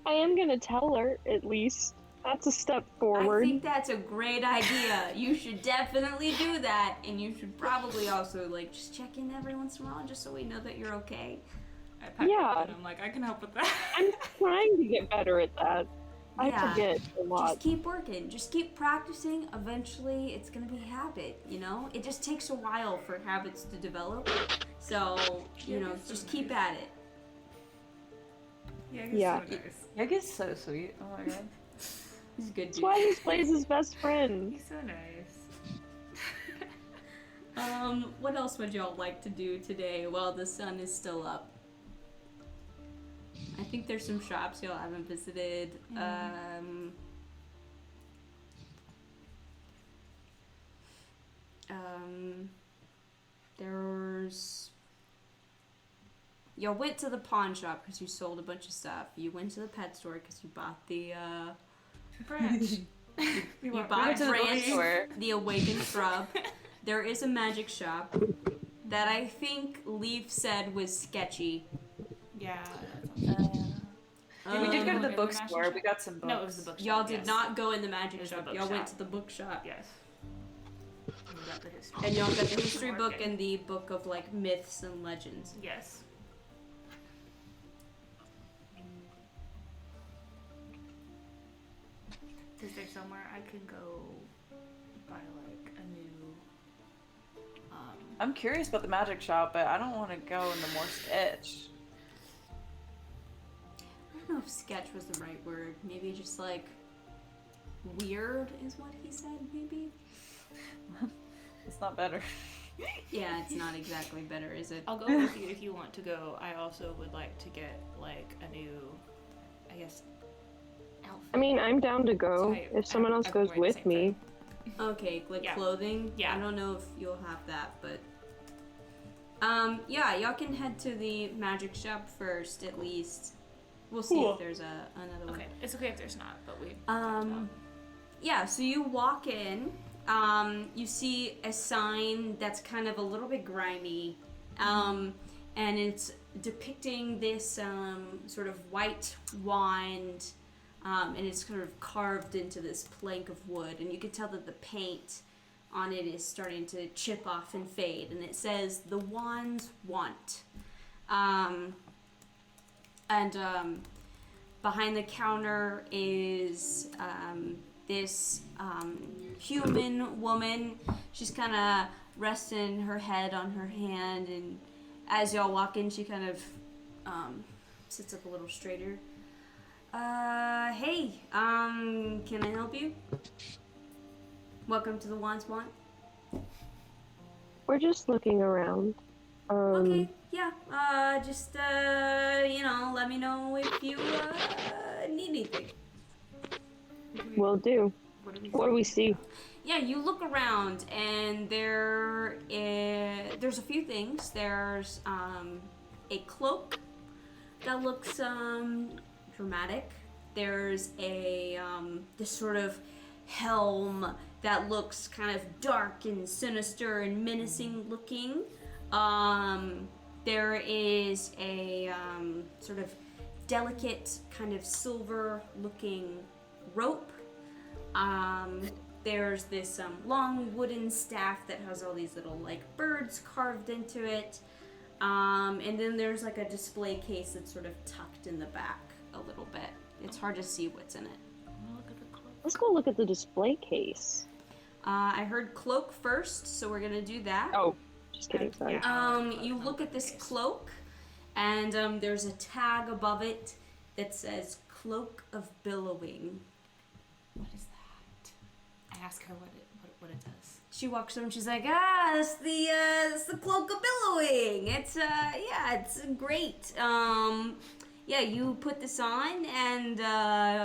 I am gonna tell her, at least. That's a step forward. I think that's a great idea. You should definitely do that, and you should probably also just check in every once in a while, just so we know that you're okay. I packed Yeah. up and I'm like, I can help with that. I'm trying to get better at that. I Yeah. forget a lot. Just keep working. Just keep practicing. Eventually, it's gonna be a habit. You know, it just takes a while for habits to develop. So just keep at it. Yeah. Yeah. So nice. Yeg is so sweet. Oh my god. He's a good That's dude. why he's Blaze's best friend. He's so nice. What else would y'all like to do today while the sun is still up? I think there's some shops y'all haven't visited. There's... Y'all went to the pawn shop because you sold a bunch of stuff. You went to the pet store because you bought the, Branch. you went bought to the Branch, bookstore. the awakened shrub. There is a magic shop that I think Leaf said was sketchy. Yeah. We did go to the in the bookstore. magic We got some books. No, it was the bookshop. Y'all did yes. not go in the magic It was the shop. Y'all bookshop. went to the bookshop. Yes. We got the history. And y'all got the history book Market. and the book of like myths and legends. Yes. Is there somewhere I could go buy like a new I'm curious about the magic shop, but I don't want to go into more sketch. I don't know if sketch was the right word. Maybe just like weird is what he said, maybe? It's not better. Yeah, it's not exactly better, is it? I'll go with you if you want to go. I also would like to get like a new, I guess, outfit. I mean, I'm down to go Type. if someone else I've been goes wearing the with same me. thing. Okay, like Yeah. clothing? Yeah. I don't know if you'll have that, but... yeah, y'all can head to the magic shop first, at least. We'll see Cool. if there's another one. Okay, it's okay if there's not, but we. Yeah, so you walk in, you see a sign that's kind of a little bit grimy, and it's depicting this sort of white wand, and it's kind of carved into this plank of wood, and you can tell that the paint on it is starting to chip off and fade, and it says, "The Wand's Want." Behind the counter is this human woman. She's kind of resting her head on her hand, and as y'all walk in, she kind of sits up a little straighter. Hey, can I help you? Welcome to the Wand's Want. We're just looking around. Okay, yeah, just, let me know if you, need anything. Will do. What do we see? Yeah, you look around, and there's a few things. There's, a cloak that looks, dramatic. There's this sort of helm that looks kind of dark and sinister and menacing looking. There is a sort of delicate kind of silver looking rope. There's this long wooden staff that has all these little like birds carved into it. And then there's like a display case that's sort of tucked in the back a little bit. It's hard to see what's in it. Let's go look at the display case. I heard cloak first, so we're gonna do that. Oh, just kidding, sorry. You look at this cloak, and there's a tag above it that says Cloak of Billowing. What is that? I ask her what it does. She walks over and she's like, that's the Cloak of Billowing. It's it's great. Yeah, you put this on and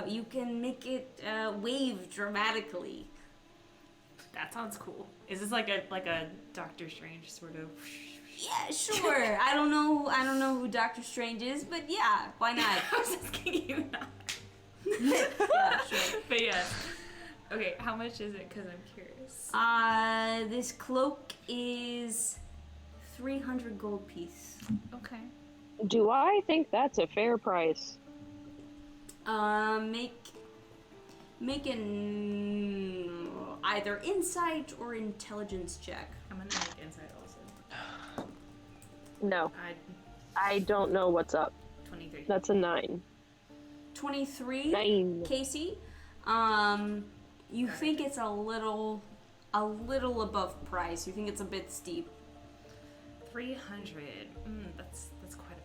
you can make it wave dramatically. That sounds cool. Is this like a Doctor Strange sort of? Yeah, sure. I don't know who Doctor Strange is, but yeah, why not? I was asking you not. Yeah, sure. But yes. Okay, how much is it? Because I'm curious. This cloak is 300 gold piece. Okay. Do I think that's a fair price? Make an either insight or intelligence check. I'm gonna make insight also. No. I don't know what's up. 23. That's a 9. 23. 9. Casey, you think it's a little above price. You think it's a bit steep. 300. That's quite a bit.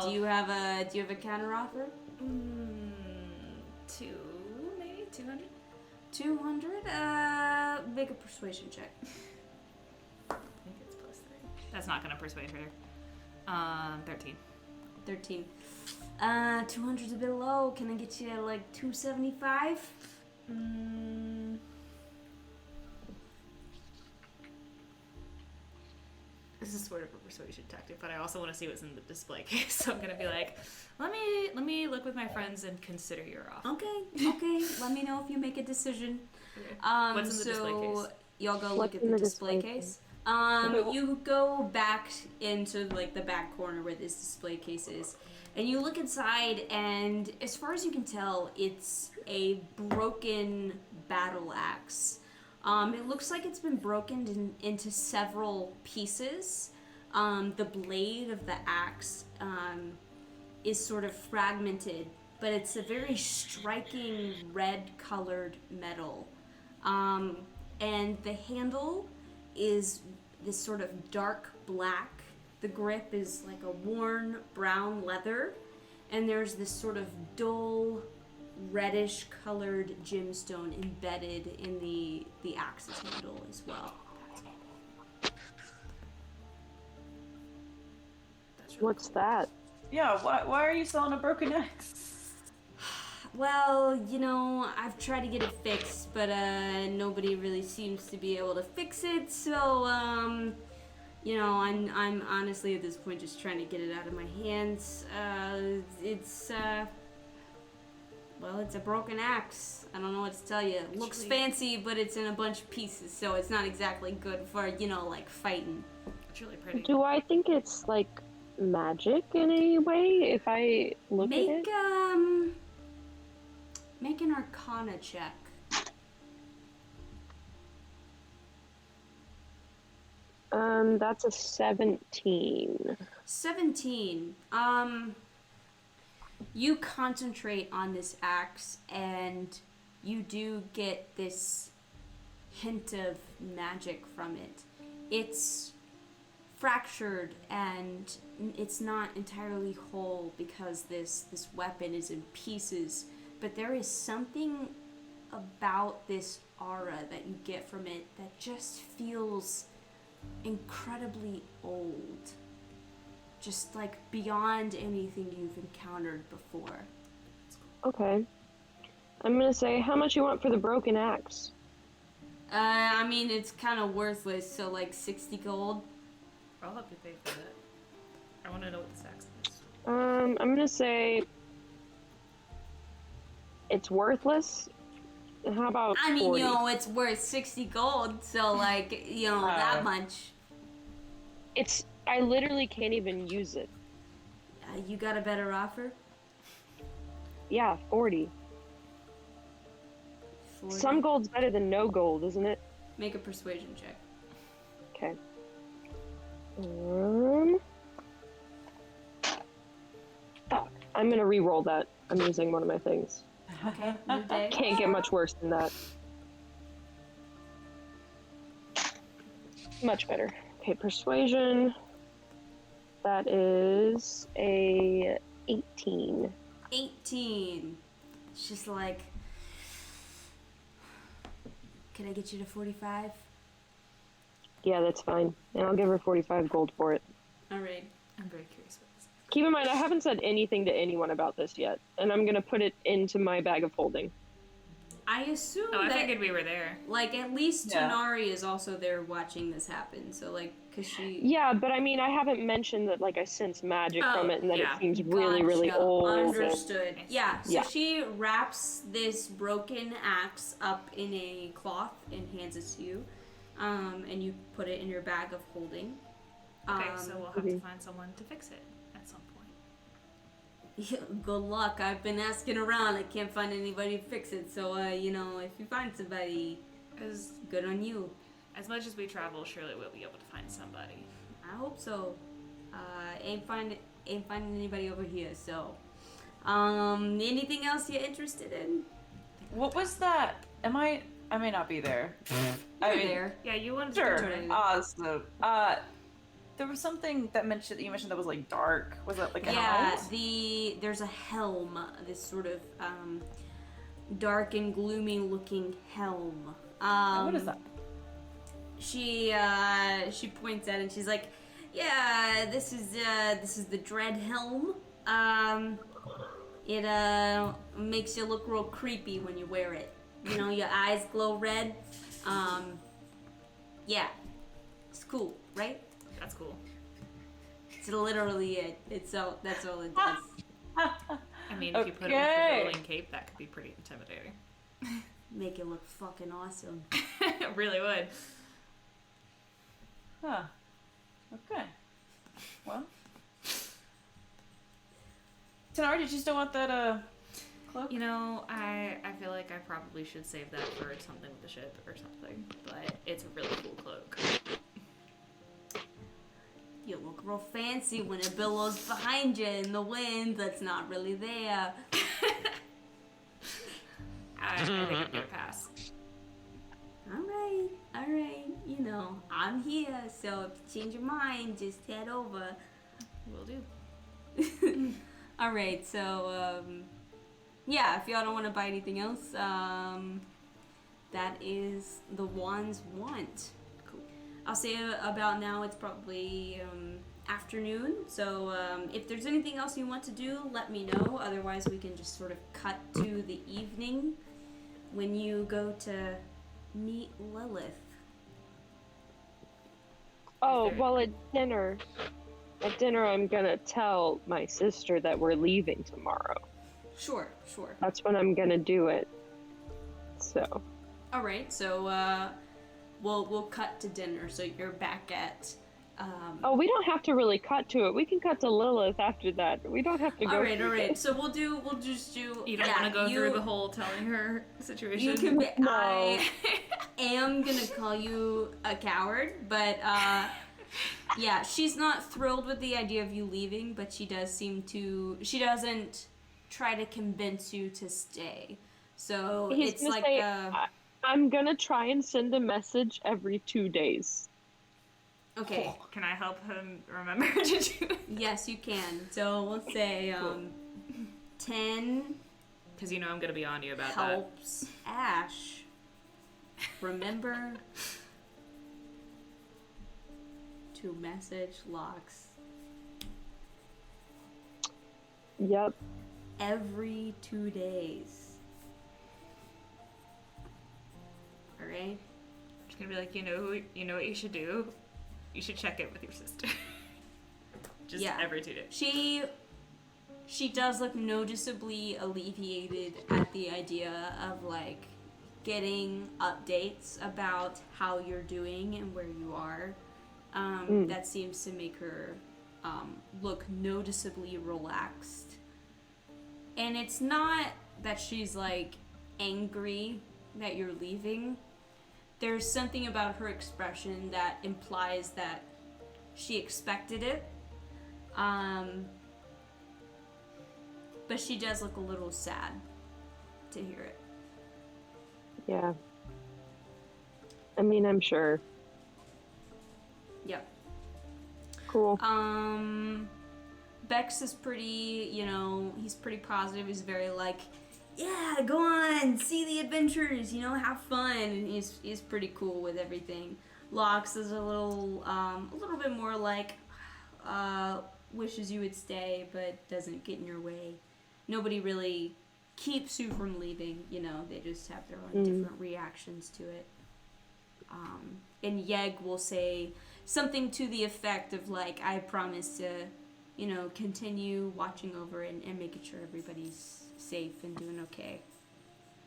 Do you have a counter offer? 2, maybe 200. 200. Make a persuasion check. That's not gonna persuade her. 13. 13. 200's a bit low. Can I get you like 275? This is sort of a persuasion tactic, but I also want to see what's in the display case. So I'm gonna be like, let me look with my friends and consider your offer. Okay. Let me know if you make a decision. Okay. What's in the So display case? y'all go What's look at in the the display display case. You go back into like the back corner where this display case is, and you look inside, and as far as you can tell, it's a broken battle axe. It looks like it's been broken into several pieces. The blade of the axe is sort of fragmented, but it's a very striking red-colored metal. And the handle is this sort of dark black. The grip is like a worn brown leather, and there's this sort of dull reddish colored gemstone embedded in the axe's handle as well. What's that? Yeah, why are you selling a broken axe? Well, I've tried to get it fixed, but nobody really seems to be able to fix it. So, I'm honestly at this point just trying to get it out of my hands. It's a broken axe. I don't know what to tell you. It looks fancy, but it's in a bunch of pieces, so it's not exactly good for like fighting. It's really pretty. Do I think it's like magic in any way if I look at it? Make an Arcana check. That's a 17. 17. You concentrate on this axe, and you do get this hint of magic from it. It's fractured, and it's not entirely whole because this weapon is in pieces, but there is something about this aura that you get from it that just feels incredibly old. Just like beyond anything you've encountered before. Okay. I'm gonna say, how much you want for the broken axe? I mean, it's kind of worthless, so like 60 gold. I'll help you pay for that. I want to know what this axe is. I'm gonna say it's worthless. How about I mean, 40? it's worth 60 gold, so like, that much. I literally can't even use it. You got a better offer? Yeah, 40. 40? Some gold's better than no gold, isn't it? Make a persuasion check. Okay. Fuck. I'm gonna re-roll that. I'm using one of my things. Okay, new day. Can't get much worse than that. Much better. Okay, persuasion. That is a 18. 18. It's just like, can I get you to 45? Yeah, that's fine. And I'll give her 45 gold for it. Alright. I'm very curious what this is. Keep in mind, I haven't said anything to anyone about this yet. And I'm gonna put it into my bag of holding. I assume Oh, I that, figured we were there. like, at least Yeah. Tonari is also there watching this happen. So, like, because she... Yeah, but I mean, I haven't mentioned that, like, I sense magic Oh, from it and that yeah. it seems really, really Gotcha. old. and- Understood. Yeah, so Yeah. she wraps this broken axe up in a cloth and hands it to you. And you put it in your bag of holding. Okay, so we'll have to Mhm. find someone to fix it at some point. Good luck. I've been asking around. I can't find anybody to fix it. So, if you find somebody, As good on you. as much as we travel, surely we'll be able to find somebody. I hope so. Ain't finding anybody over here. So, anything else you're interested in? What was that? I may not be there. You're there. Yeah, you wanted Sure. to go to Awesome. There was something that you mentioned that was like dark. Was that like a Yeah, helmet? there's a helm, this sort of dark and gloomy looking helm. What is that? She points at it and she's like, Yeah, this is the Dread Helm. It makes you look real creepy when you wear it. You know, your eyes glow red. Yeah, it's cool, right? That's cool. It's literally it. That's all it does. I mean, if you put it with the Okay. billowing cape, that could be pretty intimidating. Make it look fucking awesome. It really would. Huh. Okay. Well. Tanara, did you still want that cloak? You know, I feel like I probably should save that for something with the ship or something, but it's a really cool cloak. You look real fancy when it billows behind you in the wind that's not really there. I think I'd get a pass. Alright. You know, I'm here, so if you change your mind, just head over. Will do. Alright, so, yeah, if y'all don't want to buy anything else, that is the wand's want. Cool. I'll say about now it's probably afternoon, so if there's anything else you want to do, let me know. Otherwise, we can just sort of cut to the evening when you go to meet Lilith. Oh, well, at dinner, I'm gonna tell my sister that we're leaving tomorrow. Sure. That's when I'm gonna do it. So. All right, so we'll cut to dinner. So you're back at. Oh, we don't have to really cut to it. We can cut to Lilith after that. We don't have to go. All right. So we'll just do. You don't want to go through the whole telling her situation? You can. No. I am gonna call you a coward, but yeah, she's not thrilled with the idea of you leaving, but she does seem to. She doesn't try to convince you to stay. So He's it's gonna like say, I'm gonna try and send a message every 2 days. okay. Can I help him remember to do it? Yes, you can. So we'll say 10 Because you know I'm going to be on you about helps Ash remember to message Locks Yep. every 2 days. Alright? She's going to be like, you know what you should do? You should check in with your sister. Just Yeah. every 2 days. She does look noticeably alleviated at the idea of like getting updates about how you're doing and where you are. That seems to make her look noticeably relaxed. And it's not that she's like angry that you're leaving. There's something about her expression that implies that she expected it. But she does look a little sad to hear it. Yeah. I mean, I'm sure. Yep. Cool. Bex is pretty, he's pretty positive. He's very like, yeah, go on, see the adventures, have fun. And he's pretty cool with everything. Lox is a little bit more like, wishes you would stay, but doesn't get in your way. Nobody really keeps you from leaving, they just have their own different reactions to it. And Yeg will say something to the effect of like, I promise to, continue watching over and making sure everybody's safe and doing okay.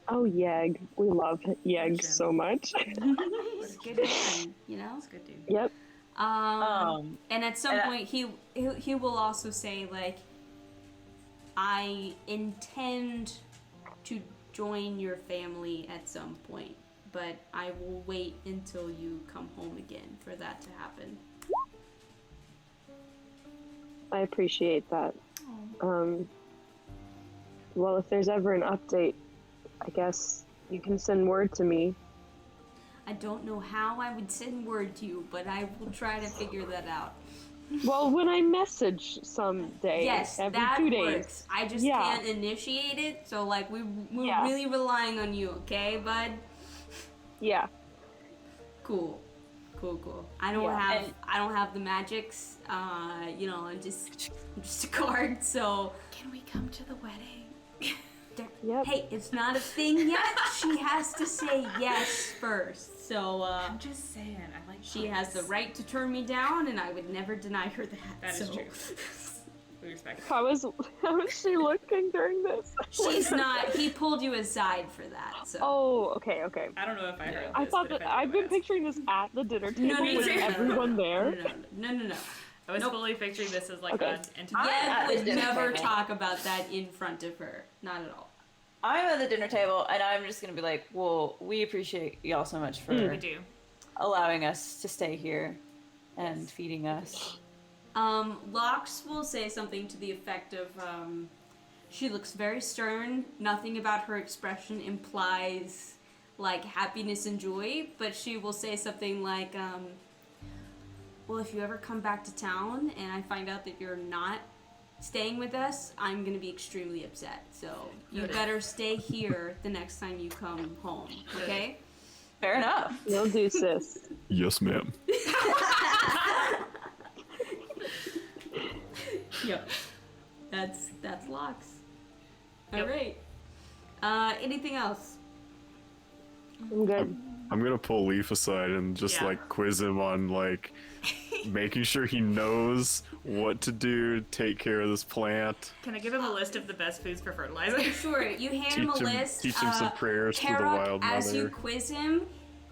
Oh, Yeg. We love Yeg so much. It's a good man, It's a good dude. Yep. And at some point he will also say like, I intend to join your family at some point, but I will wait until you come home again for that to happen. I appreciate that. Well, if there's ever an update, I guess you can send word to me. I don't know how I would send word to you, but I will try to figure that out. Well, when I message someday, Yes, every that 2 days. works. I just can't initiate it, so like we're really relying on you, okay, bud? Yeah. Cool. Cool. I don't have the magics. You know, I'm just a card. So Can we come to the wedding? Yep. hey, it's not a thing yet. She has to say yes first. So I'm just saying, I like she has the right to turn me down, and I would never deny her that. That is so. true. We respect it. How is she looking during this? She's not. He pulled you aside for that. So. Oh, okay. I don't know if I heard this. I thought but that if I I've did, been picturing this at the dinner table No, with everyone there. No. I was fully picturing this as like Okay. an entity. Yed would dinner never table. talk about that in front of her. Not at all. I'm at the dinner table, and I'm just gonna be like, well, we appreciate y'all so much for We do. allowing us to stay here and feeding us. Lox will say something to the effect of, she looks very stern. Nothing about her expression implies, like, happiness and joy, but she will say something like, well, if you ever come back to town and I find out that you're not staying with us, I'm gonna be extremely upset. So you better stay here the next time you come home, okay? Fair enough. Will do, sis. Yes, ma'am. Yep. That's Lox. Yep. Alright. Anything else? I'm good. I'm gonna pull Leaf aside and just Yeah. like quiz him on like making sure he knows what to do to take care of this plant. Can I give him a list of the best foods for fertilizer? Sure, you hand him a list. Teach him some prayers for the Tarok, wild as you mother. quiz him,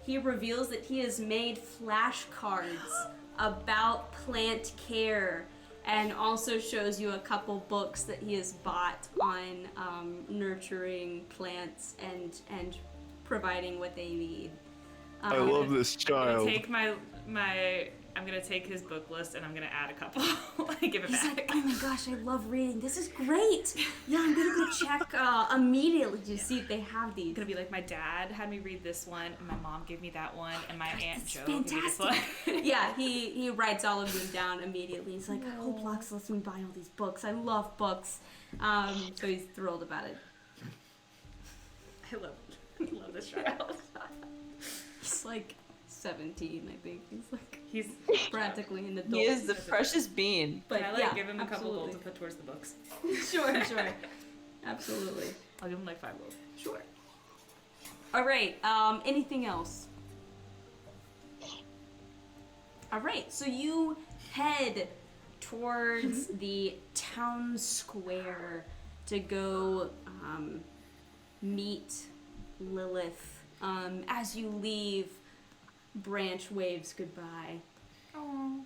he reveals that he has made flashcards about plant care and also shows you a couple books that he has bought on nurturing plants and providing what they need. I love this I'm gonna child. take I'm gonna take his book list and I'm gonna add a couple and give it He's back. like, oh my gosh, I love reading. This is great. Yeah, I'm gonna go check immediately to see if they have these. It's gonna be like, my dad had me read this one, and my mom gave me that one, and my aunt That's Jo gave me this one. fantastic. Yeah, he writes all of them down immediately. He's like, I hope Lox lets me buy all these books. I love books. So he's thrilled about it. I love this child. He's like 17, I think. He's like He's practically an adult. He is the precious bean. But Can I yeah, give him a couple gold absolutely. to put towards the books? Sure. Absolutely. I'll give him like 5 gold. Sure. All right. Anything else? All right. So you head towards the town square to go meet Lilith. As you leave, Branch waves goodbye. Oh.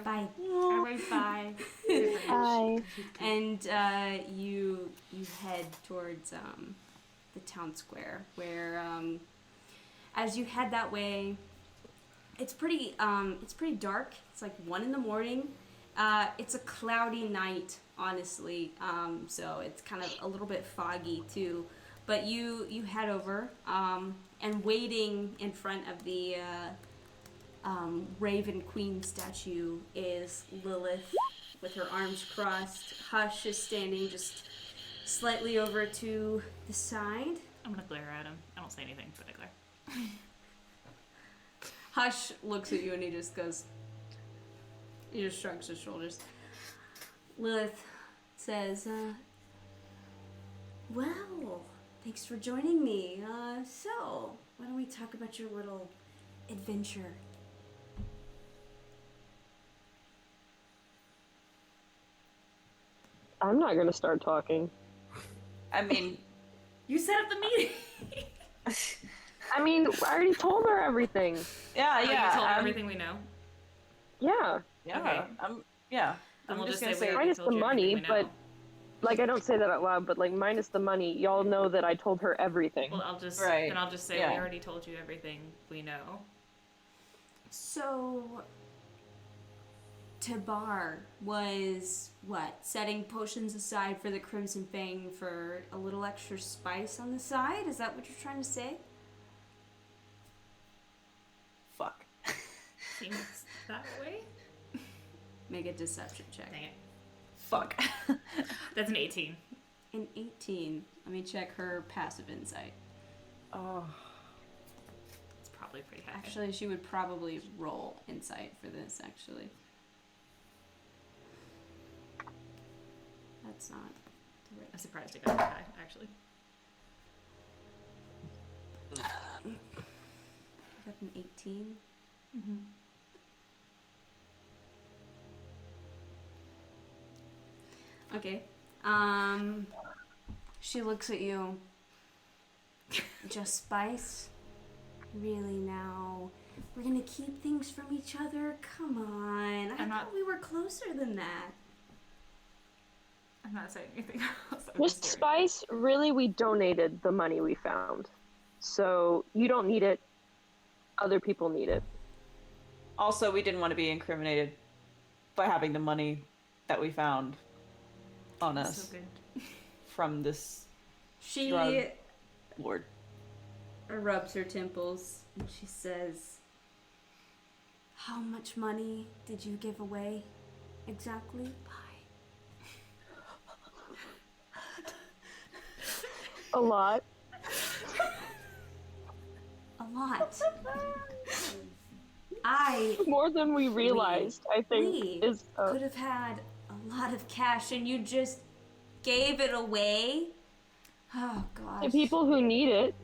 Bye. I wave bye. Hi. And you head towards the town square, where as you head that way, it's pretty dark. It's like 1 in the. It's a cloudy night, honestly. So it's kind of a little bit foggy too. But you head over, and waiting in front of the Raven Queen statue is Lilith with her arms crossed. Hush is standing just slightly over to the side. I'm gonna glare at him. I don't say anything, but I glare. Hush looks at you and he just shrugs his shoulders. Lilith says, well, thanks for joining me. So, why don't we talk about your little adventure? I'm not gonna start talking. I mean, You set up the meeting. I mean, I already told her everything. yeah, You told her yeah, everything we know. Yeah, yeah, Okay. yeah. Then I'm we'll just just gonna say say, we already minus told the you everything money, we know. but like I don't say that out loud, but like minus the money, y'all know that I told her everything. Well, I'll just say yeah. we already told you everything we know. So, Tabar was, setting potions aside for the Crimson Fang for a little extra spice on the side? Is that what you're trying to say? fuck. Seems that way. Make a deception check. Dang it. Fuck. That's an 18. An 18. Let me check her passive insight. Oh. It's probably probably pretty high. Actually, she would probably roll insight for this, actually. That's not the right. I'm surprised it got that high, actually. You got an 18. Mm-hmm. Okay. She looks at you. Just Spice? Really now? We're gonna keep things from each other? Come on. I thought we were closer than that. I'm not saying anything else. Just Spice, really, we donated the money we found. So you don't need it. Other people need it. Also, we didn't want to be incriminated by having the money that we found on us So good. from this She drug lord. rubs her temples and she says, "How much money did you give away exactly?" A lot. A lot. I More than we realized, I think, we is. could have had a lot of cash and you just gave it away. Oh gosh. The people who need it.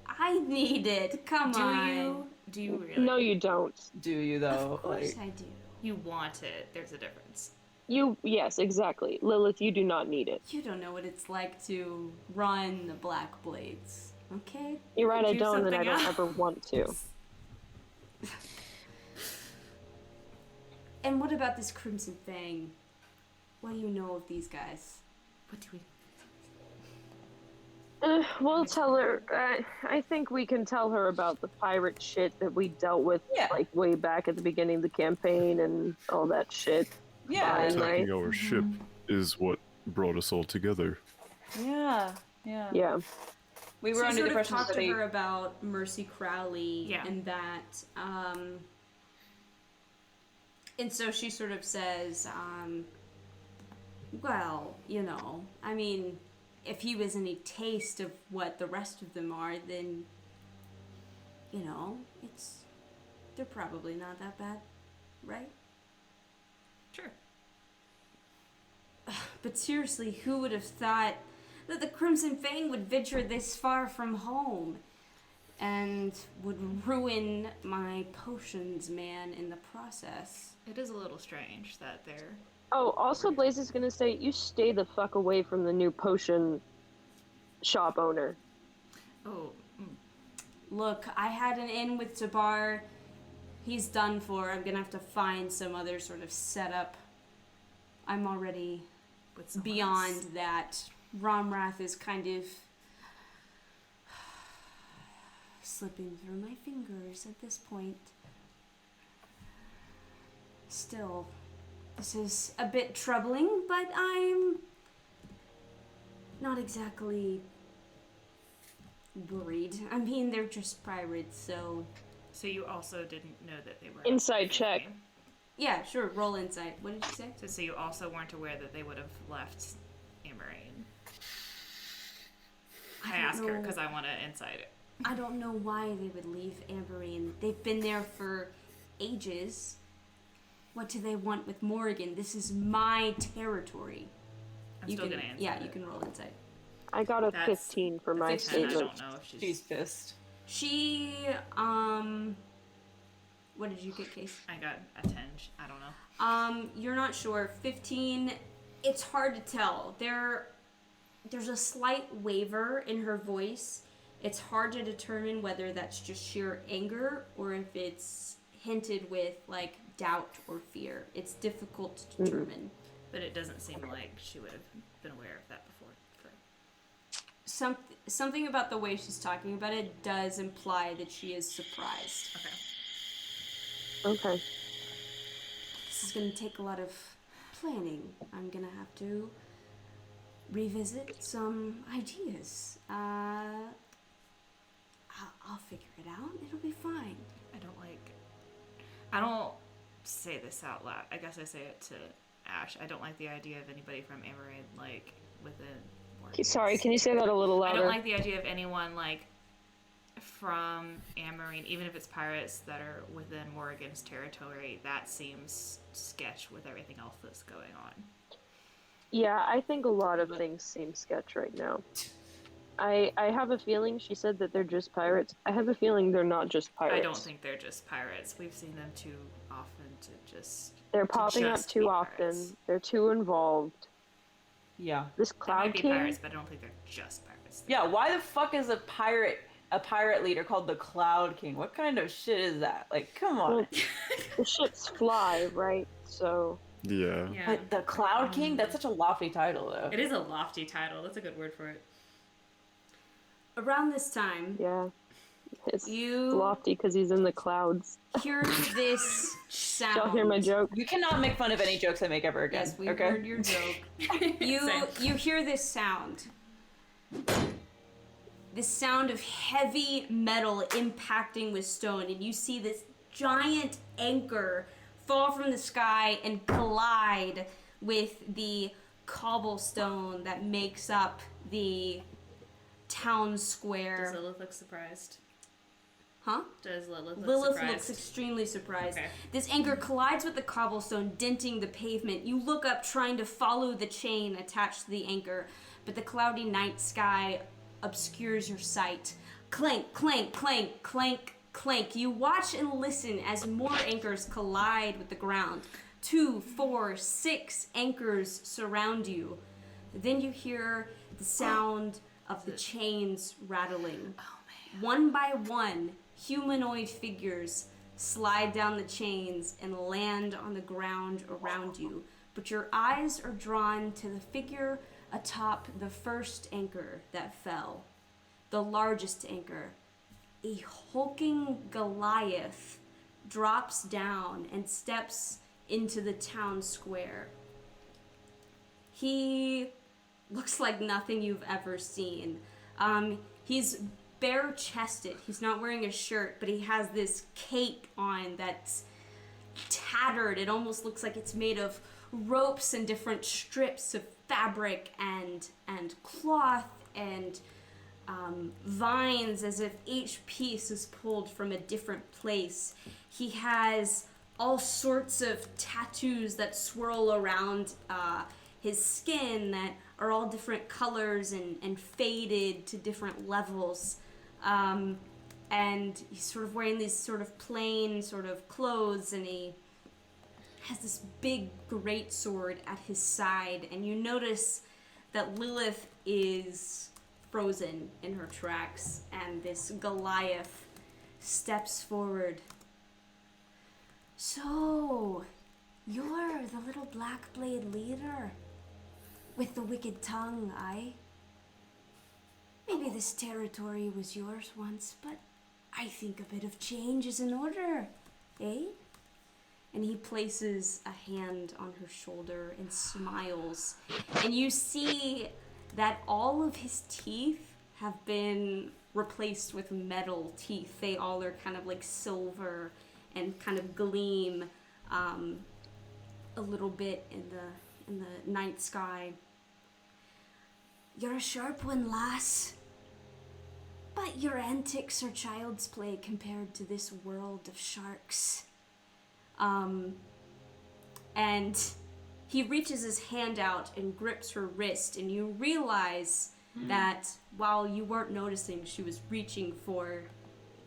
I need it. Come on. Do you really? No, you don't. Do you though? Of course Like, I do. You want it. There's a difference. Yes, exactly. Lilith, you do not need it. You don't know what it's like to run the Black Blades, okay? You're right, I Do don't, and I something don't else. ever want to. And what about this Crimson Fang? What do you know of these guys? What do we? We'll tell her. I think we can tell her about the pirate shit that we dealt with, Yeah. like way back at the beginning of the campaign and all that shit. yeah, Fine. Attacking right? our ship is what brought us all together. yeah. Yeah. We were So you under the sort of impression talked that to they. her about Mercy Crowley Yeah. and that, and so she sort of says, well, you know, I mean, if he was any taste of what the rest of them are, then, you know, they're probably not that bad, right? Sure. But seriously, who would have thought that the Crimson Fang would venture this far from home and would ruin my potions man in the process? It is a little strange that they're. Oh, also, Blaze is gonna say, you stay the fuck away from the new potion shop owner. Oh. Look, I had an in with Tabar. He's done for. I'm gonna have to find some other sort of setup. I'm already With someone beyond else. that. Romrath is kind of slipping through my fingers at this point. Still, this is a bit troubling, but I'm not exactly worried. I mean, they're just pirates, so... So you also didn't know that they were. Inside check. Yeah, sure, roll insight. What did you say? So you also weren't aware that they would have left Amarane. I don't ask her know. because I want to insight it. I don't know why they would leave Amberine. They've been there for ages. What do they want with Morrigan? This is my territory. I'm You still can, gonna insight yeah, it. you can roll insight. I got a That's 15 for my 15, I statement. don't know if She's she's. pissed. She, what did you get, Case? I got a 10. I don't know. You're not sure. 15, it's hard to tell. There's a slight waver in her voice. It's hard to determine whether that's just sheer anger or if it's hinted with, like, doubt or fear. It's difficult to determine. But it doesn't seem like she would have been aware of that before. Something about the way she's talking about it does imply that she is surprised. Okay. Okay. This is going to take a lot of planning. I'm going to have to revisit some ideas. I'll figure it out. It'll be fine. I don't say this out loud. I guess I say it to Ash. I don't like the idea of anybody from Amarane, like, within... Sorry, can you say that a little I louder? don't like the idea of anyone, like, from Amarine, even if it's pirates that are within Morrigan's territory, that seems sketch with everything else that's going on. Yeah, I think a lot of things seem sketch right now. I have a feeling she said that they're just pirates. I have a feeling they're not just pirates. I don't think they're just pirates. We've seen them too often to just. They're popping up too often. Pirates. They're too involved. Yeah. This They Cloud might be King. pirates, but I don't think they're just pirates. Yeah, why the fuck is a pirate leader called the Cloud King? What kind of shit is that? Like, come on. Well, the ships fly, right? So. Yeah. But the Cloud King? That's such a lofty title, though. It is a lofty title. That's a good word for it. Around this time, Yeah. It's you lofty because he's in the clouds. hear this sound. Y'all hear my joke? You cannot make fun of any jokes I make ever again. Yes, we okay? heard your joke. You hear this sound. This sound of heavy metal impacting with stone, and you see this giant anchor fall from the sky and collide with the cobblestone that makes up the town square. Does Lilith look surprised? Huh? Does Lilith look Lilith surprised? looks extremely surprised. Okay. This anchor collides with the cobblestone, denting the pavement. You look up, trying to follow the chain attached to the anchor, but the cloudy night sky obscures your sight. Clank, clank, clank, clank, clank. You watch and listen as more anchors collide with the ground. 2, 4, 6 anchors surround you. Then you hear the sound of the chains rattling. Oh man. One by one, humanoid figures slide down the chains and land on the ground around you. But your eyes are drawn to the figure atop the first anchor that fell. The largest anchor. A hulking Goliath drops down and steps into the town square. He looks like nothing you've ever seen. He's bare-chested. He's not wearing a shirt, but he has this cape on that's tattered. It almost looks like it's made of ropes and different strips of fabric and cloth and vines, as if each piece is pulled from a different place. He has all sorts of tattoos that swirl around his skin that are all different colors and faded to different levels. And he's sort of wearing these sort of plain sort of clothes, and he has this big greatsword at his side, and you notice that Lilith is frozen in her tracks, and this Goliath steps forward. So, you're the little black blade leader with the wicked tongue, aye? Maybe this territory was yours once, but I think a bit of change is in order, eh? And he places a hand on her shoulder and smiles. And you see that all of his teeth have been replaced with metal teeth. They all are kind of like silver and kind of gleam a little bit in the night sky. You're a sharp one, lass. But your antics are child's play compared to this world of sharks. And he reaches his hand out and grips her wrist, and you realize that while you weren't noticing, she was reaching for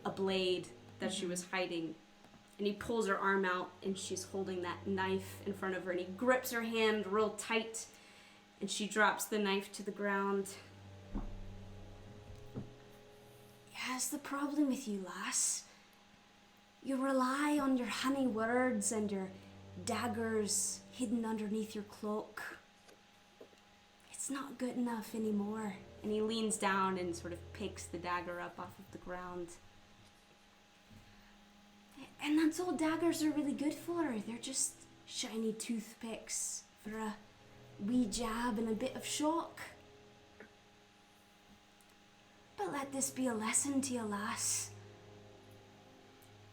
a blade that she was hiding. And he pulls her arm out, and she's holding that knife in front of her, and he grips her hand real tight, and she drops the knife to the ground. That's the problem with you, lass. You rely on your honey words and your daggers hidden underneath your cloak. It's not good enough anymore. And he leans down and sort of picks the dagger up off of the ground. And that's all daggers are really good for. They're just shiny toothpicks for a wee jab and a bit of shock. But let this be a lesson to you, lass.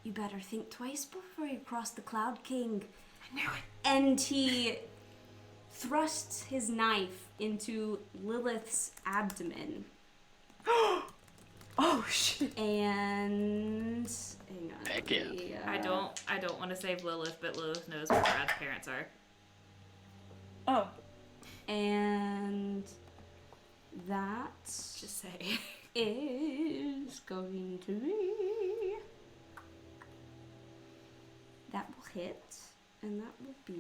You better think twice before you cross the Cloud King. I knew it. And he thrusts his knife into Lilith's abdomen. Oh shit. And hang on. Heck yeah. I don't want to save Lilith, but Lilith knows where Brad's parents are. Oh. And that Just say. is going to be, that will hit, and that will be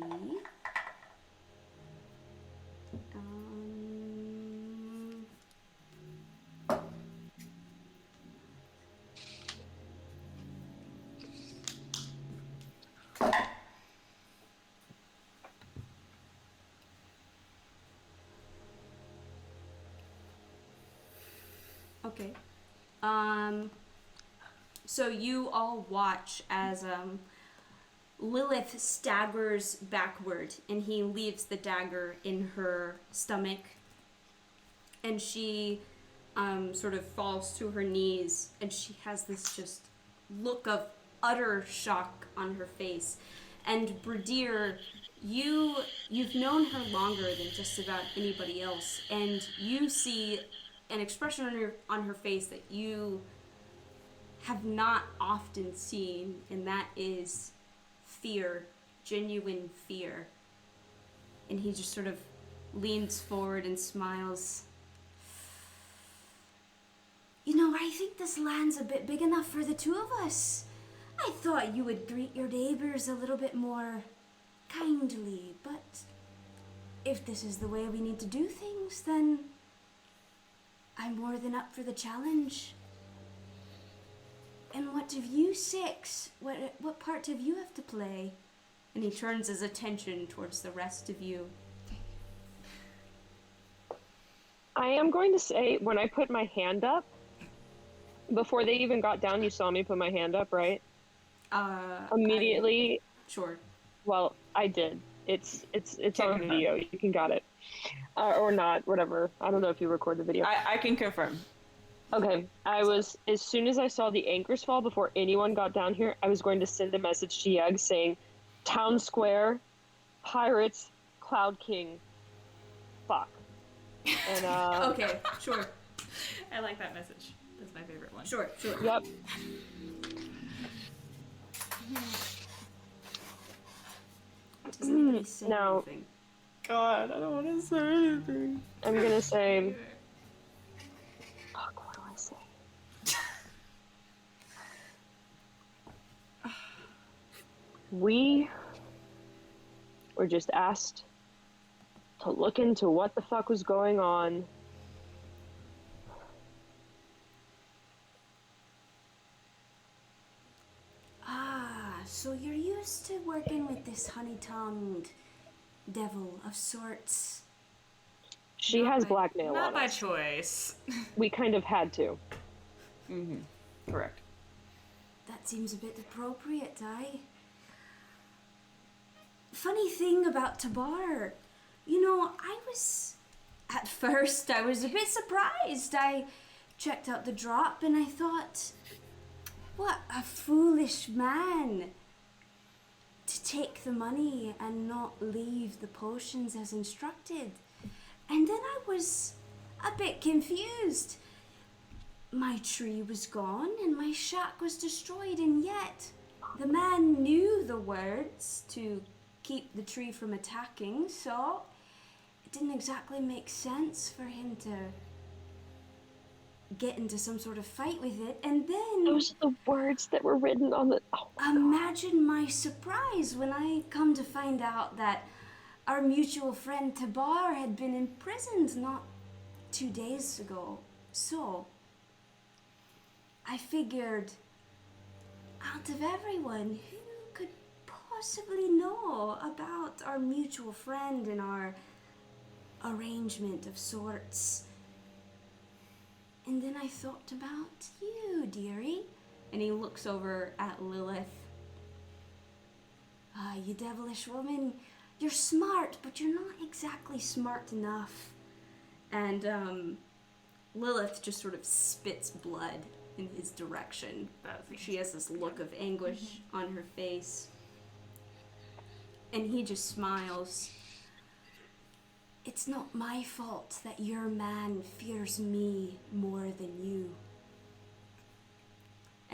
okay. So you all watch as Lilith staggers backward, and he leaves the dagger in her stomach, and she sort of falls to her knees, and she has this just look of utter shock on her face. And Bradir, you've known her longer than just about anybody else, and you see an expression on her face that you have not often seen, and that is fear, genuine fear. And he just sort of leans forward and smiles. You know, I think this land's a bit big enough for the two of us. I thought you would greet your neighbors a little bit more kindly, but if this is the way we need to do things, then I'm more than up for the challenge. And what of you six? What part have you have to play? And he turns his attention towards the rest of you. I am going to say, when I put my hand up, before they even got down, you saw me put my hand up, right? Immediately. Sure. Well, I did. It's on video. You can got it, or not, whatever. I don't know if you record the video. I can confirm. Okay, as soon as I saw the anchors fall before anyone got down here, I was going to send a message to Yug saying, Town Square, Pirates, Cloud King, fuck. And, Okay, sure. I like that message. That's my favorite one. Sure. Yep. Does anybody say Now- anything? God, I don't want to say anything. I'm gonna say, fuck, what do I say? We were just asked to look into what the fuck was going on. So you're used to working with this honey-tongued devil of sorts. She has blackmail Not on by us. choice. We kind of had to. Mm-hmm. Correct. That seems a bit appropriate, Funny thing about Tabar, you know, at first I was a bit surprised. I checked out the drop and I thought, what a foolish man to take the money and not leave the potions as instructed. And then I was a bit confused. My tree was gone and my shack was destroyed, and yet the man knew the words to keep the tree from attacking, so it didn't exactly make sense for him to get into some sort of fight with it. And then Those are the words that were written on the... Oh, imagine my surprise when I come to find out that our mutual friend Tabar had been imprisoned not 2 days ago. So I figured, out of everyone, who could possibly know about our mutual friend and our arrangement of sorts? And then I thought about you, dearie. And he looks over at Lilith. You devilish woman, you're smart, but you're not exactly smart enough. And Lilith just sort of spits blood in his direction. She has this look of anguish on her face. And he just smiles. It's not my fault that your man fears me more than you.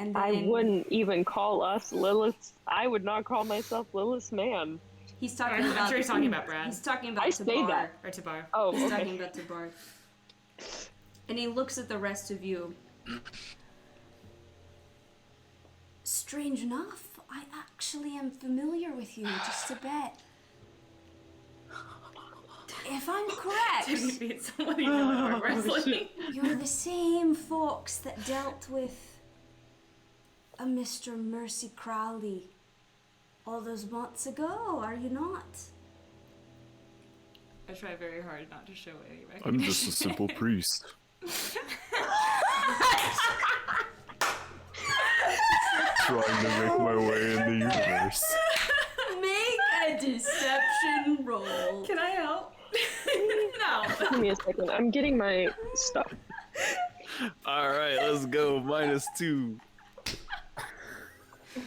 And then I wouldn't even call us Lilith. I would not call myself Lilith's man. he's talking I'm about. sure he's talking about Brad. He's talking about I say Tabar. that. Or Tabar. Oh, He's okay. talking about Tabar. And he looks at the rest of you. Strange enough, I actually am familiar with you just a bit. If I'm correct, Didn't beat somebody in arm wrestling. you're the same folks that dealt with a Mr. Mercy Crowley all those months ago, are you not? I try very hard not to show any recognition. I'm just a simple priest. Trying to make my way in the universe. Make a deception roll. Can I help? No. Give me a second. I'm getting my stuff. Alright, let's go. -2. I'm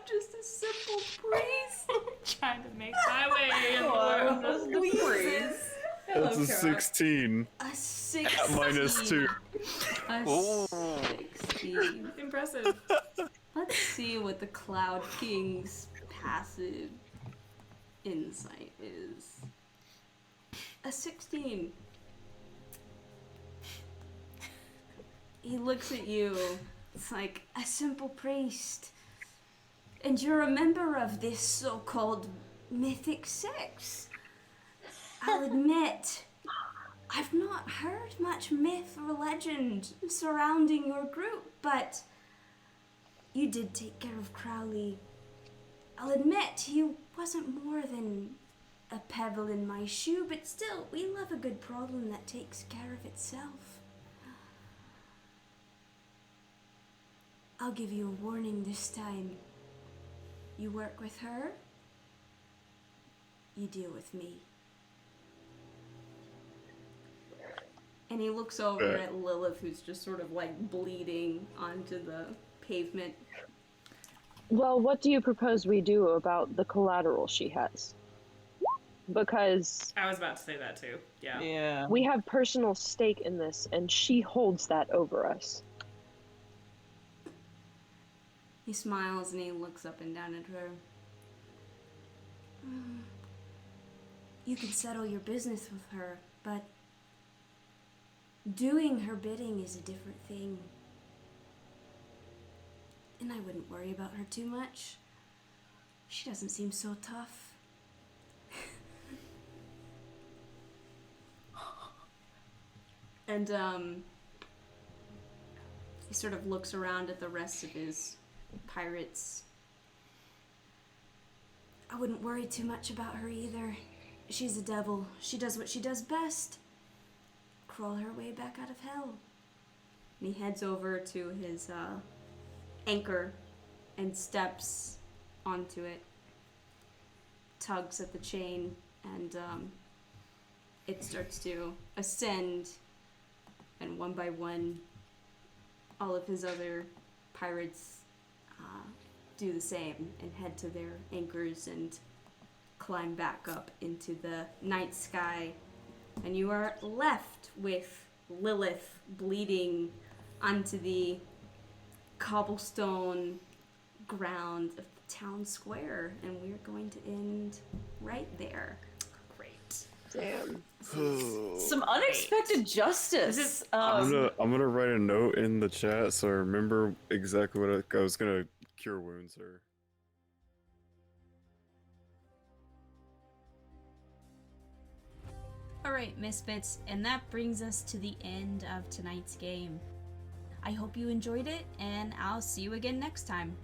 just a simple priest. Trying to make my way in the world. Jesus. That's a 16. A 16. At -2. A 16. Impressive. Let's see what the Cloud King's passive insight is. A 16. He looks at you. It's like, a simple priest. And you're a member of this so-called Mythic Six. I'll admit, I've not heard much myth or legend surrounding your group, but you did take care of Crowley. I'll admit, he wasn't more than a pebble in my shoe, but still, we love a good problem that takes care of itself. I'll give you a warning this time. You work with her, you deal with me. And he looks over at Lilith, who's just sort of like bleeding onto the pavement. Well, what do you propose we do about the collateral she has? Because I was about to say that too. Yeah. Yeah. we have personal stake in this, and she holds that over us. He smiles and he looks up and down at her. You can settle your business with her, but doing her bidding is a different thing. And I wouldn't worry about her too much. She doesn't seem so tough. And he sort of looks around at the rest of his pirates. I wouldn't worry too much about her either. She's a devil. She does what she does best. Crawl her way back out of hell. And he heads over to his anchor and steps onto it. Tugs at the chain and it starts to ascend, and one by one all of his other pirates do the same and head to their anchors and climb back up into the night sky. And you are left with Lilith bleeding onto the cobblestone ground of the town square. And we're going to end right there. Great. Damn. Some unexpected justice. This is I'm gonna write a note in the chat so I remember exactly what I was gonna cure wounds her. Alright, Misfits, and that brings us to the end of tonight's game. I hope you enjoyed it, and I'll see you again next time.